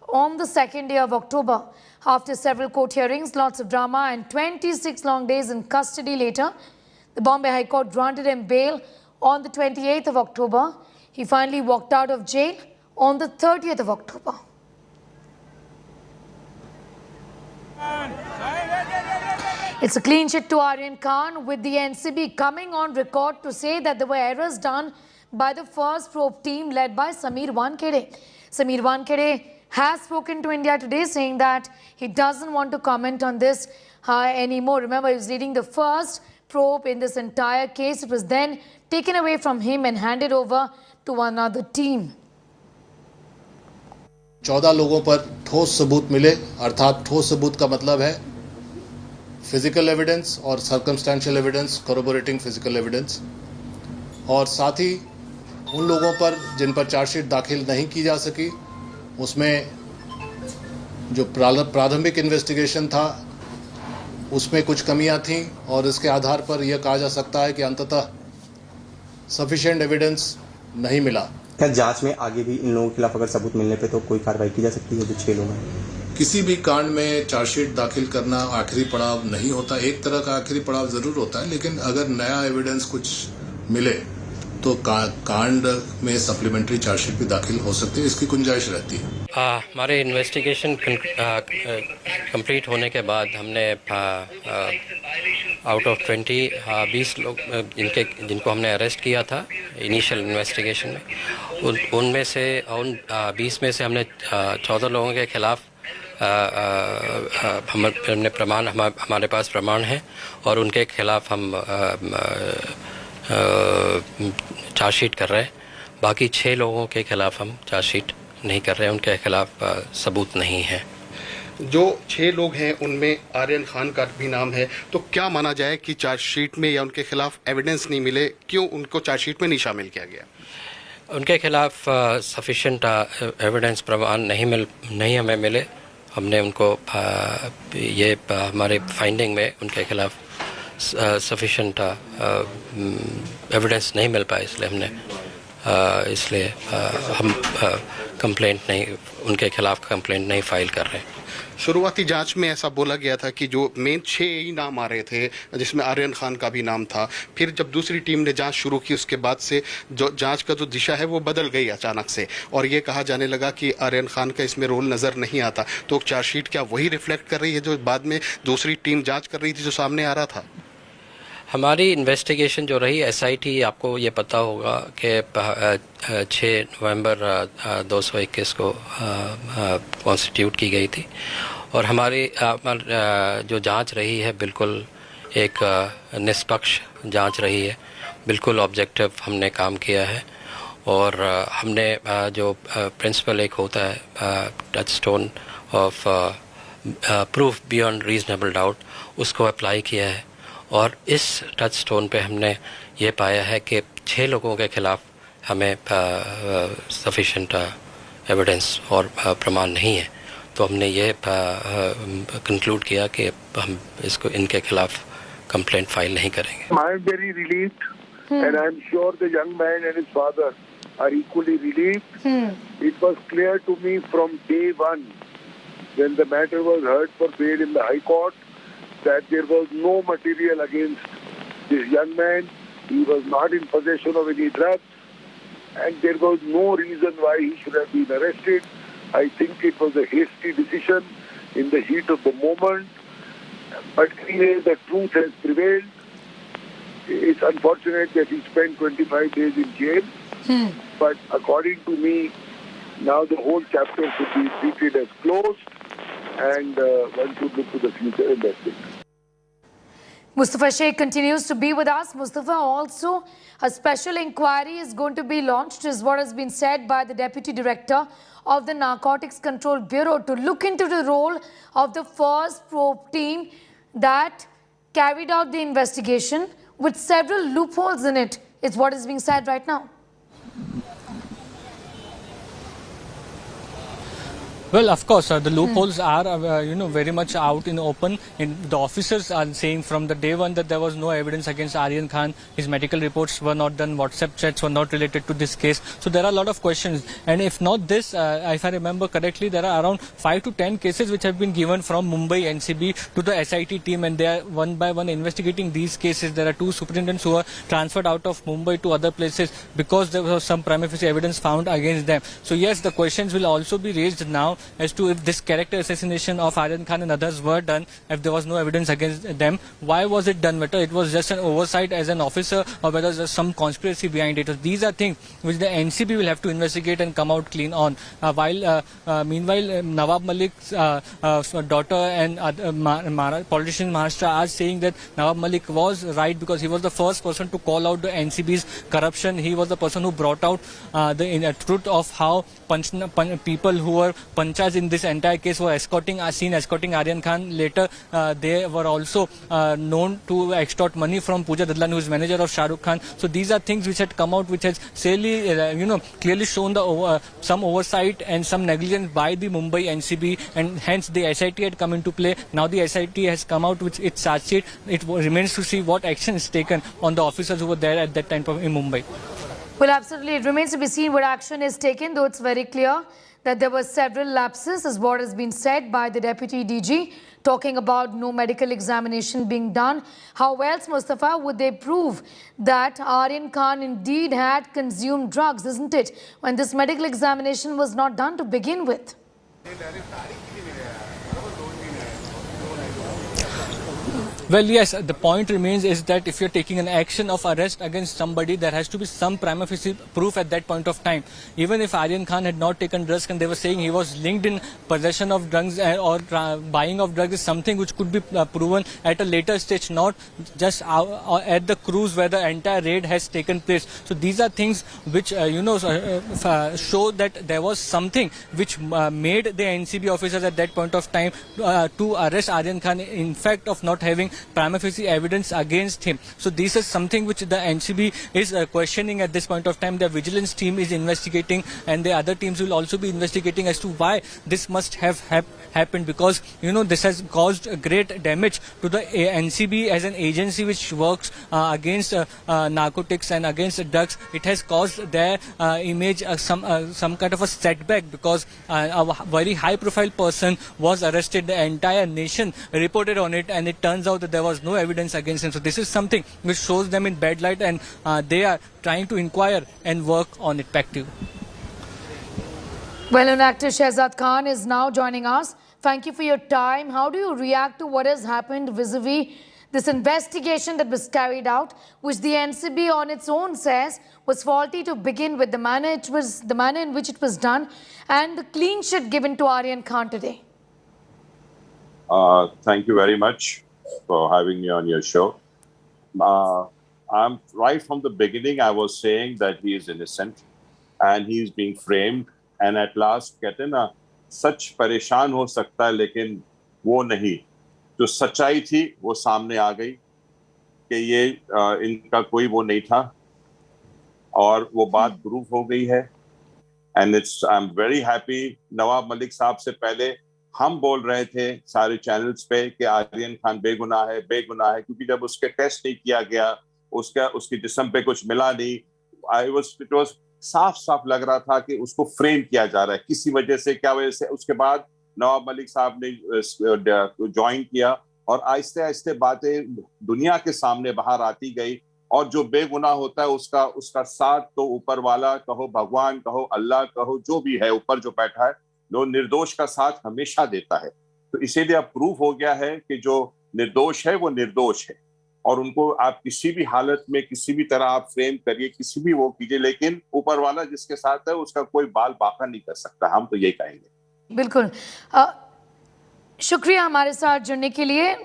[SPEAKER 1] on the second day of October. After several court hearings, lots of drama and 26 long days in custody later, the Bombay High Court granted him bail on the 28th of October. He finally walked out of jail on the 30th of October. It's a clean chit to Aryan Khan, with the NCB coming on record to say that there were errors done by the first probe team led by Samir Wankhede. Samir Wankhede has spoken to India Today saying that he doesn't want to comment on this anymore. Remember, he was leading the first probe in this entire case. It was then taken away from him and handed over to another team.
[SPEAKER 7] 14 लोगों पर ठोस सबूत मिले, अर्थात ठोस सबूत का मतलब है फिजिकल एविडेंस और सर्कमस्टेंशियल एविडेंस, कोरोबोरेटिंग फिजिकल एविडेंस, और साथ ही उन लोगों पर जिन पर चार्जशीट दाखिल नहीं की जा सकी, उसमें जो प्रारंभिक इन्वेस्टिगेशन था उसमें कुछ कमियां थीं और इसके आधार पर यह कहा जा सकता है कि अंततः सफिशिएंट एविडेंस नहीं मिला।
[SPEAKER 12] क्या जांच में आगे भी इन लोगों के खिलाफ अगर सबूत मिलने पे तो कोई कार्रवाई की जा सकती है? जो 6 लोग हैं,
[SPEAKER 7] किसी भी कांड में चार्जशीट दाखिल करना आखिरी पड़ाव नहीं होता। एक तरह का आखिरी पड़ाव जरूर होता है, लेकिन अगर नया एविडेंस कुछ मिले तो कांड में सप्लीमेंट्री चार्जशीट भी दाखिल हो सकती है, इसकी गुंजाइश रहती है।
[SPEAKER 11] हमारे इन्वेस्टिगेशन कंप्लीट होने के बाद हमने आउट ऑफ 20 लोग जिनको हमने अरेस्ट किया था इनिशियल इन्वेस्टिगेशन में, उनमें से 20 में से हमने 14 लोगों के खिलाफ हमारे पास प्रमाण है और उनके खिलाफ हम चार्जशीट कर रहे हैं। बाकी 6 लोगों के खिलाफ हम चार्जशीट नहीं कर रहे हैं, उनके खिलाफ सबूत नहीं है।
[SPEAKER 10] जो 6 लोग हैं उनमें आर्यन खान का भी नाम है, तो क्या माना जाए कि चार्जशीट में या उनके खिलाफ एविडेंस नहीं मिले, क्यों उनको चार्जशीट में नहीं शामिल किया गया?
[SPEAKER 11] उनके खिलाफ सफिशिएंट एविडेंस प्रमाण नहीं हमें मिले। हमने उनको ये हमारे फाइंडिंग में उनके खिलाफ सफिशिएंट एविडेंस नहीं मिल पाया, इसलिए हम कंप्लेंट नहीं, उनके खिलाफ कंप्लेंट नहीं फाइल कर रहे हैं।
[SPEAKER 10] शुरुआती जांच में ऐसा बोला गया था कि जो मेन 6 ही नाम आ रहे थे, जिसमें आर्यन खान का भी नाम था। फिर जब दूसरी टीम ने जांच शुरू की, उसके बाद से जो जांच का जो दिशा है वो बदल गई अचानक से, और ये कहा जाने लगा कि आर्यन खान का इसमें रोल नज़र नहीं आता। तो चार्जशीट क्या वही रिफ्लेक्ट कर रही है जो बाद में दूसरी टीम जांच कर रही थी, जो सामने आ रहा था?
[SPEAKER 11] हमारी इन्वेस्टिगेशन जो रही SIT, आपको ये पता होगा कि 6 नवंबर 2021 को कॉन्स्टिट्यूट की गई थी, और हमारी जो जांच रही है बिल्कुल एक निष्पक्ष जांच रही है, बिल्कुल ऑब्जेक्टिव हमने काम किया है। और हमने जो प्रिंसिपल एक होता है touch stone of proof beyond reasonable doubt, उसको अप्लाई किया है, और इस टच स्टोन पे हमने ये पाया है कि 6 लोगों के खिलाफ हमें सफिशिएंट एविडेंस और प्रमाण नहीं है। तो हमने ये कंक्लूड किया कि हम इनके खिलाफ कंप्लेंट फाइल नहीं करेंगे।
[SPEAKER 2] I am very relieved, and I am sure the young man and his father are equally relieved. It was clear to me from day one, when the matter was heard for bail in the High Court, that there was no material against this young man. He was not in possession of any drugs, and there was no reason why he should have been arrested. I think it was a hasty decision in the heat of the moment, but anyway, the truth has prevailed. It's unfortunate that he spent 25 days in jail, but according to me, now the whole chapter should be treated as closed, and one should look to the future, and that's it.
[SPEAKER 1] Mustafa Sheikh continues to be with us. Mustafa, also a special inquiry is going to be launched, is what has been said by the Deputy Director of the Narcotics Control Bureau, to look into the role of the first probe team that carried out the investigation with several loopholes in it, is what is being said right now.
[SPEAKER 3] Well, of course, the loopholes are, very much out in the open. The officers are saying from the day one that there was no evidence against Aryan Khan. His medical reports were not done. WhatsApp chats were not related to this case. So there are a lot of questions. And if not this, if I remember correctly, there are around 5 to 10 cases which have been given from Mumbai NCB to the SIT team, and they are one by one investigating these cases. There are 2 superintendents who are transferred out of Mumbai to other places because there was some prima facie evidence found against them. So yes, the questions will also be raised now as to if this character assassination of Aryan Khan and others were done, if there was no evidence against them, why was it done? Whether it was just an oversight as an officer or whether there's some conspiracy behind it. So these are things which the NCB will have to investigate and come out clean on. Meanwhile, Nawab Malik's daughter and politicians in Maharashtra are saying that Nawab Malik was right because he was the first person to call out the NCB's corruption. He was the person who brought out the truth of how people who were panchas in this entire case were escorting Aryan Khan. Later, they were also known to extort money from Pooja Dadlan, who is manager of Shah Rukh Khan. So these are things which had come out, which has clearly shown some oversight and some negligence by the Mumbai NCB, and hence the SIT had come into play. Now the SIT has come out with its charge sheet. It remains to see what action is taken on the officers who were there at that time in Mumbai.
[SPEAKER 1] Well, absolutely. It remains to be seen what action is taken, though it's very clear that there were several lapses, is what has been said by the Deputy DG, talking about no medical examination being done. How else, Mustafa, would they prove that Aryan Khan indeed had consumed drugs, isn't it, when this medical examination was not done to begin with?
[SPEAKER 3] Well, yes, the point remains is that if you're taking an action of arrest against somebody, there has to be some prima facie proof at that point of time. Even if Aryan Khan had not taken drugs and they were saying he was linked in possession of drugs or buying of drugs, is something which could be proven at a later stage, not just at the cruise where the entire raid has taken place. So these are things which, show that there was something which made the NCB officers at that point of time to arrest Aryan Khan, in fact of not having prima facie evidence against him. So this is something which the NCB is questioning at this point of time. The vigilance team is investigating, and the other teams will also be investigating as to why this must have happened, because this has caused great damage to the NCB as an agency which works against narcotics and against drugs. It has caused their image some kind of a setback, because a very high profile person was arrested. The entire nation reported on it, and it turns out that there was no evidence against him. So this is something which shows them in bad light, and they are trying to inquire and work on it. Back to you.
[SPEAKER 1] Well-known actor Shehzad Khan is now joining us. Thank you for your time. How do you react to what has happened vis-a-vis this investigation that was carried out, which the NCB on its own says was faulty to begin with, the manner in which it was done, and the clean sheet given to Aryan Khan today?
[SPEAKER 4] Thank you very much for having me on your show. I'm right from the beginning, I was saying that he is innocent and he is being framed, and at last कहते हैं ना, सच परेशान हो सकता है लेकिन वो नहीं, जो सच्चाई थी वो सामने आ गई कि ये इनका कोई वो नहीं था, और वो बात प्रूफ हो गई है. And I am very happy. Nawab Malik साहब से पहले हम बोल रहे थे सारे चैनल्स पे कि आर्यन खान बेगुनाह है, क्योंकि जब उसके टेस्ट नहीं किया गया, उसकी जिस्म पे कुछ मिला नहीं, इट वाज साफ लग रहा था कि उसको फ्रेम किया जा रहा है किसी वजह से. क्या वजह से? उसके बाद नवाब मलिक साहब ने ज्वाइन किया और आहिस्ते आहिस्ते बातें दुनिया के सामने बाहर आती गई, और जो बेगुनाह होता है उसका साथ तो ऊपर वाला कहो, भगवान कहो, अल्लाह कहो, जो भी है ऊपर जो बैठा है, जो निर्दोष का साथ हमेशा देता है. तो इसीलिए अब प्रूफ हो गया है कि जो निर्दोष है वो निर्दोष है, और उनको आप किसी भी हालत में किसी भी तरह आप फ्रेम करिए, किसी भी वो कीजिए, लेकिन ऊपर वाला जिसके साथ है उसका कोई बाल बाका नहीं कर सकता. हम तो यही कहेंगे.
[SPEAKER 1] बिल्कुल. शुक्रिया हमारे साथ जुड़ने के लिए.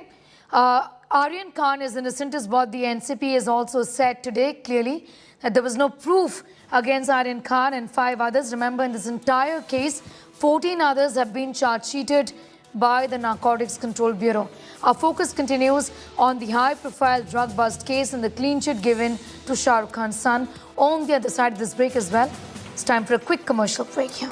[SPEAKER 1] Aryan Khan is innocent is what the NCP has also said today clearly, that there was no proof against Aryan Khan and 5 others. Remember, in this entire case, 14 others have been charge sheeted by the Narcotics Control Bureau. Our focus continues on the high-profile drug bust case and the clean chit given to Shah Rukh Khan's son. On the other side of this break as well, it's time for a quick commercial break here.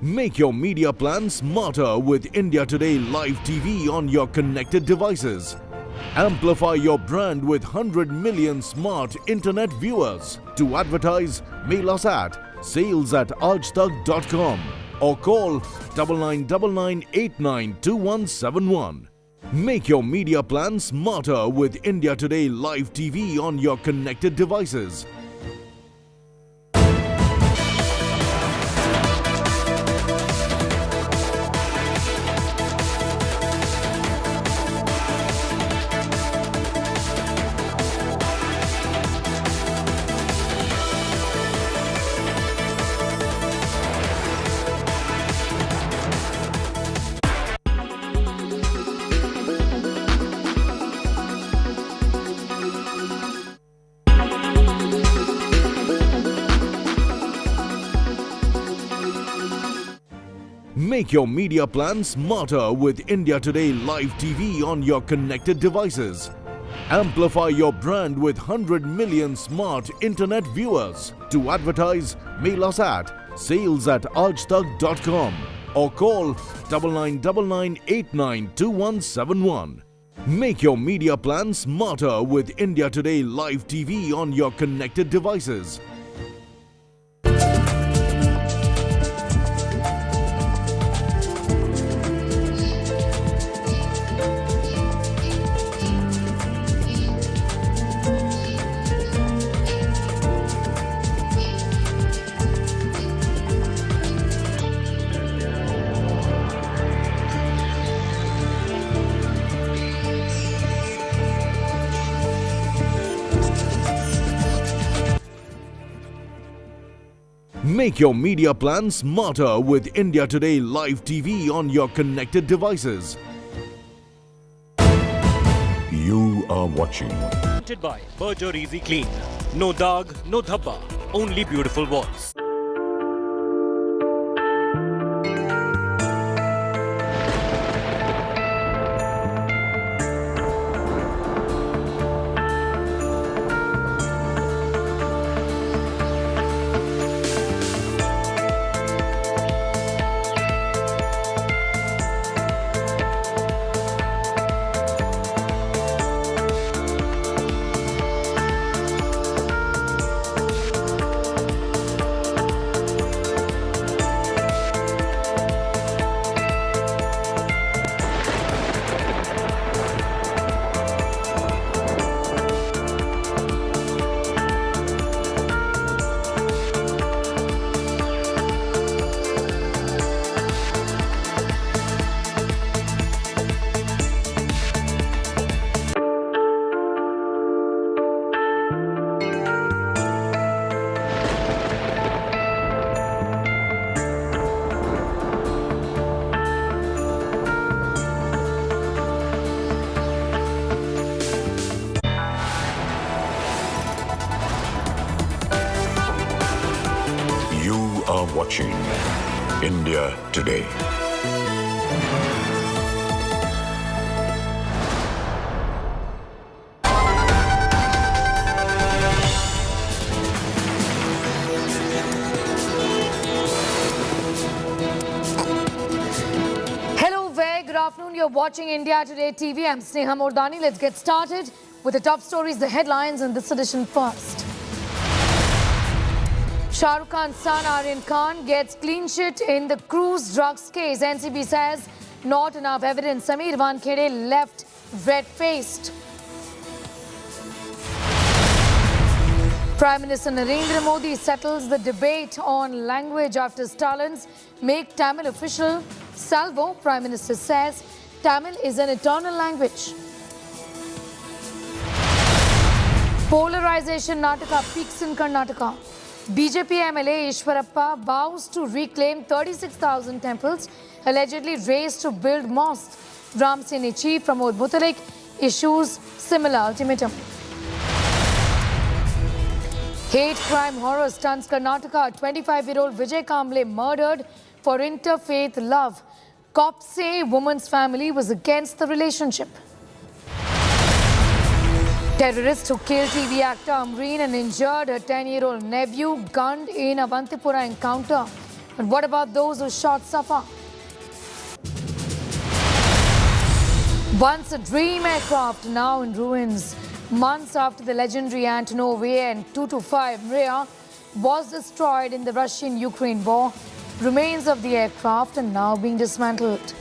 [SPEAKER 18] Make your media plan smarter with India Today Live TV on your connected devices. Amplify your brand with 100 million smart internet viewers. To advertise, mail us at sales@aajtak.com or call 9999892171. Make your media plan smarter with India Today Live TV on your connected devices. Make your media plan smarter with India Today Live TV on your connected devices. Amplify your brand with 100 million smart internet viewers. To advertise, mail us at sales@aajtak.com or call 9999892171. Make your media plan smarter with India Today Live TV on your connected devices. Make your media plan smarter with India Today Live TV on your connected devices.
[SPEAKER 19] You are watching
[SPEAKER 6] Presented by Berger Easy Clean. No dog, no dhabba, only beautiful walls.
[SPEAKER 19] are watching India Today.
[SPEAKER 1] Hello, very good afternoon. You're watching India Today TV. I'm Sneha Mordani. Let's get started With the top stories, the headlines in this edition first. Shah Rukh Khan's son Aryan Khan gets clean chit in the cruise drugs case. NCB says not enough evidence. Wankhede left red-faced. Prime Minister Narendra Modi settles the debate on language after Stalin's Make Tamil Official salvo. Prime Minister says Tamil is an eternal language. Polarization Nataka peaks in Karnataka. BJP MLA Ishwarappa vows to reclaim 36,000 temples allegedly raised to build mosques. Ram Seni chief Pramod Mutalik issues similar ultimatum. Hate crime horror stuns Karnataka. 25-year-old Vijay Kamble murdered for interfaith love. Cops say woman's family was against the relationship. Terrorists who killed TV actor Amreen and injured her 10-year-old nephew gunned in Avantipura encounter. But what about those who shot Safa? Once a dream aircraft, now in ruins. Months after the legendary Antonov AN-225 Mriya was destroyed in the Russian-Ukraine war, remains of the aircraft are now being dismantled.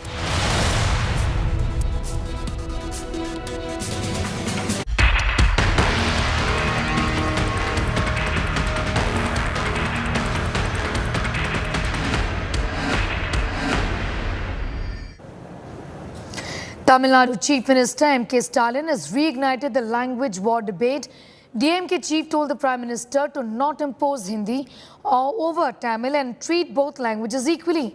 [SPEAKER 1] Tamil Nadu Chief Minister M.K. Stalin has reignited the language war debate. DMK chief told the Prime Minister to not impose Hindi over Tamil and treat both languages equally.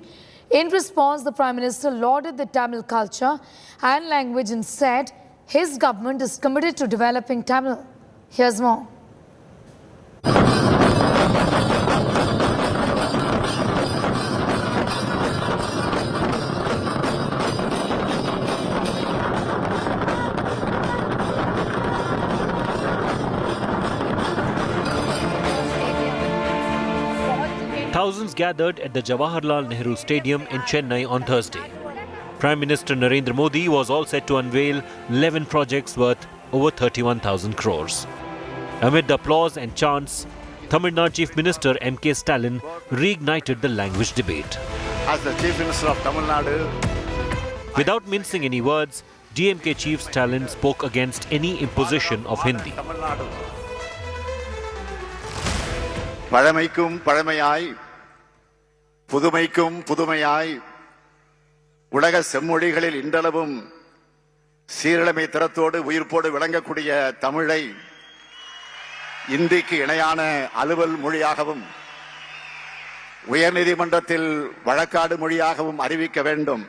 [SPEAKER 1] In response, the Prime Minister lauded the Tamil culture and language and said his government is committed to developing Tamil. Here's more.
[SPEAKER 6] Thousands gathered at the Jawaharlal Nehru Stadium in Chennai on Thursday. Prime Minister Narendra Modi was all set to unveil 11 projects worth over 31,000 crores. Amid the applause and chants, Tamil Nadu Chief Minister M.K. Stalin reignited the language debate.
[SPEAKER 9] As the Chief Minister of Tamil Nadu,
[SPEAKER 6] without mincing any words, DMK Chief Stalin spoke against any imposition of Hindi.
[SPEAKER 9] பழமைக்கும் பழமையாய் புதுமைக்கும் புதுமையாய் உலக செம்மொழிகளில் இன்றளவும் சீரழமை திறத்தோடு உயிர்ப்போடு விளங்கக்கூடிய தமிழை இந்திக்கு இணையான அலுவல் மொழியாகவும் உயர்நீதிமன்றத்தில் வழக்காடு மொழியாகவும் அறிவிக்க வேண்டும்.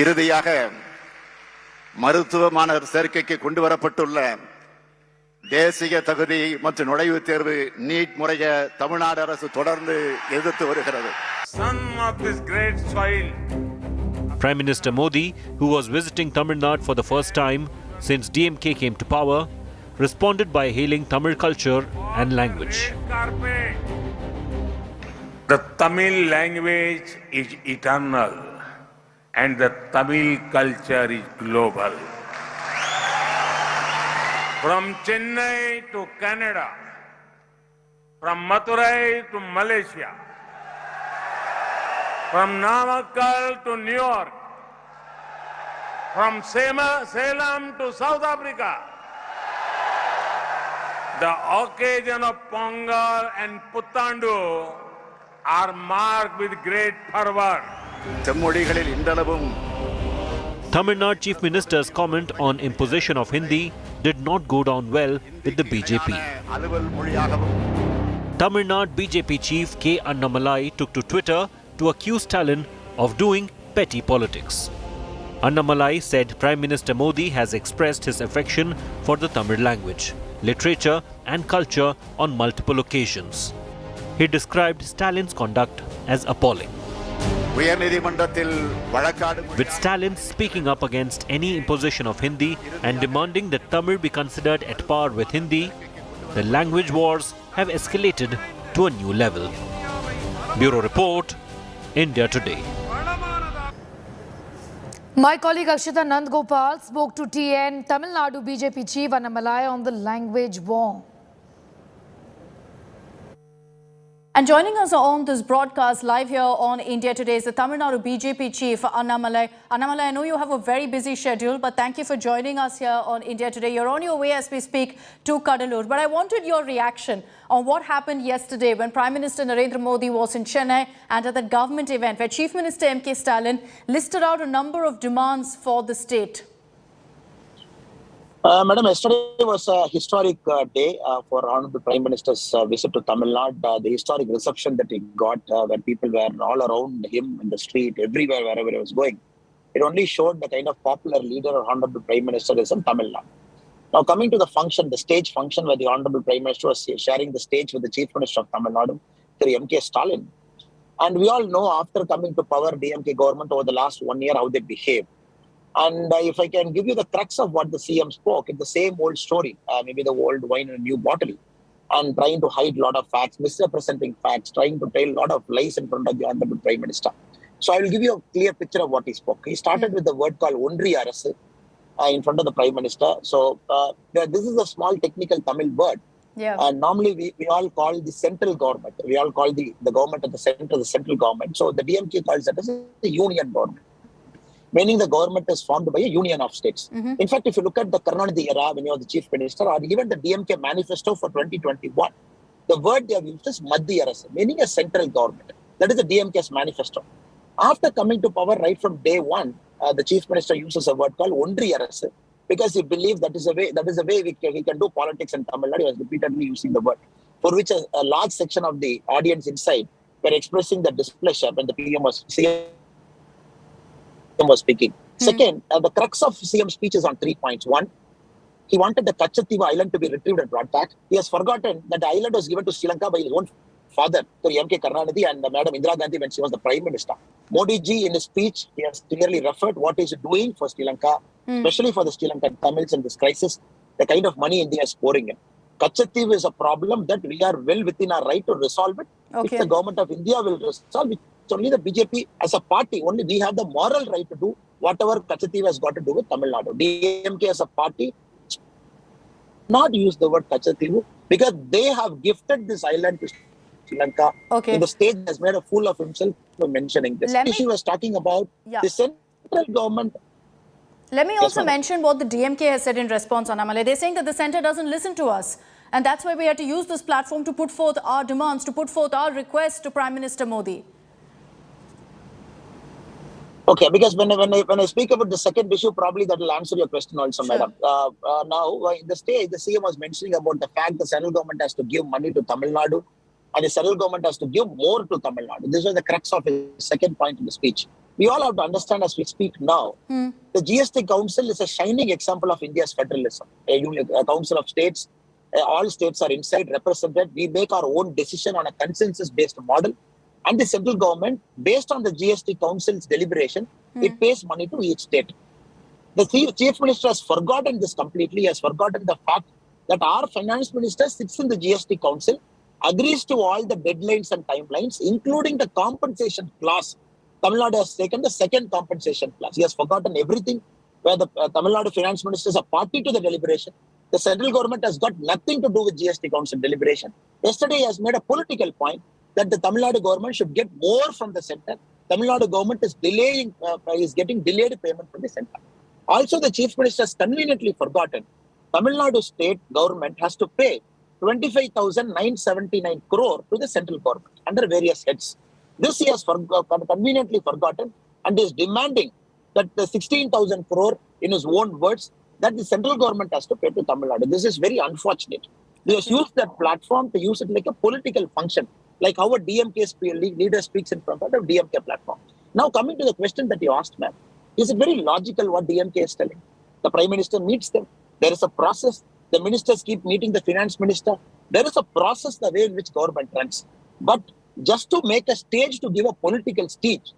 [SPEAKER 9] இறுதியாக மருத்துவ மாணவர் சேர்க்கைக்கு கொண்டு வரப்பட்டுள்ள தேசிய தகுதி மற்றும் நுழைவுத் தேர்வு நீட் முறையை தமிழ்நாடு அரசு தொடர்ந்து எதிர்த்து வருகிறது.
[SPEAKER 6] Prime Minister Modi, who was visiting Tamil Nadu for the first time since DMK came to power, responded by hailing Tamil culture and language.
[SPEAKER 16] The Tamil language is eternal and the Tamil culture is global. From Chennai to Canada, from Madurai to Malaysia, from Namakkal to New York, from Salem to South Africa, the occasion of Pongal and Puthandu are marked with great fervor.
[SPEAKER 6] Tamil Nadu Chief Minister's comment on imposition of Hindi did not go down well with the BJP. Tamil Nadu BJP Chief K. Annamalai took to Twitter to accuse Stalin of doing petty politics. Annamalai said Prime Minister Modi has expressed his affection for the Tamil language, literature and culture on multiple occasions. He described Stalin's conduct as appalling. With Stalin speaking up against any imposition of Hindi and demanding that Tamil be considered at par with Hindi, the language wars have escalated to a new level. Bureau Report, India Today.
[SPEAKER 1] My colleague Akshita Nandgopal spoke to TN Tamil Nadu BJP chief Annamalai on the language war.
[SPEAKER 8] And joining us on this broadcast live here on India Today is the Tamil Nadu BJP chief, Annamalai. Annamalai, I know you have a very busy schedule, but thank you for joining us here on India Today. You're on your way as we speak to Kadalur. But I wanted your reaction on what happened yesterday when Prime Minister Narendra Modi was in Chennai and at that government event where Chief Minister M.K. Stalin listed out a number of demands for the state.
[SPEAKER 20] Madam, yesterday was a historic day for Honorable Prime Minister's visit to Tamil Nadu. The historic reception that he got, where people were all around him in the street, everywhere, wherever he was going. It only showed the kind of popular leader or Honorable Prime Minister is in Tamil Nadu. Now, coming to the function, the stage function where the Honorable Prime Minister was sharing the stage with the Chief Minister of Tamil Nadu, Sri M.K. Stalin. And we all know after coming to power, DMK government over the last 1 year, how they behaved. And if I can give you the crux of what the CM spoke, it's the same old story, maybe the old wine in a new bottle, and trying to hide a lot of facts, misrepresenting facts, trying to tell a lot of lies in front of the Honorable Prime Minister. So I will give you a clear picture of what he spoke. He started with the word called Ondri Arasu in front of the Prime Minister. So this is a small technical Tamil word.
[SPEAKER 8] Yeah.
[SPEAKER 20] And normally we all call the central government. We all call the government at the center, the central government. So the DMK calls that as the union government, meaning the government is formed by a union of states. In fact, if you look at the Karnataka era, when you are the chief minister, or even the DMK manifesto for 2021, the word they have used is Mandir-Masjid, meaning a central government. That is the DMK's manifesto. After coming to power right from day one, the chief minister uses a word called Ondri-Masjid because he believed that is a way we can do politics in Tamil Nadu. He was repeatedly using the word, for which a large section of the audience inside were expressing the displeasure when the PM was speaking. Second, the crux of CM's speech is on 3 points. One, he wanted the Kachatiwa island to be retrieved and brought back. He has forgotten that the island was given to Sri Lanka by his own father, Sri M.K. Karnataka, and Madam Indira Gandhi when she was the Prime Minister. Modi ji, in his speech, he has clearly referred what he is doing for Sri Lanka, especially for the Sri Lankan Tamils in this crisis, the kind of money India is pouring in. Kachatiwa is a problem that we are well within our right to resolve it.
[SPEAKER 8] Okay.
[SPEAKER 20] If the government of India will resolve it, it's only the BJP as a party, only we have the moral right to do whatever Kachatiwa has got to do with Tamil Nadu. DMK as a party not use the word Kachatiwa because they have gifted this island to Sri Lanka.
[SPEAKER 8] Okay.
[SPEAKER 20] The state has made a fool of himself for mentioning this. She was talking about the central government.
[SPEAKER 8] Let me also mention what the DMK has said in response, Annamalai. They're saying that the centre doesn't listen to us. And that's why we had to use this platform to put forth our demands, to put forth our requests to Prime Minister Modi.
[SPEAKER 20] Okay, because when I speak about the second issue, probably that will answer your question also, madam. Now, in the stage, the CM was mentioning about the fact the central government has to give money to Tamil Nadu and the central government has to give more to Tamil Nadu. This was the crux of his second point in the speech. We all have to understand as we speak now, the GST Council is a shining example of India's federalism. A council of states, all states are inside, represented. We make our own decision on a consensus-based model. And the central government, based on the GST Council's deliberation, it pays money to each state. The chief minister has forgotten this completely. He has forgotten the fact that our finance minister sits in the GST Council, agrees to all the deadlines and timelines, including the compensation clause. Tamil Nadu has taken the second compensation clause. He has forgotten everything where the Tamil Nadu finance minister is a party to the deliberation. The central government has got nothing to do with GST Council deliberation. Yesterday, he has made a political point that the Tamil Nadu government should get more from the center. Tamil Nadu government is getting delayed payment from the center. Also, the chief minister has conveniently forgotten Tamil Nadu state government has to pay 25,979 crore to the central government under various heads. This he has conveniently forgotten and is demanding that the 16,000 crore, in his own words, that the central government has to pay to Tamil Nadu. This is very unfortunate. They has used that platform to use it like a political function, like how a DMK leader speaks in front of a DMK platform. Now, coming to the question that you asked, ma'am, is it very logical what DMK is telling? The Prime Minister meets them. There is a process. The ministers keep meeting the finance minister. There is a process, the way in which government runs. But just to make a stage to give a political speech,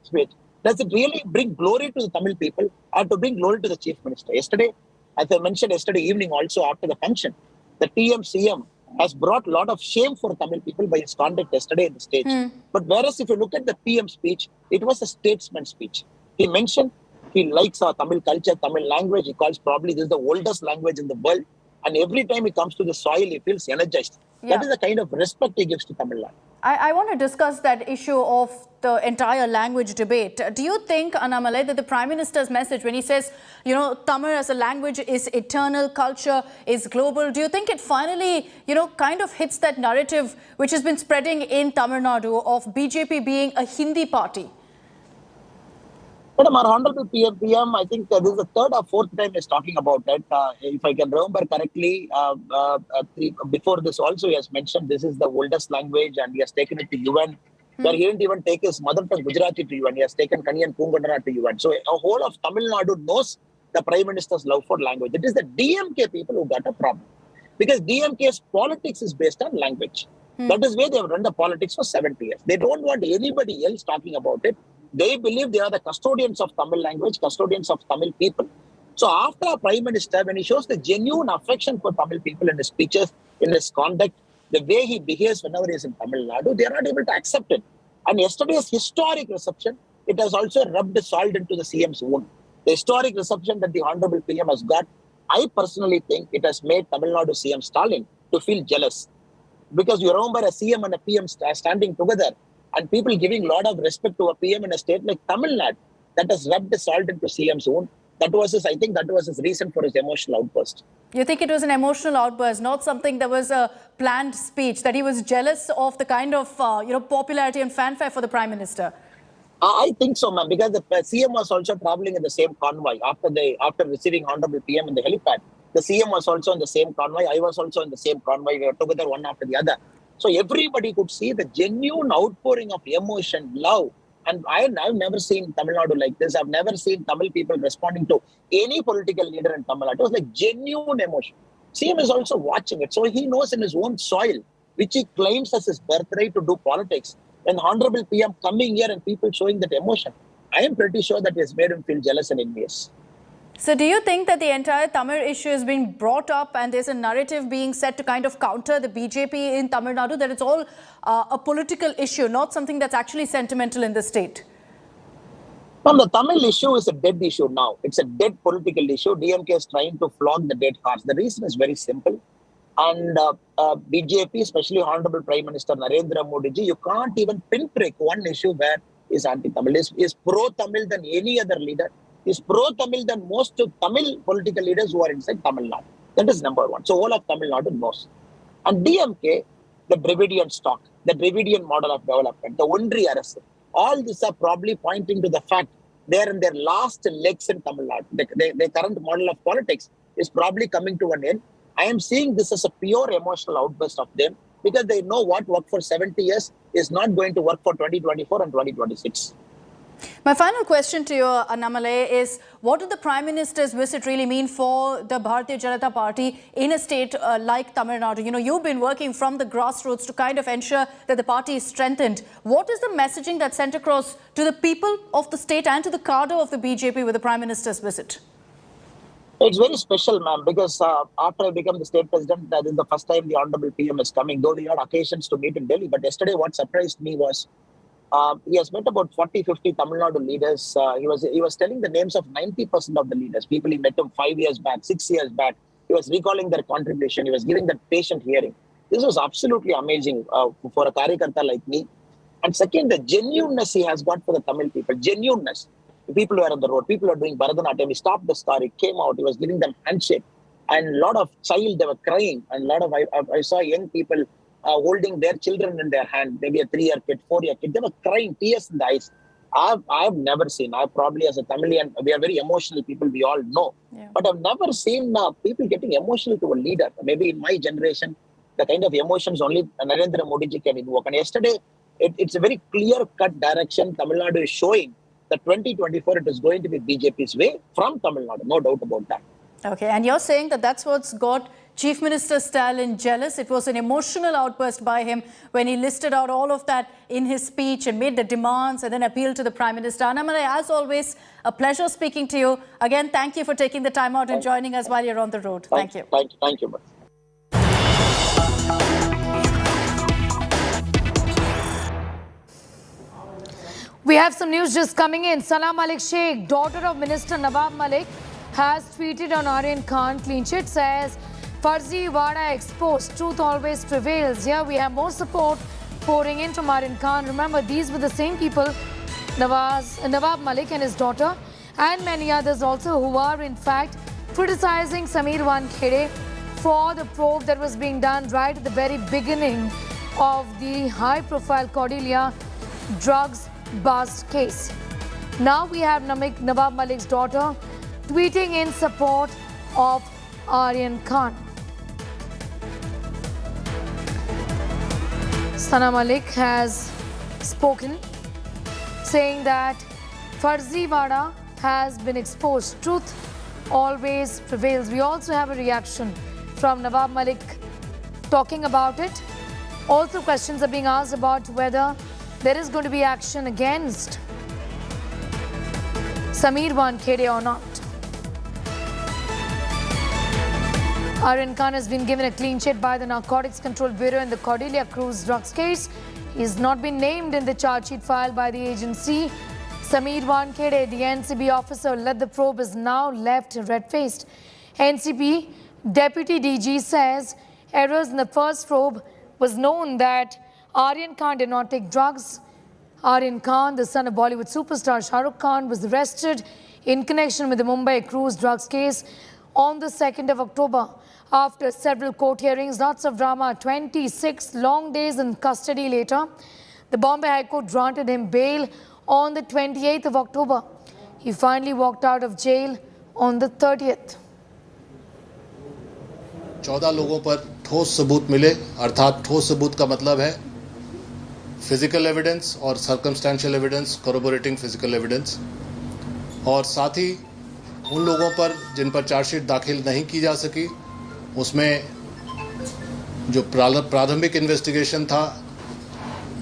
[SPEAKER 20] does it really bring glory to the Tamil people or to bring glory to the chief minister? Yesterday, as I mentioned yesterday evening also after the function, the TM-CM has brought a lot of shame for Tamil people by his conduct yesterday in the stage. But whereas if you look at the PM speech, it was a statesman speech. He mentioned He likes our Tamil culture, Tamil language. He calls probably this is the oldest language in the world. And every time he comes to the soil, he feels energized.
[SPEAKER 8] Yeah.
[SPEAKER 20] That is the kind of respect he gives to Tamil Nadu.
[SPEAKER 8] I want to discuss that issue of the entire language debate. Do you think, Annamalai, that the Prime Minister's message when he says, Tamil as a language is eternal, culture is global, do you think it finally, kind of hits that narrative which has been spreading in Tamil Nadu of BJP being a Hindi party?
[SPEAKER 20] Madam, our Honorable PM, I think this is the third or fourth time he's talking about it. If I can remember correctly, before this also he has mentioned this is the oldest language and he has taken it to UN. Where he didn't even take his mother tongue Gujarati to UN. He has taken Kani and Pungandana to UN. So a whole of Tamil Nadu knows the Prime Minister's love for language. It is the DMK people who got a problem. Because DMK's politics is based on language. That is where they have run the politics for 70 years. They don't want anybody else talking about it. They believe they are the custodians of Tamil language, custodians of Tamil people. So after our Prime Minister, when he shows the genuine affection for Tamil people in his speeches, in his conduct, the way he behaves whenever he is in Tamil Nadu, they are not able to accept it. And yesterday's historic reception, it has also rubbed salt into the CM's wound. The historic reception that the Honorable PM has got, I personally think it has made Tamil Nadu CM Stalin to feel jealous. Because you remember a CM and a PM standing together and people giving a lot of respect to a PM in a state like Tamil Nadu, that has rubbed the salt into CM's wound. I think that was his reason for his emotional outburst.
[SPEAKER 8] You think it was an emotional outburst, not something that was a planned speech, that he was jealous of the kind of popularity and fanfare for the Prime Minister?
[SPEAKER 20] I think so, ma'am, because the CM was also traveling in the same convoy after receiving Honorable PM in the helipad. The CM was also in the same convoy. I was also in the same convoy. We were together one after the other. So everybody could see the genuine outpouring of emotion, love. And I've never seen Tamil Nadu like this. I've never seen Tamil people responding to any political leader in Tamil Nadu. It was like genuine emotion. CM is also watching it. So he knows in his own soil, which he claims as his birthright to do politics. When Honorable PM coming here and people showing that emotion, I am pretty sure that has made him feel jealous and envious.
[SPEAKER 8] So do you think that the entire Tamil issue has been brought up and there's a narrative being set to kind of counter the BJP in Tamil Nadu, that it's all a political issue, not something that's actually sentimental in the state?
[SPEAKER 20] Well, the Tamil issue is a dead issue now. It's a dead political issue. DMK is trying to flog the dead horse. The reason is very simple. And BJP, especially Honorable Prime Minister Narendra Modi ji, you can't even pinprick one issue where is anti-Tamil. Is pro-Tamil than any other leader. Is pro-Tamil than most Tamil political leaders who are inside Tamil Nadu. That is number one. So all of Tamil Nadu knows. And DMK, the Dravidian stock, the Dravidian model of development, the Undri Arasu, all these are probably pointing to the fact they are in their last legs in Tamil Nadu. The current model of politics is probably coming to an end. I am seeing this as a pure emotional outburst of them because they know what worked for 70 years is not going to work for 2024 and 2026.
[SPEAKER 8] My final question to you, Annamalai, is what did the Prime Minister's visit really mean for the Bharatiya Janata Party in a state like Tamil Nadu? You've been working from the grassroots to kind of ensure that the party is strengthened. What is the messaging that's sent across to the people of the state and to the cadre of the BJP with the Prime Minister's visit?
[SPEAKER 20] It's very special, ma'am, because after I became the state president, this is the first time the Honorable PM is coming, though we had occasions to meet in Delhi. But yesterday, what surprised me was he has met about 40-50 Tamil Nadu leaders. He was telling the names of 90% of the leaders. People he met him 5 years back, 6 years back. He was recalling their contribution. He was giving that patient hearing. This was absolutely amazing for a Karyakarta like me. And second, the genuineness he has got for the Tamil people. Genuineness. People were on the road. People were doing Bharatanatyam. He stopped the car. He came out. He was giving them handshake. And a lot of child, they were crying. And a lot of, I saw young people holding their children in their hand, maybe a 3-year kid, 4-year kid. They were crying, tears in the eyes. I've never seen, I probably as a Tamilian, we are very emotional people, we all know. Yeah. But I've never seen people getting emotional to a leader. Maybe in my generation, the kind of emotions only Narendra Modi ji can invoke. And yesterday, it's a very clear-cut direction Tamil Nadu is showing that 2024 it is going to be BJP's way from Tamil Nadu, no doubt about that.
[SPEAKER 8] Okay, and you're saying that that's what's got Chief Minister Stalin jealous. It was an emotional outburst by him when he listed out all of that in his speech and made the demands and then appealed to the Prime Minister. Annamalai, as always, a pleasure speaking to you. Again, thank you for taking the time out and joining us while you're on the road. Thank you.
[SPEAKER 20] Thank you.
[SPEAKER 1] We have some news just coming in. Sana Malik Sheikh, daughter of Minister Nawab Malik, has tweeted on Aryan Khan. Clean chit says, Farzi Wada exposed, truth always prevails. Here we have more support pouring in from Aryan Khan. Remember, these were the same people, Nawab Malik and his daughter, and many others also, who are in fact criticizing Samir Wankhede for the probe that was being done right at the very beginning of the high-profile Cordelia drugs bust case. Now we have Nawab Malik's daughter tweeting in support of Aryan Khan. Sana Malik has spoken, saying that Farzi Wada has been exposed. Truth always prevails. We also have a reaction from Nawab Malik talking about it. Also, questions are being asked about whether there is going to be action against Samir Wankhede or not. Aryan Khan has been given a clean chit by the Narcotics Control Bureau in the Cordelia Cruise drugs case. He has not been named in the charge sheet filed by the agency. Samir Wankhede, the NCB officer, led the probe, is now left red-faced. NCB Deputy DG says errors in the first probe was known that Aryan Khan did not take drugs. Aryan Khan, the son of Bollywood superstar Shah Rukh Khan, was arrested in connection with the Mumbai cruise drugs case on the 2nd of October. After several court hearings, lots of drama, 26 long days in custody later, the Bombay High Court granted him bail on the 28th of October. He finally walked out of jail on the 30th.
[SPEAKER 7] 14 लोगों पर ठोस सबूत मिले, अर्थात ठोस सबूत का मतलब है फिजिकल एविडेंस और सर्कमस्टेंशियल एविडेंस, कोरोबोरेटिंग फिजिकल एविडेंस, और साथ ही उन लोगों पर जिन पर चार्जशीट दाखिल नहीं की जा सकी, उसमें जो प्रारंभिक इन्वेस्टिगेशन था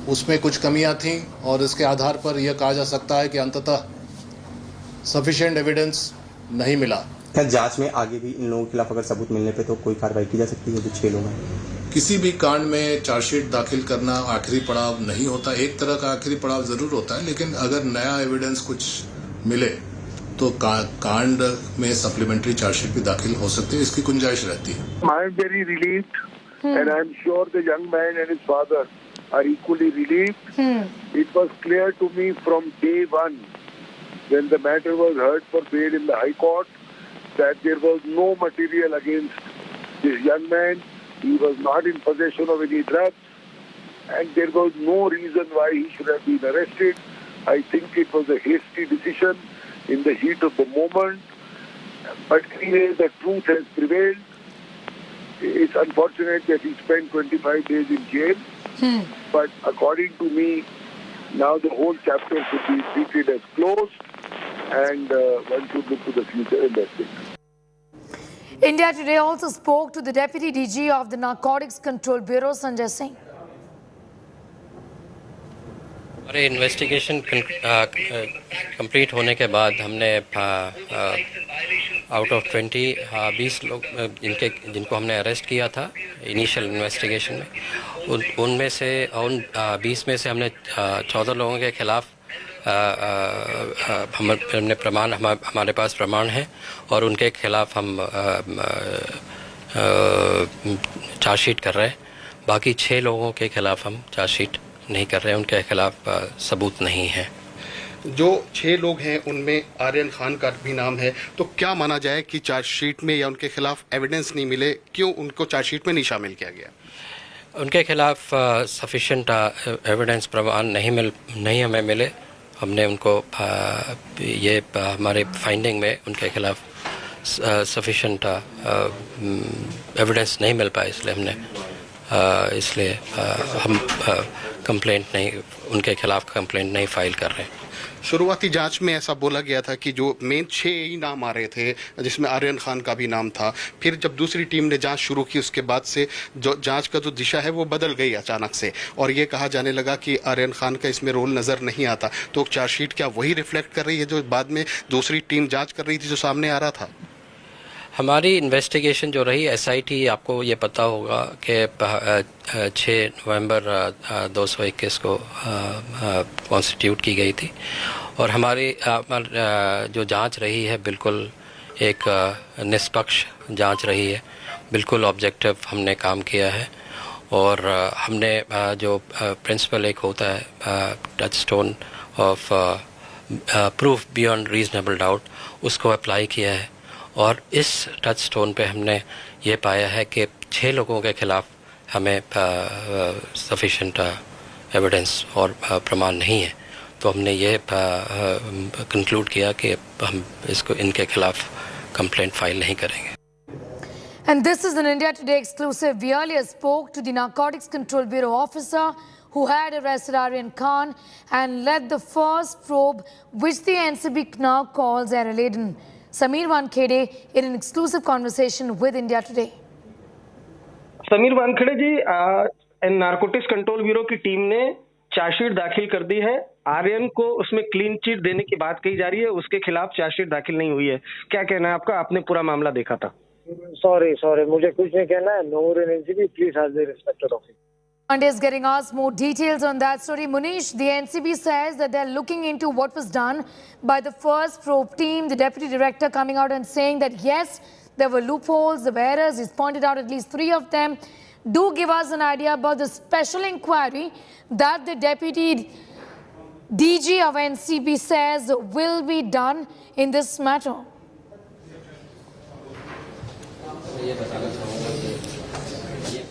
[SPEAKER 7] उसमें कुछ कमियां थीं, और इसके आधार पर यह कहा जा सकता है कि अंततः सफिशिएंट एविडेंस नहीं मिला।
[SPEAKER 12] क्या जांच में आगे भी इन लोगों के खिलाफ अगर सबूत मिलने पे तो कोई कार्रवाई की जा सकती है? जो 6 लोग हैं,
[SPEAKER 7] किसी भी कांड में चार्जशीट दाखिल करना आखिरी पड़ाव नहीं होता। एक तरह का आखिरी पड़ाव जरूर होता है, लेकिन अगर नया एविडेंस कुछ मिले तो कांड में सप्लीमेंट्री चार्जशीट भी दाखिल हो सकती है, इसकी गुंजाइश रहती है।
[SPEAKER 2] I am very relieved, and I am sure the young man and his father are equally relieved. It was clear to me from day one, when the matter was heard for bail in the High Court, that there was no material against this young man. He was not in possession of any drugs, and there was no reason why he should have been arrested. I think it was a hasty decision in the heat of the moment. But anyway, the truth has prevailed. It's unfortunate that he spent 25 days in jail. But according to me, now the whole chapter should be treated as closed, and one should look to the future and that's it.
[SPEAKER 1] India Today also spoke to the Deputy DG of the Narcotics Control Bureau, Sanjay Singh.
[SPEAKER 11] हमारे investigation complete होने के बाद हमने out of 20 लोग जिनको हमने arrest किया था इनिशियल इन्वेस्टिगेशन में, उनमें से 20 में से हमने 14 लोगों के खिलाफ हमने प्रमाण हमारे पास प्रमाण है, और उनके खिलाफ हम चार्जशीट कर रहे हैं। बाकी 6 लोगों के खिलाफ हम चार्जशीट नहीं कर रहे हैं, उनके खिलाफ सबूत नहीं है।
[SPEAKER 10] जो 6 लोग हैं उनमें आर्यन खान का भी नाम है, तो क्या माना जाए कि चार्जशीट में या उनके खिलाफ एविडेंस नहीं मिले, क्यों उनको चार्जशीट में नहीं शामिल किया गया?
[SPEAKER 11] उनके खिलाफ सफिशिएंट एविडेंस प्रमाण नहीं हमें मिले। हमने उनको ये हमारे फाइंडिंग में उनके खिलाफ सफिशिएंट एविडेंस नहीं मिल पाया, इसलिए हम कंप्लेंट नहीं, उनके खिलाफ कंप्लेंट नहीं फाइल कर रहे हैं।
[SPEAKER 10] शुरुआती जांच में ऐसा बोला गया था कि जो मेन 6 ही नाम आ रहे थे, जिसमें आर्यन खान का भी नाम था। फिर जब दूसरी टीम ने जांच शुरू की, उसके बाद से जो जांच का जो दिशा है वो बदल गई अचानक से, और ये कहा जाने लगा कि आर्यन खान का इसमें रोल नज़र नहीं आता। तो चार्जशीट क्या वही रिफ्लेक्ट कर रही है जो बाद में दूसरी टीम जाँच कर रही थी, जो सामने आ रहा था?
[SPEAKER 11] हमारी इन्वेस्टिगेशन जो रही SIT, आपको ये पता होगा कि 6 नवंबर 2021 को कॉन्स्टिट्यूट की गई थी और हमारी जो जांच रही है बिल्कुल एक निष्पक्ष जांच रही है, बिल्कुल ऑब्जेक्टिव हमने काम किया है और हमने जो प्रिंसिपल एक होता है touch stone of proof beyond reasonable doubt, उसको अप्लाई किया है और इस टच स्टोन पे हमने ये पाया है कि 6 लोगों के खिलाफ हमें सफिशिएंट एविडेंस और प्रमाण नहीं है, तो हमने ये कंक्लूड किया कि हम इसको इनके खिलाफ कंप्लेंट फाइल नहीं करेंगे.
[SPEAKER 1] And this is an India Today exclusive. We earlier spoke to the Narcotics Control Bureau officer who had arrested Aryan Khan and led the first probe, which the NCB now calls error-laden. Samir Wankhede in an exclusive conversation with India Today.
[SPEAKER 5] Sameer Wankhede ji, narcotics control bureau की team ने chargesheet दाखिल कर दी है. आर्यन को उसमें clean chit देने की बात कही जा रही है, उसके खिलाफ चार्जशीट दाखिल नहीं हुई है. क्या कहना है आपका? आपने पूरा मामला देखा था.
[SPEAKER 13] Sorry, मुझे कुछ नहीं कहना है. No more in NCB, please ask the respected officer.
[SPEAKER 1] Monday is getting us more details on that story. Munish, the NCB says that they're looking into what was done by the first probe team. The deputy director coming out and saying that yes, there were loopholes, there were errors. He's pointed out at least 3 of them. Do give us an idea about the special inquiry that the deputy DG of NCB says will be done in this matter.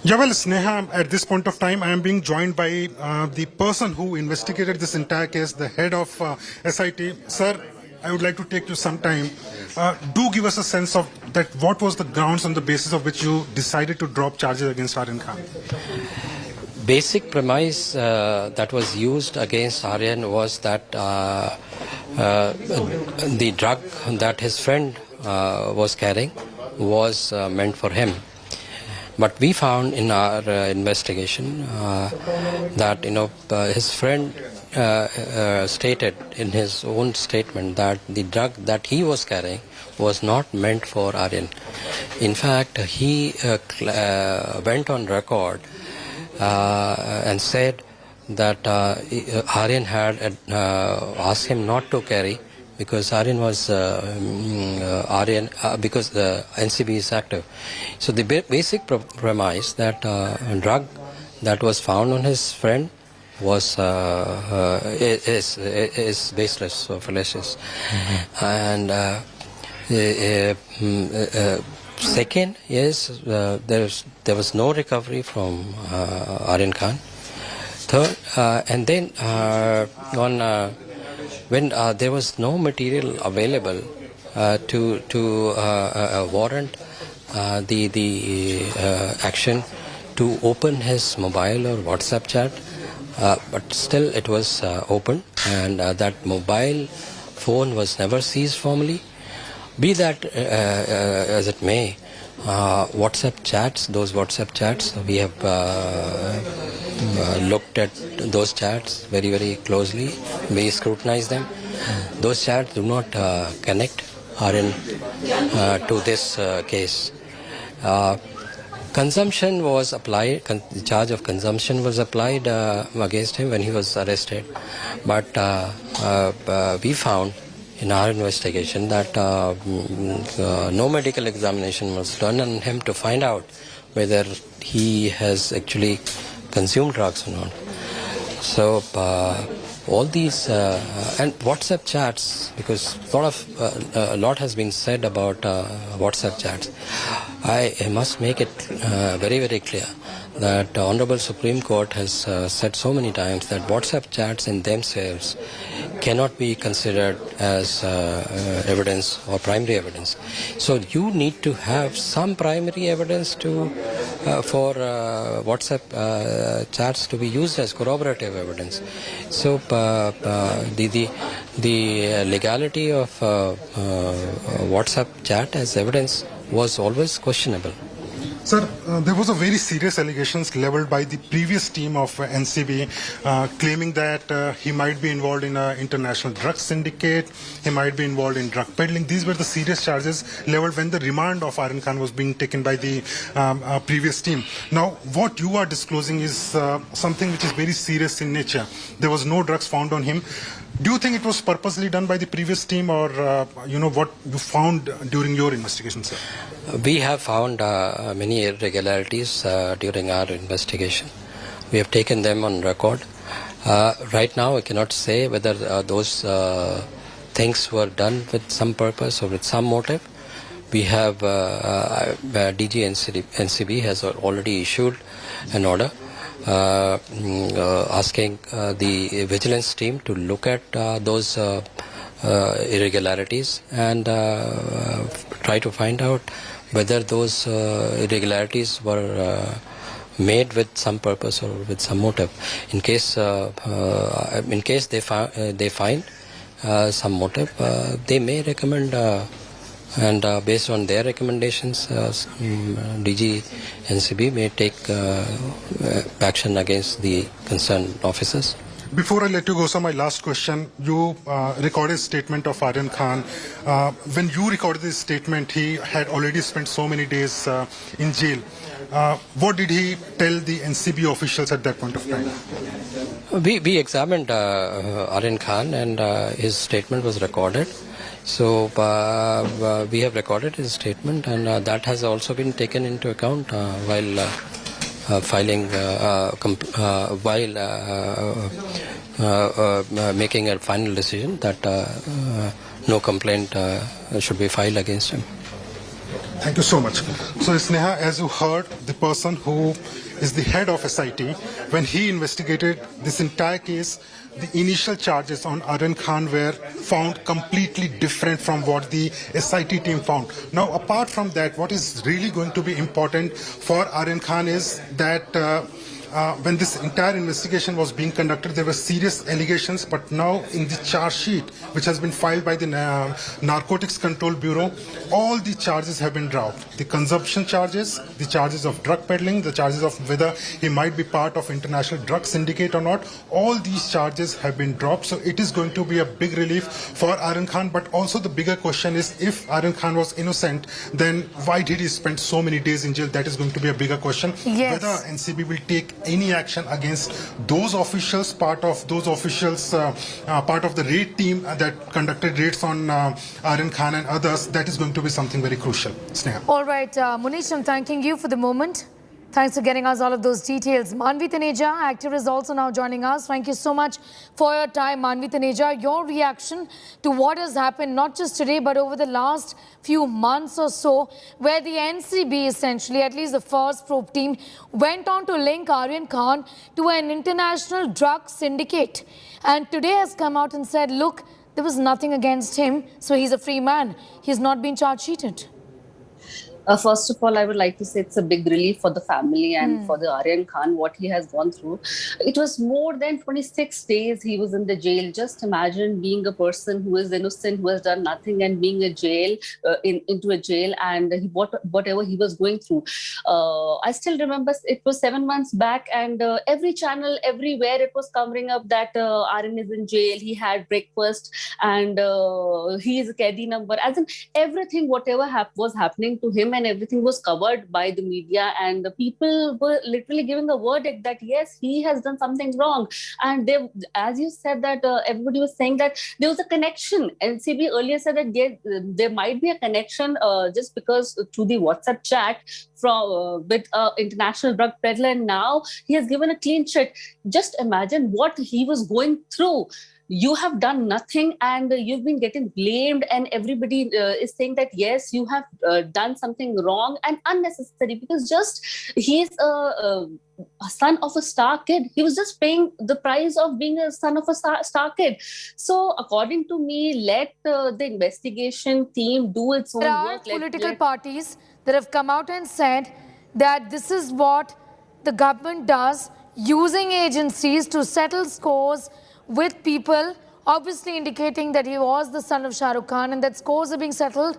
[SPEAKER 22] Yeah, well, Sneha, at this point of time, I am being joined by the person who investigated this entire case, the head of SIT. Sir, I would like to take you some time. Do give us a sense of that. What was the grounds on the basis of which you decided to drop charges against Aryan Khan?
[SPEAKER 11] Basic premise that was used against Aryan was that the drug that his friend was carrying was meant for him. But we found in our investigation that his friend stated in his own statement that the drug that he was carrying was not meant for Aryan. In fact, he went on record and said that Aryan had asked him not to carry because Aryan was because the NCB is active. So the basic premise that drug that was found on his friend was is baseless or fallacious. And second is there was no recovery from Aryan Khan. Third, and then when there was no material available to warrant the action to open his mobile or WhatsApp chat, but still it was open, and that mobile phone was never seized formally. Be that as it may, WhatsApp chats, we have looked at those chats very, very closely. We scrutinize them. Those chats do not connect Aryan to this case. Consumption was applied, the charge of consumption was applied against him when he was arrested. But we found in our investigation that no medical examination was done on him to find out whether he has actually consumed drugs or not. So all these and WhatsApp chats, because a lot has been said about WhatsApp chats. I must make it very, very clear that Honorable Supreme Court has said so many times that WhatsApp chats in themselves cannot be considered as evidence or primary evidence. So you need to have some primary evidence for WhatsApp chats to be used as corroborative evidence. So the legality of WhatsApp chat as evidence was always questionable.
[SPEAKER 22] Sir, there was a very serious allegations leveled by the previous team of NCB claiming that he might be involved in an international drug syndicate, he might be involved in drug peddling. These were the serious charges leveled when the remand of Aryan Khan was being taken by the previous team. Now, what you are disclosing is something which is very serious in nature. There was no drugs found on him. Do you think it was purposely done by the previous team, or what you found during your investigation, sir?
[SPEAKER 11] We have found many irregularities during our investigation. We have taken them on record. Right now, I cannot say whether those things were done with some purpose or with some motive. We have DG NCB has already issued an order asking the vigilance team to look at those irregularities and try to find out whether those irregularities were made with some purpose or with some motive. In case they find some motive, they may recommend. And based on their recommendations, DG NCB may take action against the concerned officers.
[SPEAKER 22] Before I let you go, sir, my last question. You recorded a statement of Aryan Khan. When you recorded this statement, he had already spent so many days in jail. What did he tell the NCB officials at that point of time?
[SPEAKER 11] We examined Aryan Khan, and his statement was recorded. So we have recorded his statement, and that has also been taken into account while making a final decision that no complaint should be filed against him.
[SPEAKER 22] Thank you so much. So, Sneha, as you heard, the person who is the head of SIT, when he investigated this entire case, the initial charges on Aryan Khan were found completely different from what the SIT team found. Now, apart from that, what is really going to be important for Aryan Khan is that when this entire investigation was being conducted, there were serious allegations, but now in the charge sheet, which has been filed by the Narcotics Control Bureau, all the charges have been dropped. The consumption charges, the charges of drug peddling, the charges of whether he might be part of international drug syndicate or not, all these charges have been dropped. So it is going to be a big relief for Aryan Khan, but also the bigger question is, if Aryan Khan was innocent, then why did he spend so many days in jail? That is going to be a bigger question.
[SPEAKER 1] Yes.
[SPEAKER 22] Whether NCB will take any action against those officials, part of the raid team that conducted raids on Aryan Khan and others, that is going to be something very crucial. Sneha.
[SPEAKER 1] All right, Munish, I'm thanking you for the moment. Thanks for getting us all of those details. Manvi Taneja, actor, is also now joining us. Thank you so much for your time, Manvi Taneja. Your reaction to what has happened, not just today, but over the last few months or so, where the NCB, essentially, at least the first probe team, went on to link Aryan Khan to an international drug syndicate. And today has come out and said, look, there was nothing against him, so he's a free man. He's not been charge-sheeted.
[SPEAKER 14] First of all, I would like to say it's a big relief for the family and for the Aryan Khan, what he has gone through. It was more than 26 days he was in the jail. Just imagine being a person who is innocent, who has done nothing, and being a jail into a jail, and whatever he was going through. I still remember it was 7 months back, and every channel, everywhere, it was covering up that Aryan is in jail. He had breakfast, and he is a Kedi number. As in everything, whatever was happening to him, and everything was covered by the media, and the people were literally giving a verdict that yes, he has done something wrong. And they, as you said, that everybody was saying that there was a connection. NCB earlier said that there might be a connection just because through the WhatsApp chat from with international drug peddler, and now he has given a clean sheet. Just imagine what he was going through. You have done nothing, and you've been getting blamed, and everybody is saying that yes, you have done something wrong and unnecessary, because just he is a son of a star kid. He was just paying the price of being a son of a star kid. So according to me, let the investigation team do its own work.
[SPEAKER 1] There are political parties that have come out and said that this is what the government does, using agencies to settle scores with people, obviously indicating that he was the son of Shah Rukh Khan, and that scores are being settled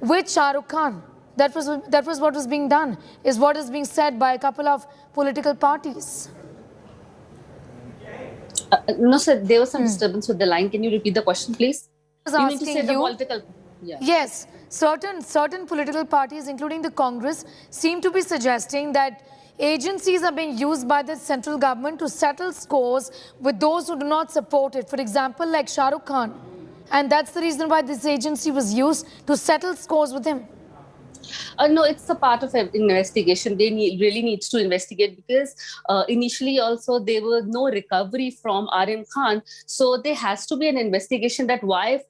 [SPEAKER 1] with Shah Rukh Khan. that was what was being done, is what is being said by a couple of political parties.
[SPEAKER 14] No, sir, there was some disturbance with the line. Can you repeat the question, please? You mean to say the political... Yeah.
[SPEAKER 1] Yes, certain political parties, including the Congress, seem to be suggesting that agencies are being used by the central government to settle scores with those who do not support it. For example, like Shah Rukh Khan. And that's the reason why this agency was used to settle scores with him.
[SPEAKER 14] No, it's a part of an investigation. They really needs to investigate because initially also there was no recovery from Aryan Khan. So there has to be an investigation that why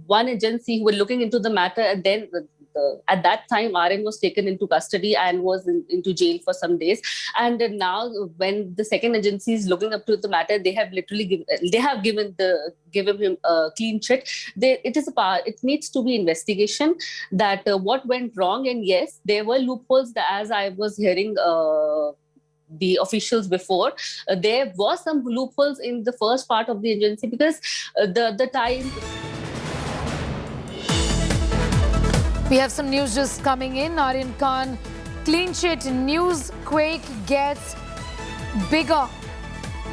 [SPEAKER 14] one agency who were looking into the matter, and then at that time Aryan was taken into custody and was into jail for some days. And now when the second agency is looking up to the matter, they have literally given him a clean chit. It needs to be investigation that what went wrong. And yes, there were loopholes as I was hearing the officials before. There was some loopholes in the first part of the agency because the time...
[SPEAKER 1] We have some news just coming in. Aryan Khan clean chit news quake gets bigger.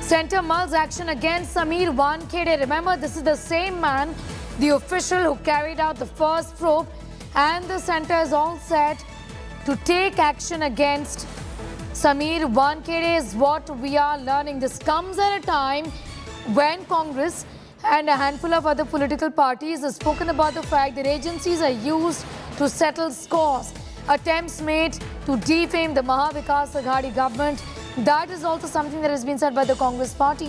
[SPEAKER 1] Centre mulls action against Sameer Wankhede. Remember, this is the same man, the official who carried out the first probe, and the centre is all set to take action against Sameer Wankhede is what we are learning. This comes at a time when Congress and a handful of other political parties have spoken about the fact that agencies are used to settle scores. Attempts made to defame the Mahavikas Aghadi government. That is also something that has been said by the Congress party.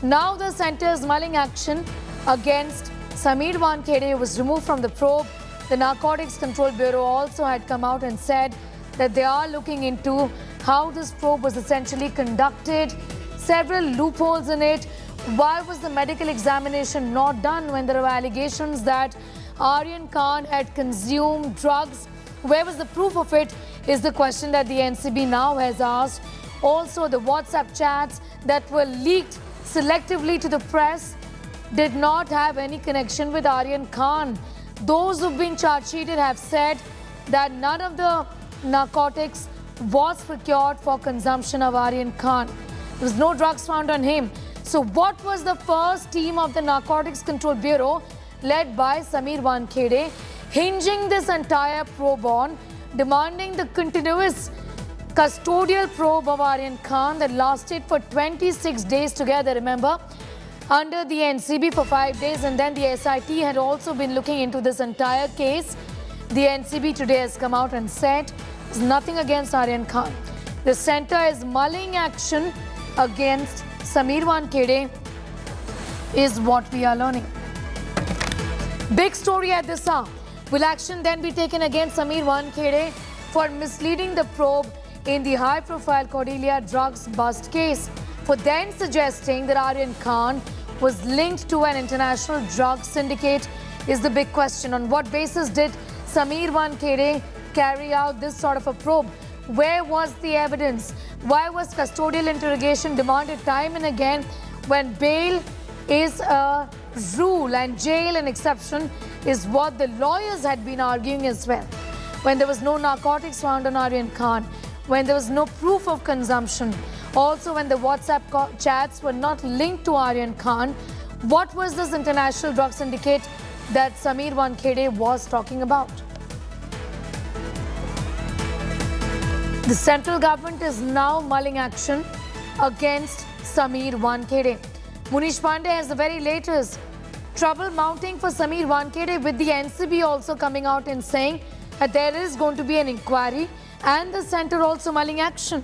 [SPEAKER 1] Now the centre is mulling action against Sameer Wankhede, who was removed from the probe. The Narcotics Control Bureau also had come out and said that they are looking into how this probe was essentially conducted, several loopholes in it. Why was the medical examination not done when there were allegations that Aryan Khan had consumed drugs? Where was the proof of it is the question that the NCB now has asked. Also, the WhatsApp chats that were leaked selectively to the press did not have any connection with Aryan Khan. Those who've been charge-sheeted have said that none of the narcotics was procured for consumption of Aryan Khan. There was no drugs found on him. So what was the first team of the Narcotics Control Bureau, led by Sameer Wankhede, hinging this entire probe on, demanding the continuous custodial probe of Aryan Khan that lasted for 26 days together, remember, under the NCB for 5 days, and then the SIT had also been looking into this entire case. The NCB today has come out and said there's nothing against Aryan Khan. The centre is mulling action against Sameer Wankhede is what we are learning. Big story at this hour. Will action then be taken against Sameer Wankhede for misleading the probe in the high-profile Cordelia drugs bust case, for then suggesting that Aryan Khan was linked to an international drug syndicate is the big question. On what basis did Sameer Wankhede carry out this sort of a probe? Where was the evidence? Why was custodial interrogation demanded time and again when bail is a rule and jail an exception is what the lawyers had been arguing as well? When there was no narcotics found on Aryan Khan, when there was no proof of consumption, also when the WhatsApp chats were not linked to Aryan Khan, what was this international drug syndicate that Sameer Wankhede was talking about? The central government is now mulling action against Sameer Wankhede. Munish Pandey has the very latest. Trouble mounting for Sameer Wankhede, with the NCB also coming out and saying that there is going to be an inquiry and the centre also mulling action.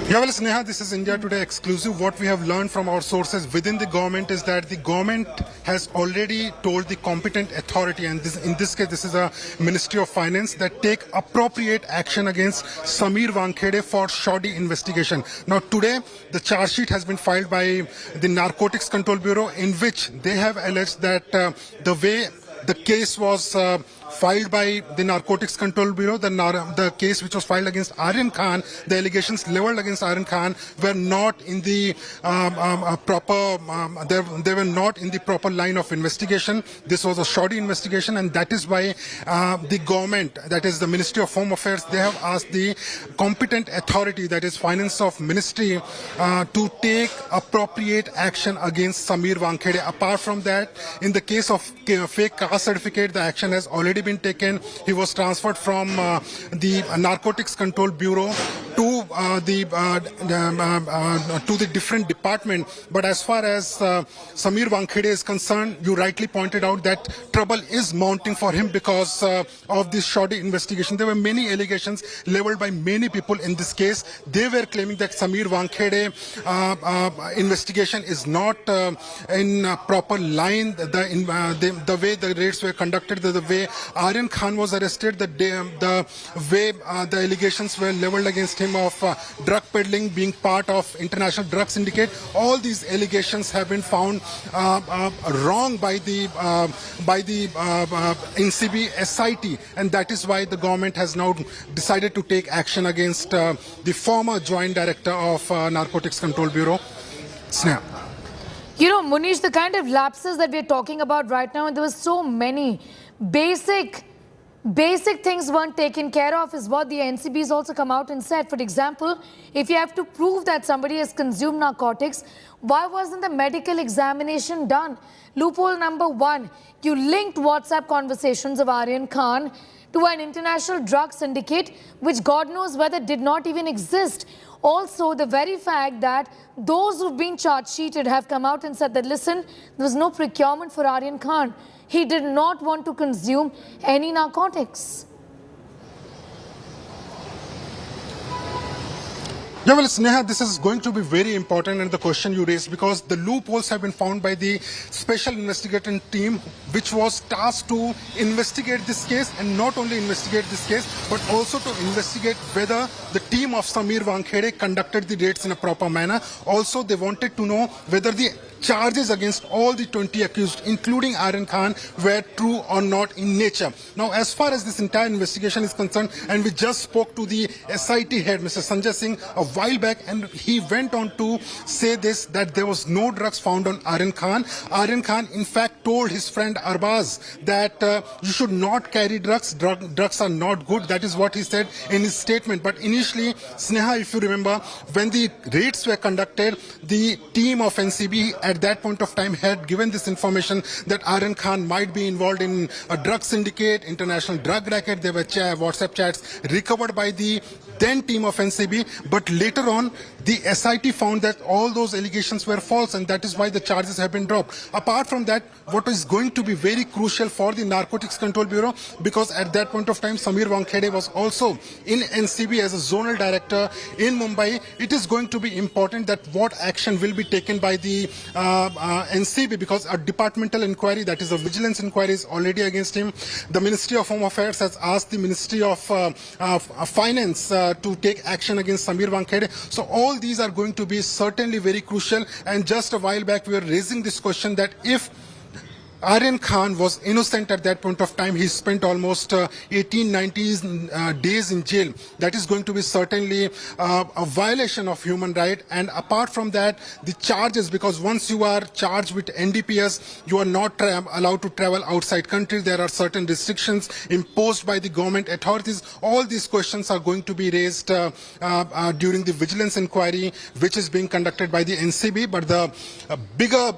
[SPEAKER 22] Yeah, well, Sneha, this is India Today exclusive. What we have learned from our sources within the government is that the government has already told the competent authority, and in this case, this is a Ministry of Finance, that take appropriate action against Sameer Wankhede for shoddy investigation. Now, today, the charge sheet has been filed by the Narcotics Control Bureau, in which they have alleged that the way The case was filed by the Narcotics Control Bureau. The case which was filed against Aryan Khan, the allegations leveled against Aryan Khan were not in the proper. They were not in the proper line of investigation. This was a shoddy investigation, and that is why the government, that is the Ministry of Home Affairs, they have asked the competent authority, that is Finance of Ministry, to take appropriate action against Samir Wankhede. Apart from that, in the case of fake caste certificate, the action has already been taken. He was transferred from the Narcotics Control Bureau to the different department. But as far as Samir Wankhede is concerned, you rightly pointed out that trouble is mounting for him because of this shoddy investigation. There were many allegations leveled by many people in this case. They were claiming that Samir Wankhede investigation is not in proper line. The way the raids were conducted, the way Aryan Khan was arrested, the way the allegations were leveled against him of drug peddling, being part of international drug syndicate, all these allegations have been found wrong by the NCB SIT, and that is why the government has now decided to take action against the former Joint Director of Narcotics Control Bureau, Sneha.
[SPEAKER 1] You know, Munish, the kind of lapses that we're talking about right now, and there were so many basic things weren't taken care of, is what the NCB has also come out and said. For example, if you have to prove that somebody has consumed narcotics, why wasn't the medical examination done? Loophole number one, you linked WhatsApp conversations of Aryan Khan to an international drug syndicate, which God knows whether did not even exist. Also, the very fact that those who've been charge sheeted have come out and said that, listen, there was no procurement for Aryan Khan. He did not want to consume any narcotics.
[SPEAKER 22] Yeah, well, Sneha, this is going to be very important, and the question you raised, because the loopholes have been found by the special investigating team, which was tasked to investigate this case, and not only investigate this case, but also to investigate whether the team of Samir Wankhede conducted the raids in a proper manner. Also, they wanted to know whether the charges against all the 20 accused, including Aryan Khan, were true or not in nature. Now, as far as this entire investigation is concerned, and we just spoke to the SIT head, Mr. Sanjay Singh, a while back, and he went on to say this, that there was no drugs found on Aryan Khan. Aryan Khan, in fact, told his friend Arbaz that you should not carry drugs. Drugs are not good. That is what he said in his statement. But initially, Sneha, if you remember, when the raids were conducted, the team of NCB at that point of time had given this information that Aryan Khan might be involved in a drug syndicate, international drug racket. There were WhatsApp chats recovered by the then team of NCB, but later on the SIT found that all those allegations were false, and that is why the charges have been dropped. Apart from that, what is going to be very crucial for the Narcotics Control Bureau, because at that point of time Samir Wankhede was also in NCB as a zonal director in Mumbai, it is going to be important that what action will be taken by the NCB, because a departmental inquiry, that is a vigilance inquiry, is already against him. The Ministry of Home Affairs has asked the Ministry of Finance to take action against Samir Wankhede. So all these are going to be certainly very crucial. And just a while back we were raising this question that if Aryan Khan was innocent at that point of time, he spent almost 18-19 days in jail. That is going to be certainly a violation of human rights. And apart from that, the charges, because once you are charged with NDPS, you are not allowed to travel outside country. There are certain restrictions imposed by the government authorities. All these questions are going to be raised during the vigilance inquiry, which is being conducted by the NCB. But the bigger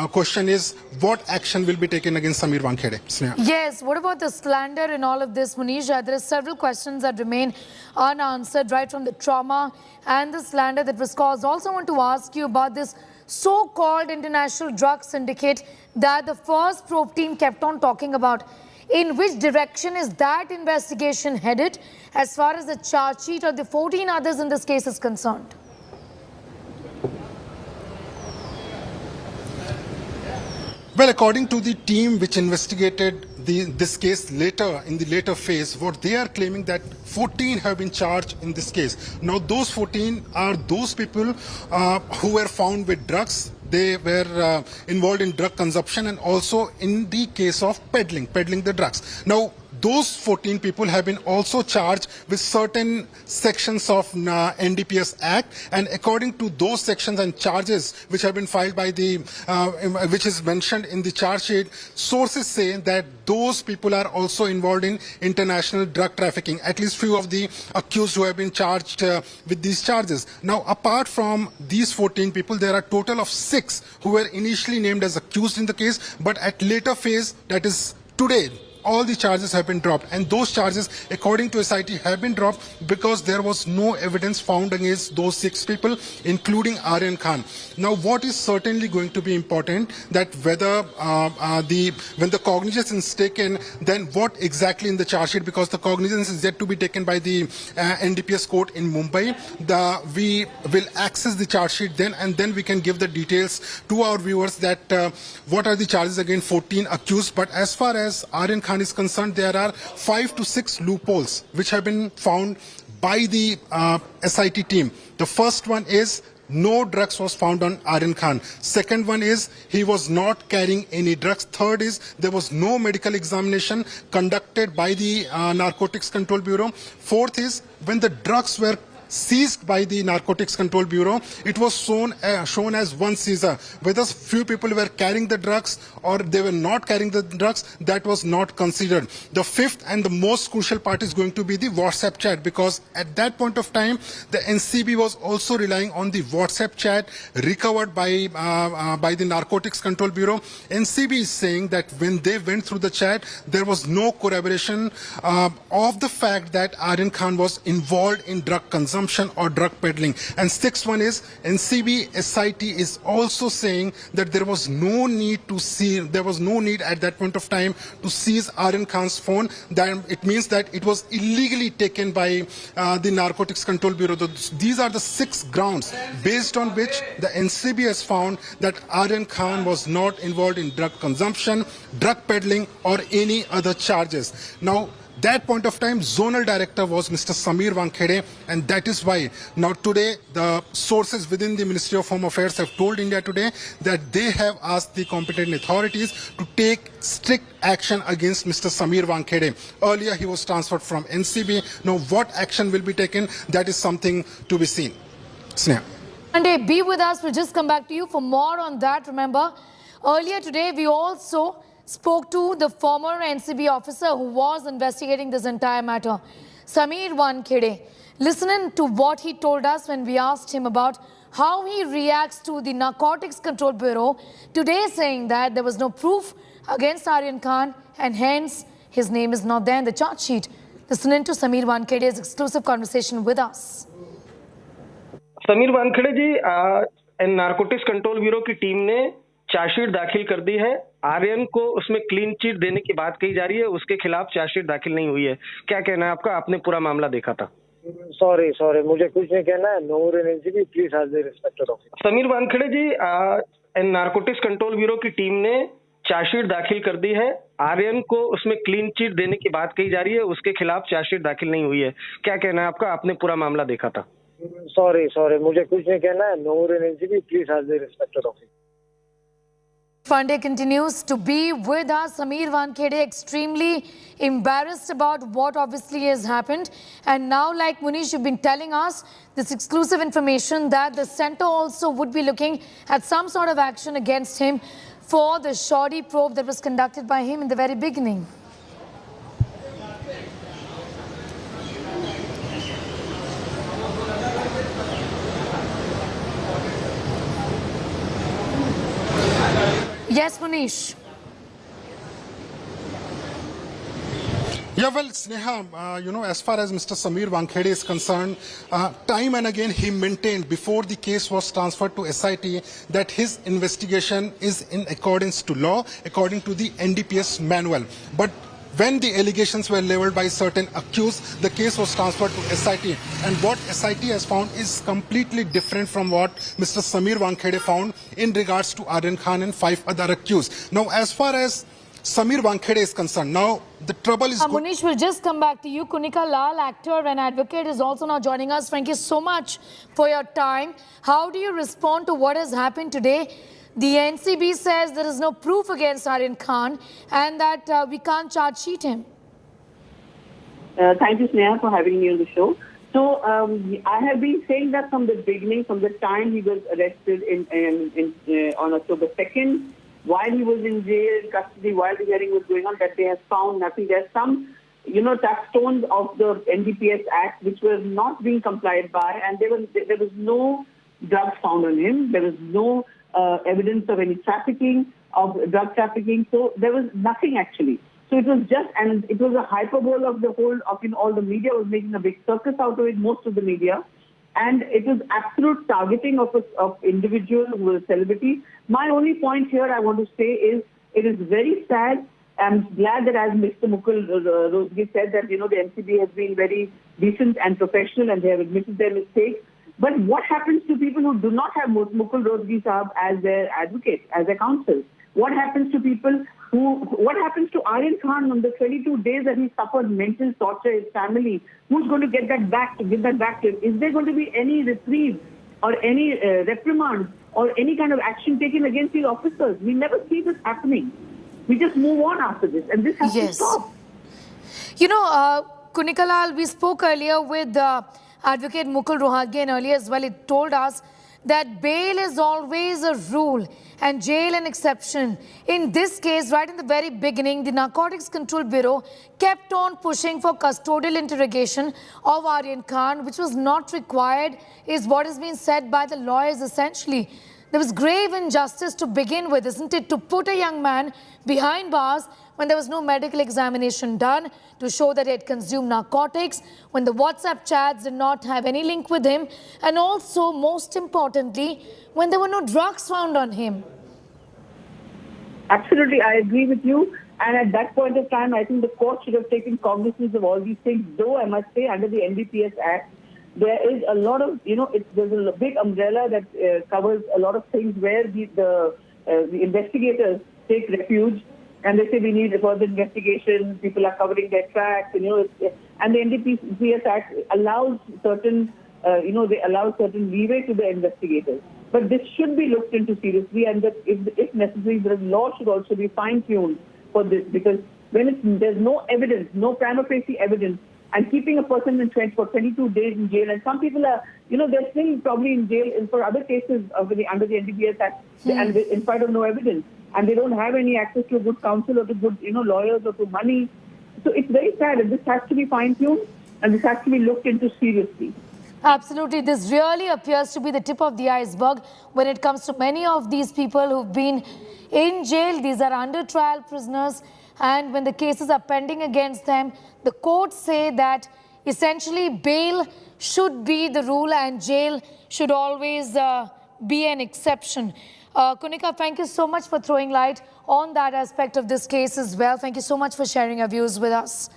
[SPEAKER 22] question is, what action will be taken against Samir Wankhede? Sneha.
[SPEAKER 1] Yes, what about the slander in all of this, Munish? There are several questions that remain unanswered, right from the trauma and the slander that was caused. Also want to ask you about this so-called international drug syndicate that the first probe team kept on talking about. In which direction is that investigation headed as far as the charge sheet or the 14 others in this case is concerned?
[SPEAKER 22] Well, according to the team which investigated this case later, in the later phase, what they are claiming that 14 have been charged in this case. Now, those 14 are those people who were found with drugs. they were involved in drug consumption and also in the case of peddling the drugs. Now, those 14 people have been also charged with certain sections of NDPS Act, and according to those sections and charges which have been filed by the, which is mentioned in the charge sheet, sources say that those people are also involved in international drug trafficking. At least few of the accused who have been charged with these charges. Now, apart from these 14 people, there are a total of 6 who were initially named as accused in the case, but at later phase, that is today, all the charges have been dropped, and those charges, according to SIT, have been dropped because there was no evidence found against those 6 people, including Aryan Khan. Now, what is certainly going to be important, that whether when the cognizance is taken, then what exactly in the charge sheet, because the cognizance is yet to be taken by the NDPS court in Mumbai. We will access the charge sheet then, and then we can give the details to our viewers that what are the charges against 14 accused. But as far as Aryan Khan is concerned, there are 5 to 6 loopholes which have been found by the SIT team. The first one is no drugs was found on Aryan Khan. Second one is he was not carrying any drugs. Third is there was no medical examination conducted by the Narcotics Control Bureau. Fourth is when the drugs were seized by the Narcotics Control Bureau, it was shown as one seizure. Whether few people were carrying the drugs or they were not carrying the drugs, that was not considered. The fifth and the most crucial part is going to be the WhatsApp chat, because at that point of time, the NCB was also relying on the WhatsApp chat recovered by the Narcotics Control Bureau. NCB is saying that when they went through the chat, there was no corroboration of the fact that Aryan Khan was involved in drug consumption or drug peddling. And sixth one is NCB SIT is also saying that there was no need to see, there was no need at that point of time to seize Aryan Khan's phone. Then it means that it was illegally taken by the Narcotics Control Bureau. These are the 6 grounds based on which the NCB has found that Aryan Khan was not involved in drug consumption, drug peddling or any other charges. Now, that point of time, zonal director was Mr. Sameer Wankhede, and that is why now today the sources within the Ministry of Home Affairs have told India Today that they have asked the competent authorities to take strict action against Mr. Sameer Wankhede. Earlier he was transferred from NCB. Now what action will be taken, that is something to be seen. Sneha.
[SPEAKER 1] Monday, be with us. We'll just come back to you for more on that. Remember, earlier today we also spoke to the former NCB officer who was investigating this entire matter, Sameer Wankhede. Listening to what he told us when we asked him about how he reacts to the Narcotics Control Bureau today saying that there was no proof against Aryan Khan and hence his name is not there in the charge sheet. Listening to Sameer Wankhede's exclusive conversation with us.
[SPEAKER 5] Sameer Wankhede ji, narcotics control bureau की team ने chargesheet दाखिल कर दी है। आर्यन को उसमें clean chit देने की बात कही जा रही है, उसके खिलाफ चार्जशीट दाखिल नहीं हुई है। क्या कहना है आपका? आपने पूरा मामला देखा था।
[SPEAKER 13] सॉरी मुझे कुछ नहीं कहना है। नूर NCB please have the respected officer.
[SPEAKER 5] Sameer Wankhede ji, narcotics control bureau की टीम ने चार्जशीट दाखिल कर दी है। आर्यन को उसमें क्लीन चिट देने की बात कही जा रही है, उसके खिलाफ चार्जशीट दाखिल नहीं हुई है। क्या कहना है आपका? आपने पूरा मामला देखा था।
[SPEAKER 13] सॉरी मुझे कुछ नहीं कहना है। नूर NCB please have the respected officer.
[SPEAKER 1] Wankhede continues to be with us. Sameer Wankhede extremely embarrassed about what obviously has happened. And now, like Munish, you've been telling us this exclusive information that the centre also would be looking at some sort of action against him for the shoddy probe that was conducted by him in the very beginning. Yes, Munish.
[SPEAKER 22] Yeah, well, Sneha, as far as Mr. Sameer Wankhede is concerned, time and again he maintained before the case was transferred to SIT that his investigation is in accordance to law, according to the NDPS manual. But when the allegations were leveled by certain accused, the case was transferred to SIT. And what SIT has found is completely different from what Mr. Sameer Wankhede found in regards to Aryan Khan and 5 other accused. Now, as far as Sameer Wankhede is concerned, now the trouble is...
[SPEAKER 1] Munish, will just come back to you. Kunika Lal, actor and advocate, is also now joining us. Thank you so much for your time. How do you respond to what has happened today? The NCB says there is no proof against Aryan Khan and that we can't charge sheet him.
[SPEAKER 15] Thank you, Sneha, for having me on the show. So I have been saying that from the beginning, from the time he was arrested on October 2nd, while he was in jail, custody, while the hearing was going on, that they have found nothing. There's some, touchstones of the NDPS Act which were not being complied by, and there was no drugs found on him. There was no evidence of any drug trafficking. So there was nothing actually. So it was and it was a hyperbole of the whole, all the media was making a big circus out of it, most of the media. And it was absolute targeting of individuals who were a celebrity. My only point here I want to say is, it is very sad. I'm glad that, as Mr. Mukul Rosgi said, that, the NCB has been very decent and professional and they have admitted their mistakes. But what happens to people who do not have Mukul Rosgi Sahab as their advocate, as their counsel? What happens to people what happens to Aryan Khan on the 22 days that he suffered mental torture, his family? Who's going to give that back to him? Is there going to be any reprieve or any reprimand or any kind of action taken against these officers? We never see this happening. We just move on after this, and this has to stop.
[SPEAKER 1] Kunikalal, we spoke earlier with Advocate Mukul Rohade, and earlier as well, it told us that bail is always a rule and jail an exception. In this case, right in the very beginning, the Narcotics Control Bureau kept on pushing for custodial interrogation of Aryan Khan, which was not required, is what has been said by the lawyers essentially. There was grave injustice to begin with, isn't it, to put a young man behind bars when there was no medical examination done to show that he had consumed narcotics, when the WhatsApp chats did not have any link with him, and also, most importantly, when there were no drugs found on him.
[SPEAKER 15] Absolutely, I agree with you. And at that point of time, I think the court should have taken cognizance of all these things. Though, I must say, under the NDPS Act, there is a lot of, there's a big umbrella that covers a lot of things where the investigators take refuge and they say we need further investigation, people are covering their tracks, and the NDPS Act allows certain, they allow certain leeway to the investigators. But this should be looked into seriously, and that if necessary, the law should also be fine-tuned for this, because when there's no evidence, no prima facie evidence, and keeping a person for 22 days in jail, and some people are, they're still probably in jail for other cases under the NDPS Act, and in spite of no evidence, and they don't have any access to a good counsel or to good, lawyers or to money. So it's very sad, and this has to be fine-tuned, and this has to be looked into seriously.
[SPEAKER 1] Absolutely. This really appears to be the tip of the iceberg when it comes to many of these people who've been in jail. These are under trial prisoners, and when the cases are pending against them, the courts say that essentially bail should be the rule and jail should always be an exception. Kunika, thank you so much for throwing light on that aspect of this case as well. Thank you so much for sharing your views with us.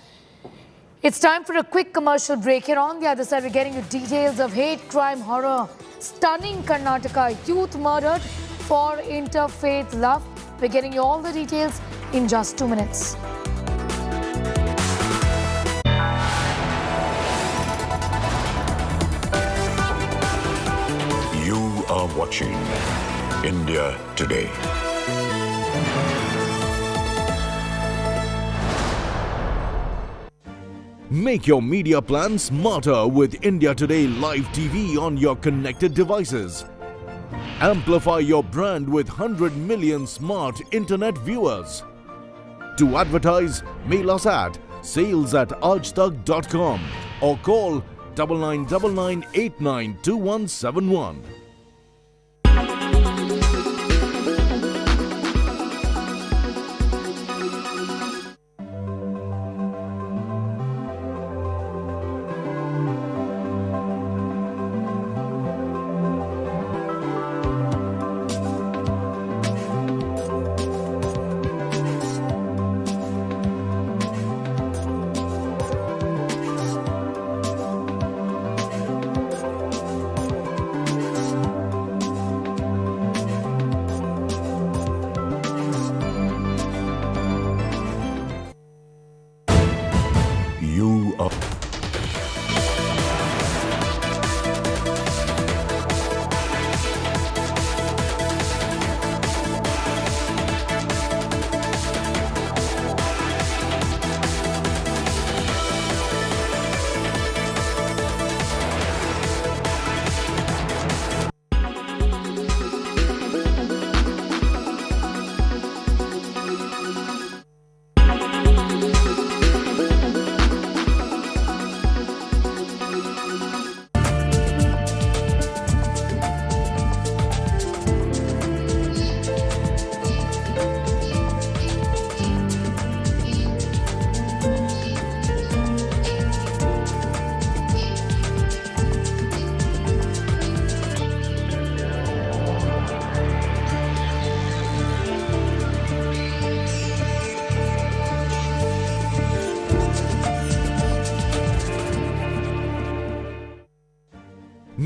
[SPEAKER 1] It's time for a quick commercial break. Here on the other side, we're getting you details of hate crime horror. Stunning Karnataka youth murdered for interfaith love. We're getting you all the details in just 2 minutes.
[SPEAKER 19] You are watching India Today.
[SPEAKER 18] Make your media plan smarter with India Today Live TV on your connected devices. Amplify your brand with 100 million smart internet viewers. To advertise, mail us at sales@aajtak.com or call 9999892171.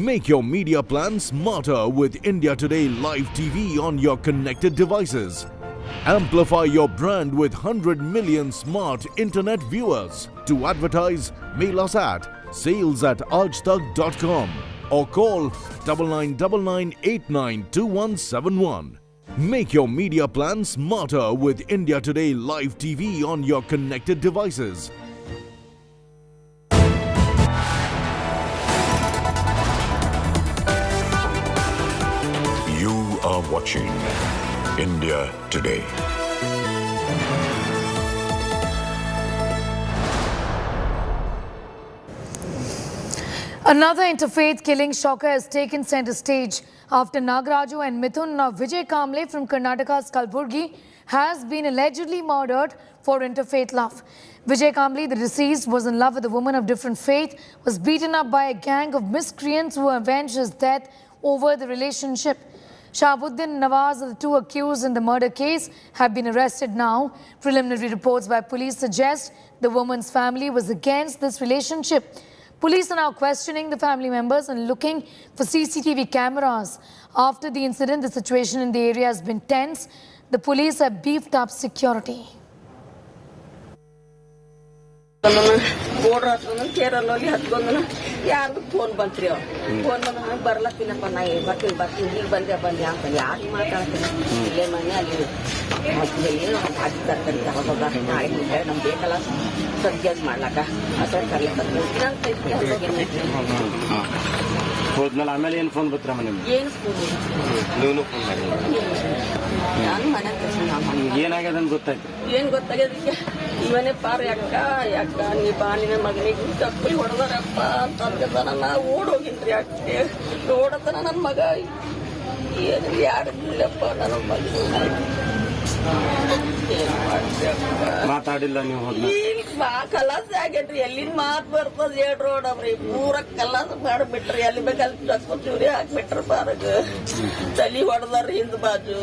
[SPEAKER 18] Make your media plan smarter with India Today Live TV on your connected devices. Amplify your brand with 100 million smart internet viewers. To advertise, mail us at sales@aajtak.com or call 9999892171. Make your media plan smarter with India Today Live TV on your connected devices.
[SPEAKER 19] You are watching India Today.
[SPEAKER 1] Another interfaith killing shocker has taken center stage after Nagaraju and Mithun of Vijay Kamble from Karnataka's Kalburgi has been allegedly murdered for interfaith love. Vijay Kamble, the deceased, was in love with a woman of different faith, was beaten up by a gang of miscreants who avenged his death over the relationship. Shahabuddin Nawaz, the two accused in the murder case, have been arrested now. Preliminary reports by police suggest the woman's family was against this relationship. Police are now questioning the family members and looking for CCTV cameras. After the incident, the situation in the area has been tense. The police have beefed up security.
[SPEAKER 17] ಯಾರ್ದು phone ಬಂತ್ರಿ phone ಬಂದ ಬರ್ಲತ್ತೀನಪ್ಪ ನಾ ಬರ್ತೀನಿ ಈಗ ಬಂದೆ ಅಂತ ಯಾರು ಮಾತಾಡ್ತೀನಿ ಇಲ್ಲೇ ಮನೆ ಅಲ್ಲಿ ಏನು ಭಾಜಿ ತರಕಾರಿ ತಗೋದ ನಾಳೆ ಮುಂದೆ ನಮ್ಗೆ ಬೇಕಲ್ಲ ಸದ್ಯ ಮಾಡ್ಲಾಕ ಅದ್ರ
[SPEAKER 21] ಹೋದ್ಮೇಲೆ ಆಮೇಲೆ ಏನು ಫೋನ್ ಬತ್ರ ಮನೆ
[SPEAKER 17] ಏನು ಫೋನ್
[SPEAKER 21] ನೀವು ಫೋನ್ ಮಾಡಿ
[SPEAKER 17] ನಾನು ಮನೆ
[SPEAKER 21] ಏನಾಗ್ಯದ ಅಂತ ಗೊತ್ತಾಯ್ತು
[SPEAKER 17] ಏನ್ ಗೊತ್ತಾಗ್ಯದಕ್ಕೆ ಇವನೇ ಪಾರ್ ಯಾಕ ನೀ ಬಾ ನಿನ್ನ ಮಗನಿಗೆ ತಪ್ಪಿ ಹೊಡೆದಾರಪ್ಪ ಅಂತಂದ ನಾ ಓಡೋಗಿನ್ರಿ ಅಷ್ಟೇ ಓಡತನ ನನ್ನ ಮಗ ಏನು ಯಾರಿಲ್ಲಪ್ಪ ನನ್ನ ಮಗ
[SPEAKER 21] ಮಾತಾಡಿಲ್ಲ ನೀವು
[SPEAKER 17] ಕಲಾಸ ಆಗೇನ್ರಿ ಎಲ್ಲಿಂದ ಮಾತು ಬರ್ತದ ಹೇಳ್ರಿ ನೋಡವ್ರಿ ಪೂರ ಕಲಾಸ ಮಾಡಿಬಿಟ್ರಿ ಎಲ್ಲಿ ಬೇಕಲ್ಲಿ ಚಕ್ಕು ಚೂರಿ ಹಾಕ್ಬಿಟ್ರಿ ಪಾರಗ ತಲಿ ಹೊಡೆದಾರ್ರಿ ಹಿಂದ್ ಬಾಜು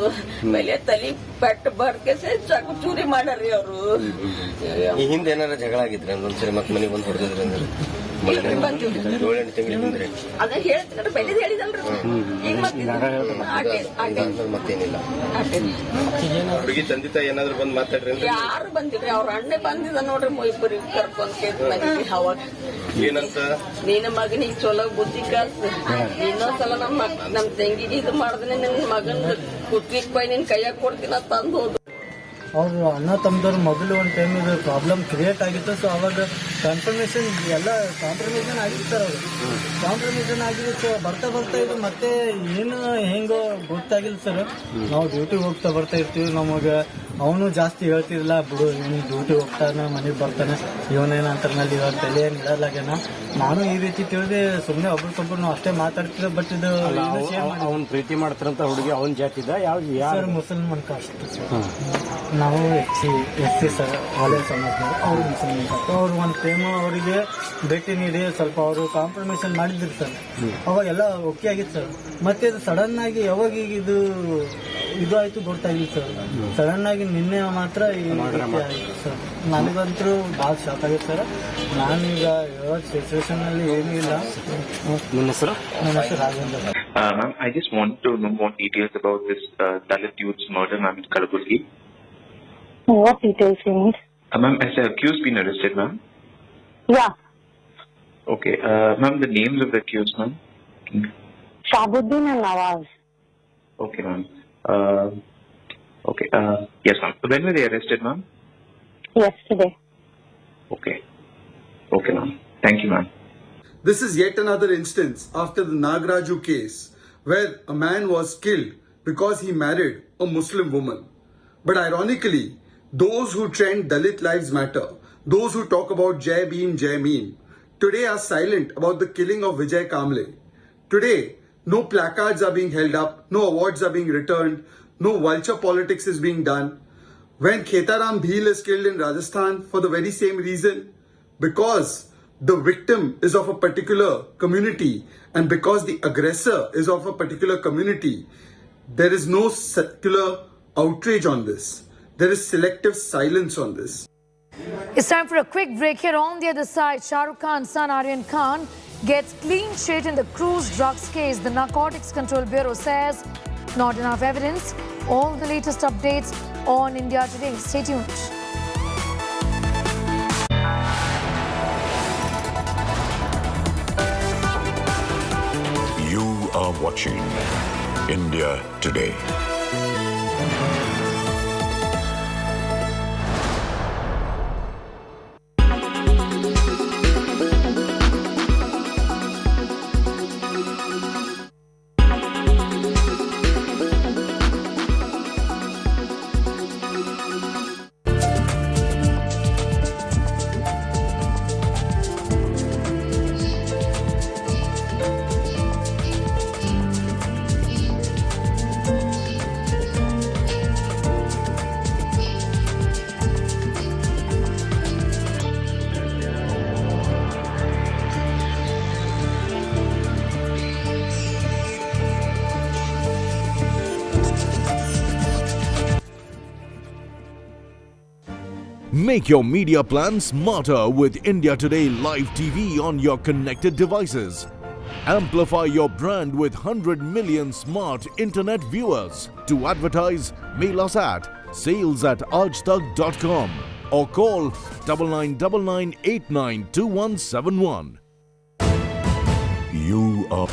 [SPEAKER 17] ಮೇಲೆ ತಲಿ ಪೆಟ್ಟು ಬಡ್ಕೆಸೆ ಚಕ್ಕು ಚೂರಿ ಮಾಡ್ಯಾರ್ರಿ ಅವರು
[SPEAKER 21] ಹಿಂದೆ ಏನಾರ ಜಗಳ ಆಗಿದ್ರಿ ಒಂದ್ಸರಿ ಮತ್ ಮನೆಗೆ ಬಂದು ಹೊಡೆದಿದ್ರಿ ಅಂದ್ರೆ 7-8 ತಿಂಗಳು ಹಿಂದ್ರಿ
[SPEAKER 17] ಅದ ಹೇಳ್ತಿದ್ರೆ ಬೆಳೆದ್ ಹೇಳಿದಲ್ರಿ ಈಗ
[SPEAKER 21] ಮತ್ತೇನಿಲ್ಲ ಹುಡುಗಿ ತಂದೆ ತಾಯಿ ಏನಾದ್ರು ಬಂದ್ ಮಾತಾಡ್ರಿ
[SPEAKER 17] ಯಾರು ಬಂದಿದ್ರಿ ಅವ್ರ ಅಣ್ಣೆ ಬಂದಿದ ನೋಡ್ರಿ ಇಬ್ಬರಿಗೆ ಕರ್ಕೊಂಡ್ ಮನೆಗೆ ಅವಾಗ
[SPEAKER 21] ಏನಂತ
[SPEAKER 17] ನಿನ್ನ ಮಗನಿಗೆ ಚಲೋ ಬುದ್ಧಿ ಕಲ್ಸ ಇನ್ನೊಂದ್ಸಲ ನಮ್ ತಂಗಿಗೆ ಇದು ಮಾಡಿದ್ರೆ ನಿನ್ ಮಗನ್ ಕುತ್ತಿಗೆ ಕೊಯ್ ನಿನ್ ಕೈಯಾಗ ಕೊಡ್ತೀನ ತಂದು ಹೋದ್ರು
[SPEAKER 23] ಅವರು ಅಣ್ಣ ತಮ್ಮದವ್ರ ಮೊದಲು ಒಂದು ಟೈಮ್ ಇದು ಪ್ರಾಬ್ಲಮ್ ಕ್ರಿಯೇಟ್ ಆಗಿತ್ತು. ಸೊ ಅವಾಗ ಕಾನ್ಫರ್ಮೇಷನ್ ಎಲ್ಲ ಕಾಂಪ್ರಮೈಸನ್ ಆಗಿತ್ತು ಸರ್. ಅವರು ಕಾಂಪ್ರಮೈಸನ್ ಆಗಿದೆ. ಸೊ ಬರ್ತಾ ಇದು ಮತ್ತೆ ಏನು ಹೆಂಗೋ ಗೊತ್ತಾಗಿಲ್ಲ ಸರ್. ನಾವು ಡ್ಯೂಟಿಗೆ ಹೋಗ್ತಾ ಬರ್ತಾ ಇರ್ತೀವಿ. ನಮಗೆ ಅವನು ಜಾಸ್ತಿ ಹೇಳ್ತಿರ್ಲಿಲ್ಲ, ಬಿಡು ಇವನು ಡ್ಯೂಟಿ ಹೋಗ್ತಾನೆ ಮನೆಗೆ ಬರ್ತಾನೆ ಇವನೇನಂತರ್ನಲ್ಲಿ ಇವಾಗ ತಲೆ ಏನು ಇಡಲಾಗ್ಯಾನ. ನಾನು ಈ ರೀತಿ ತಿಳಿದೆ ಸುಮ್ಮನೆ ಒಬ್ರಿಗೊಬ್ರು ನಾವು ಅಷ್ಟೇ ಮಾತಾಡ್ತಿದ್ದೆ. ಬಟ್ ಇದು
[SPEAKER 21] ಅವ್ನು ಪ್ರೀತಿ ಮಾಡ್ತಾರಂತ ಹುಡುಗಿ ಅವನ್ ಜಾತಿದ ಯಾವ
[SPEAKER 23] ಮುಸಲ್ಮಾನ್ ಕಾಸ್ಟ್ ನಾವು ಎಸ್ ಸಿ ಸರ್ ಒಳ್ಳೆ ಸಮಾಜದವರು. ಅವರು ಮುಸಲ್ಮಾನ್ ಕಾಸ್ಟ್. ಅವ್ರು ಒಂದು ಟೈಮ್ ಅವರಿಗೆ ಭೇಟಿ ನೀಡಿ ಸ್ವಲ್ಪ ಅವರು ಕಾಂಪ್ರಮೈಸನ್ ಮಾಡಿದ್ರು ಸರ್. ಅವಾಗೆಲ್ಲ ಓಕೆ ಆಗಿತ್ತು ಸರ್. ಮತ್ತೆ ಇದು ಸಡನ್ ಆಗಿ ಯಾವಾಗ ಈಗ ಇದು ಆಯ್ತು ಗೊತ್ತಾಗಿಲ್ಲ ಸರ್. ಸಡನ್ ಆಗಿ ನಿನ್ನೆ ಮಾತ್ರ ಆಯ್ತು ಸರ್. ನನಗಂತೂ ಭಾಳ ಶಾಕ್ ಆಗಿತ್ತು ಸರ್. ನಾನೀಗ ಯಾವ ಸಿಚುವೇಶನ್ ಅಲ್ಲಿ ಏನೂ ಇಲ್ಲ. ನನ್ನ ಹೆಸರು Rajendra.
[SPEAKER 24] Ma'am, I just want to know more details about this Dalit youth's murder, ma'am, in Kalburgi.
[SPEAKER 25] What details you need?
[SPEAKER 24] Ma'am, has the accused been arrested, ma'am?
[SPEAKER 25] Yeah.
[SPEAKER 24] Okay. Ma'am, the names of the accused, ma'am?
[SPEAKER 25] Shahabuddin and Nawaz.
[SPEAKER 24] Okay, ma'am. Okay. Yes, ma'am. When were they arrested, ma'am?
[SPEAKER 25] Yesterday.
[SPEAKER 24] Okay. Okay, ma'am. Thank you, ma'am.
[SPEAKER 26] This is yet another instance after the Nagaraju case where a man was killed because he married a Muslim woman. But ironically, those who trend Dalit Lives Matter, those who talk about Jai Bhim, Jai Meme, today are silent about the killing of Vijay Kamble. Today, no placards are being held up, no awards are being returned, no vulture politics is being done. When Khetaram Bhil is killed in Rajasthan for the very same reason, because the victim is of a particular community and because the aggressor is of a particular community, there is no secular outrage on this. There is selective silence on this.
[SPEAKER 1] It's time for a quick break. Here on the other side, Shah Rukh Khan's son Aryan Khan gets clean chit in the cruise drugs case. The Narcotics Control Bureau says not enough evidence. All the latest updates on India Today. Stay tuned.
[SPEAKER 19] You are watching India Today.
[SPEAKER 18] Make your media plan smarter with India Today Live TV on your connected devices. Amplify your brand with 100 million smart internet viewers. To advertise, mail us at sales@aajtak.com or call 9999892171.
[SPEAKER 19] You are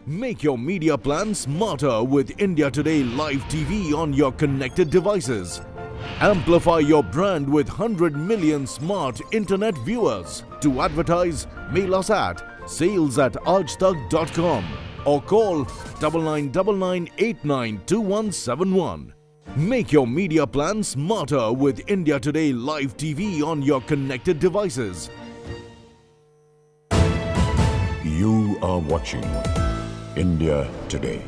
[SPEAKER 18] Make your media plan smarter with India Today Live TV on your connected devices. Amplify your brand with 100 million smart internet viewers. To advertise, mail us at sales@aajtak.com or call 9999892171. Make your media plan smarter with India Today Live TV on your connected devices.
[SPEAKER 19] You are watching India Today.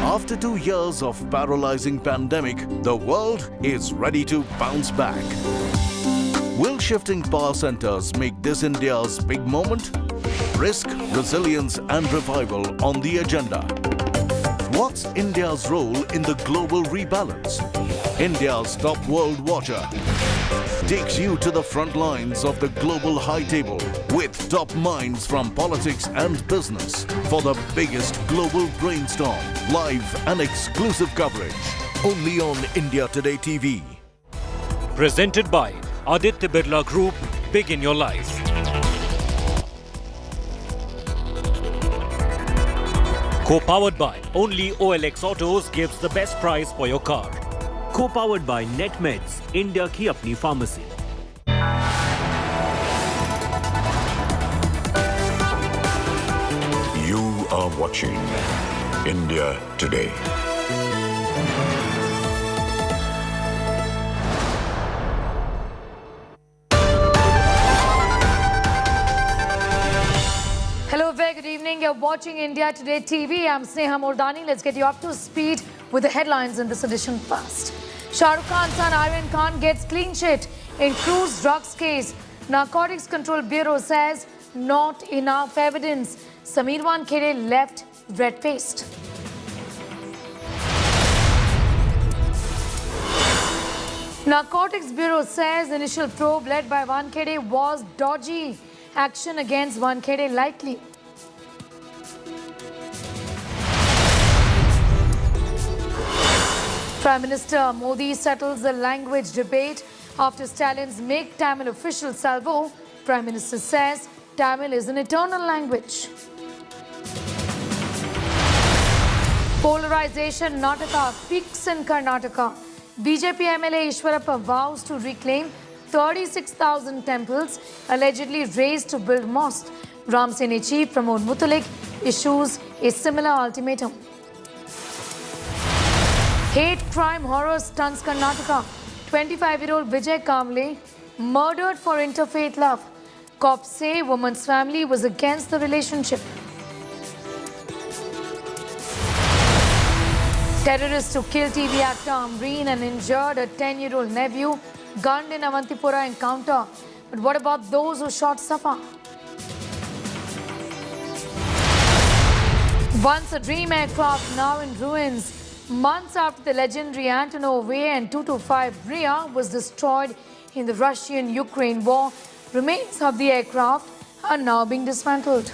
[SPEAKER 18] After 2 years of paralyzing pandemic, the world is ready to bounce back. Will shifting power centers make this India's big moment? Risk, resilience and revival on the agenda. What's India's role in the global rebalance? India's top world watcher takes you to the front lines of the global high table with top minds from politics and business for the biggest global brainstorm, live and exclusive coverage only on India Today TV.
[SPEAKER 3] Presented by Aditya Birla Group, Big in Your Life. Co-powered by only OLX Autos gives the best price for your car.
[SPEAKER 4] Co-powered by NetMeds, India की अपनी pharmacy.
[SPEAKER 19] You are watching India Today.
[SPEAKER 1] Hello, very good evening. You're watching India Today TV. I'm Sneha Moldani. Let's get you up to speed with the headlines in this edition first. Shah Rukh Khan's son Aryan Khan gets clean chit in cruise drugs case. Narcotics Control Bureau says not enough evidence. Sameer Wankhede left red-faced. Narcotics Bureau says initial probe led by Wankhede was dodgy. Action against Wankhede likely. Prime Minister Modi settles the language debate after Stalin's Make Tamil Official salvo. Prime Minister says Tamil is an eternal language. Polarization Nataka peaks in Karnataka. BJP MLA Ishwarappa vows to reclaim 36,000 temples allegedly razed to build mosque. Ram Sene chief Pramod Muthalik issues a similar ultimatum. Hate crime horror stuns Karnataka. 25-year-old Vijay Kamble murdered for interfaith love. Cops say woman's family was against the relationship. Terrorists who killed TV actor Amreen and injured a 10-year-old nephew gunned in Avantipura encounter. But what about those who shot Safa? Once a dream aircraft, now in ruins. Months after the legendary Antonov and 225 Bria was destroyed in the Russian-Ukraine war, remains of the aircraft are now being dismantled.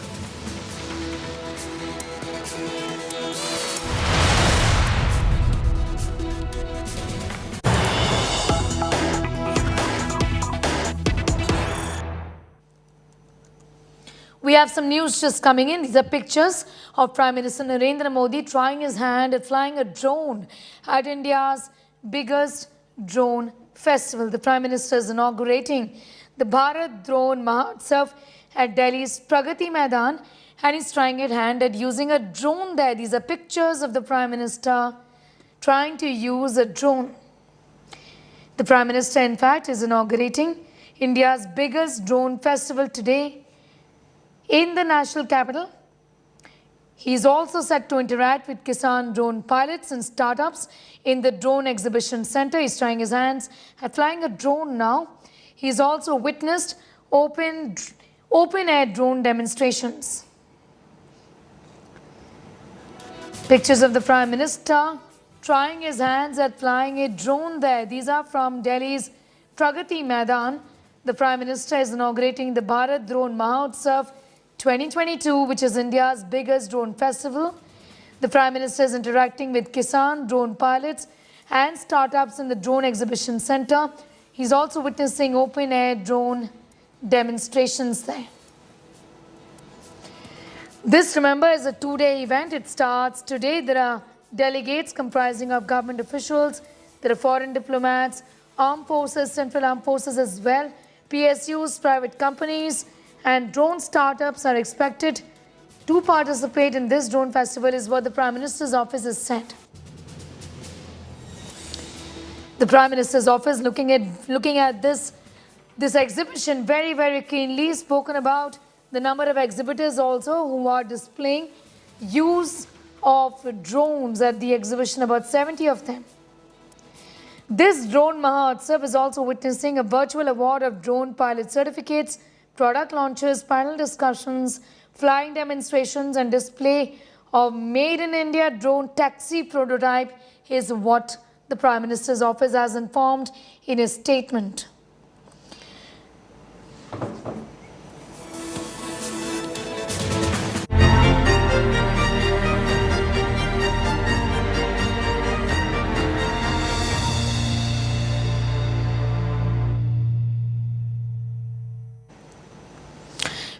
[SPEAKER 1] We have some news just coming in. These are pictures of Prime Minister Narendra Modi trying his hand at flying a drone at India's biggest drone festival. The Prime Minister is inaugurating the Bharat Drone Mahotsav at Delhi's Pragati Maidan, and he's trying his hand at using a drone there. These are pictures of the Prime Minister trying to use a drone. The Prime Minister, in fact, is inaugurating India's biggest drone festival today in the national capital. He is also set to interact with Kisan drone pilots and startups in the drone exhibition center. He's trying his hands at flying a drone now. He's also witnessed open-air drone demonstrations. Pictures of the Prime Minister trying his hands at flying a drone there. These are from Delhi's Pragati Maidan. The Prime Minister is inaugurating the Bharat Drone Mahotsav 2022, which is India's biggest drone festival. The Prime Minister is interacting with Kisan drone pilots and startups in the drone exhibition center. He's also witnessing open-air drone demonstrations there. This, remember, is a two-day event. It starts today. There are delegates comprising of government officials. There are foreign diplomats, armed forces, central armed forces as well, PSUs, private companies, and drone startups are expected to participate in this drone festival, is what the Prime Minister's office has said. The Prime Minister's office looking at this exhibition very, very keenly, spoken about the number of exhibitors also who are displaying use of drones at the exhibition, about 70 of them. This drone Mahotsav is also witnessing a virtual award of drone pilot certificates, product launches, panel discussions, flying demonstrations, and display of Made in India drone taxi prototype is what the Prime Minister's office has informed in a statement.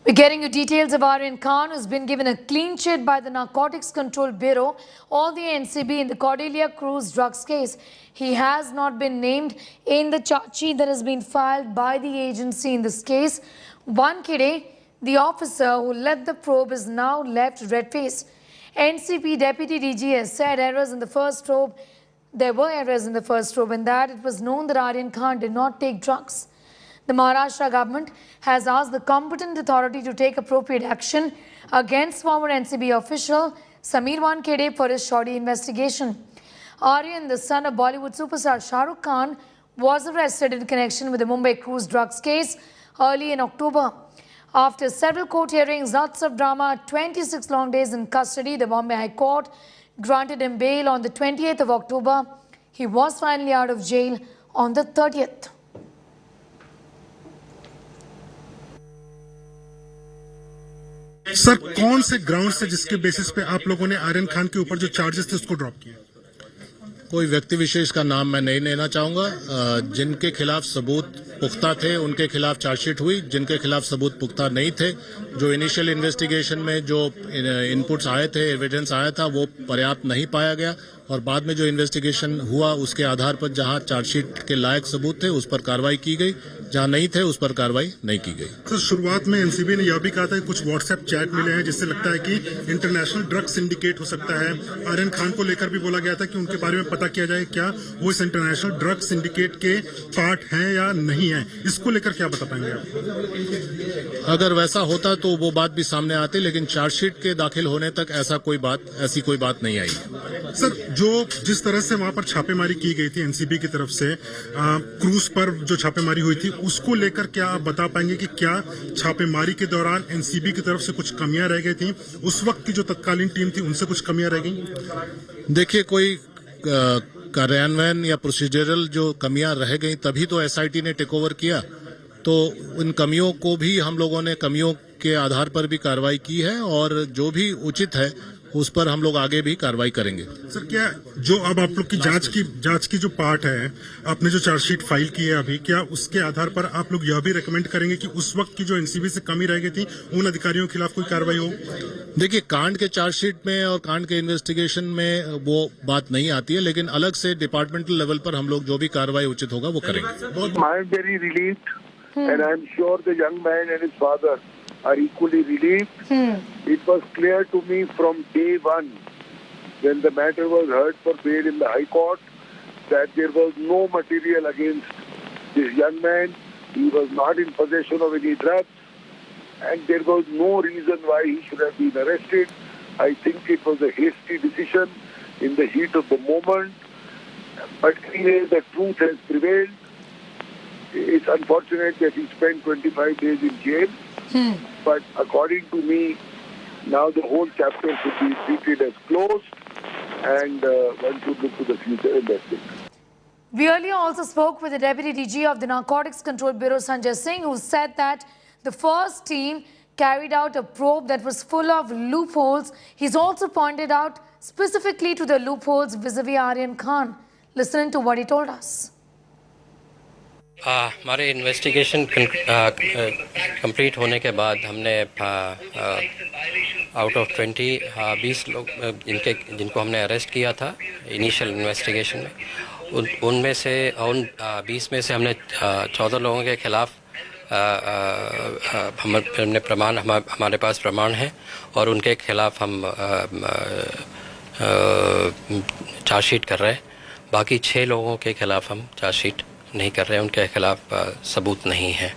[SPEAKER 1] We're getting you details of Aryan Khan, who's been given a clean chit by the Narcotics Control Bureau or the NCB in the Cordelia Cruise drugs case. He has not been named in the charge sheet that has been filed by the agency in this case. Wankhede, the officer who led the probe, is now left red-faced. NCB Deputy DG has said errors in the first probe. There were errors in the first probe, and that it was known that Aryan Khan did not take drugs. The Maharashtra government has asked the competent authority to take appropriate action against former NCB official Samir Wankhede for his shoddy investigation. Aryan, the son of Bollywood superstar Shah Rukh Khan, was arrested in connection with the Mumbai cruise drugs case early in October. After several court hearings, lots of drama, 26 long days in custody, the Bombay High Court granted him bail on the 28th of October. He was finally out of jail on the 30th.
[SPEAKER 22] Sir कौन से ground से जिसके basis पे आप लोगों ने आर्यन खान के ऊपर जो चार्जेस थे उसको ड्रॉप किया?
[SPEAKER 7] कोई व्यक्ति विशेष का नाम मैं नहीं लेना चाहूंगा। जिनके खिलाफ सबूत पुख्ता थे उनके खिलाफ चार्जशीट हुई, जिनके खिलाफ सबूत पुख्ता नहीं थे, जो इनिशियल इन्वेस्टिगेशन में जो इनपुट्स आए थे, एविडेंस आया था, वो पर्याप्त नहीं पाया गया और बाद में जो इन्वेस्टिगेशन हुआ उसके आधार पर जहां चार्जशीट के लायक सबूत थे उस पर कार्रवाई की गई, जहां नहीं थे उस पर कार्रवाई नहीं की गई।
[SPEAKER 22] सर शुरुआत में एनसीबी ने यह भी कहा था कि कुछ व्हाट्सएप चैट मिले हैं जिससे लगता है कि इंटरनेशनल ड्रग सिंडिकेट हो सकता है। आर्यन खान को लेकर भी बोला गया था कि उनके बारे में पता किया जाए क्या वो इस इंटरनेशनल ड्रग सिंडिकेट के पार्ट हैं या नहीं है। इसको लेकर क्या बता पाएंगे आप?
[SPEAKER 7] अगर वैसा होता तो वो बात भी सामने आती, लेकिन चार्जशीट के दाखिल होने तक ऐसी कोई बात नहीं आई।
[SPEAKER 22] सर जो जिस तरह से वहां पर छापेमारी की गई थी एनसीबी की तरफ से, क्रूज पर जो छापेमारी हुई थी उसको लेकर क्या आप बता पाएंगे कि क्या छापेमारी के दौरान एनसीबी की तरफ से कुछ कमियां रह गई थी? उस वक्त की जो तत्कालीन टीम थी उनसे कुछ कमियां रह गई?
[SPEAKER 7] देखिए, कोई कार्यान्वयन या प्रोसीजरल जो कमियां रह गई तभी तो एसआईटी ने टेक ओवर किया, तो उन कमियों को भी हम लोगों ने कमियों के आधार पर भी कार्रवाई की है और जो भी उचित है उस पर हम लोग आगे भी कार्रवाई करेंगे।
[SPEAKER 22] सर क्या जो अब आप लोग की जांच की जो पार्ट है, आपने जो चार्जशीट फाइल की है अभी, क्या उसके आधार पर आप लोग यह भी रेकमेंड करेंगे कि उस वक्त की जो एनसीबी से कमी रह गई थी उन अधिकारियों के खिलाफ कोई कार्रवाई हो?
[SPEAKER 7] देखिए, कांड के चार्जशीट में और कांड के इन्वेस्टिगेशन में वो बात नहीं आती है, लेकिन अलग से डिपार्टमेंटल लेवल पर हम लोग जो भी कार्रवाई उचित होगा वो करेंगे।
[SPEAKER 2] I am very relieved and I am sure the young man and his father are equally relieved. It was clear to me from day one when the matter was heard for bail in the High Court that there was no material against this young man. He was not in possession of any drugs and there was no reason why he should have been arrested. I think it was a hasty decision in the heat of the moment. But anyway, the truth has prevailed. It's unfortunate that he spent 25 days in jail. But according to me, now the whole chapter should be treated as closed and one should look to the future investigation.
[SPEAKER 1] We earlier also spoke with the Deputy DG of the Narcotics Control Bureau, Sanjay Singh, who said that the first team carried out a probe that was full of loopholes. He's also pointed out specifically to the loopholes vis-a-vis Aryan Khan. Listen to what he told us.
[SPEAKER 11] हमारे investigation complete होने के बाद हमने out of 20 लोग जिनको हमने arrest किया था इनिशियल इन्वेस्टिगेशन में, उनमें से 20 में से हमने 14 लोगों के खिलाफ हमारे पास प्रमाण है और उनके खिलाफ हम चार्जशीट कर रहे हैं। बाकी 6 लोगों के खिलाफ हम चार्जशीट नहीं कर रहे हैं, उनके खिलाफ सबूत नहीं है।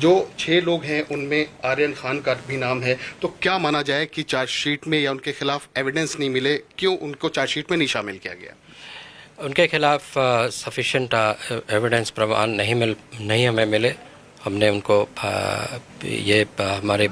[SPEAKER 10] जो 6 लोग हैं उनमें आर्यन खान का भी नाम है, तो क्या माना जाए कि चार्जशीट में या उनके खिलाफ एविडेंस नहीं मिले, क्यों उनको चार्जशीट में नहीं शामिल किया गया?
[SPEAKER 11] उनके खिलाफ सफिशिएंट एविडेंस प्रमाण नहीं हमें मिले। हमने उनको ये हमारे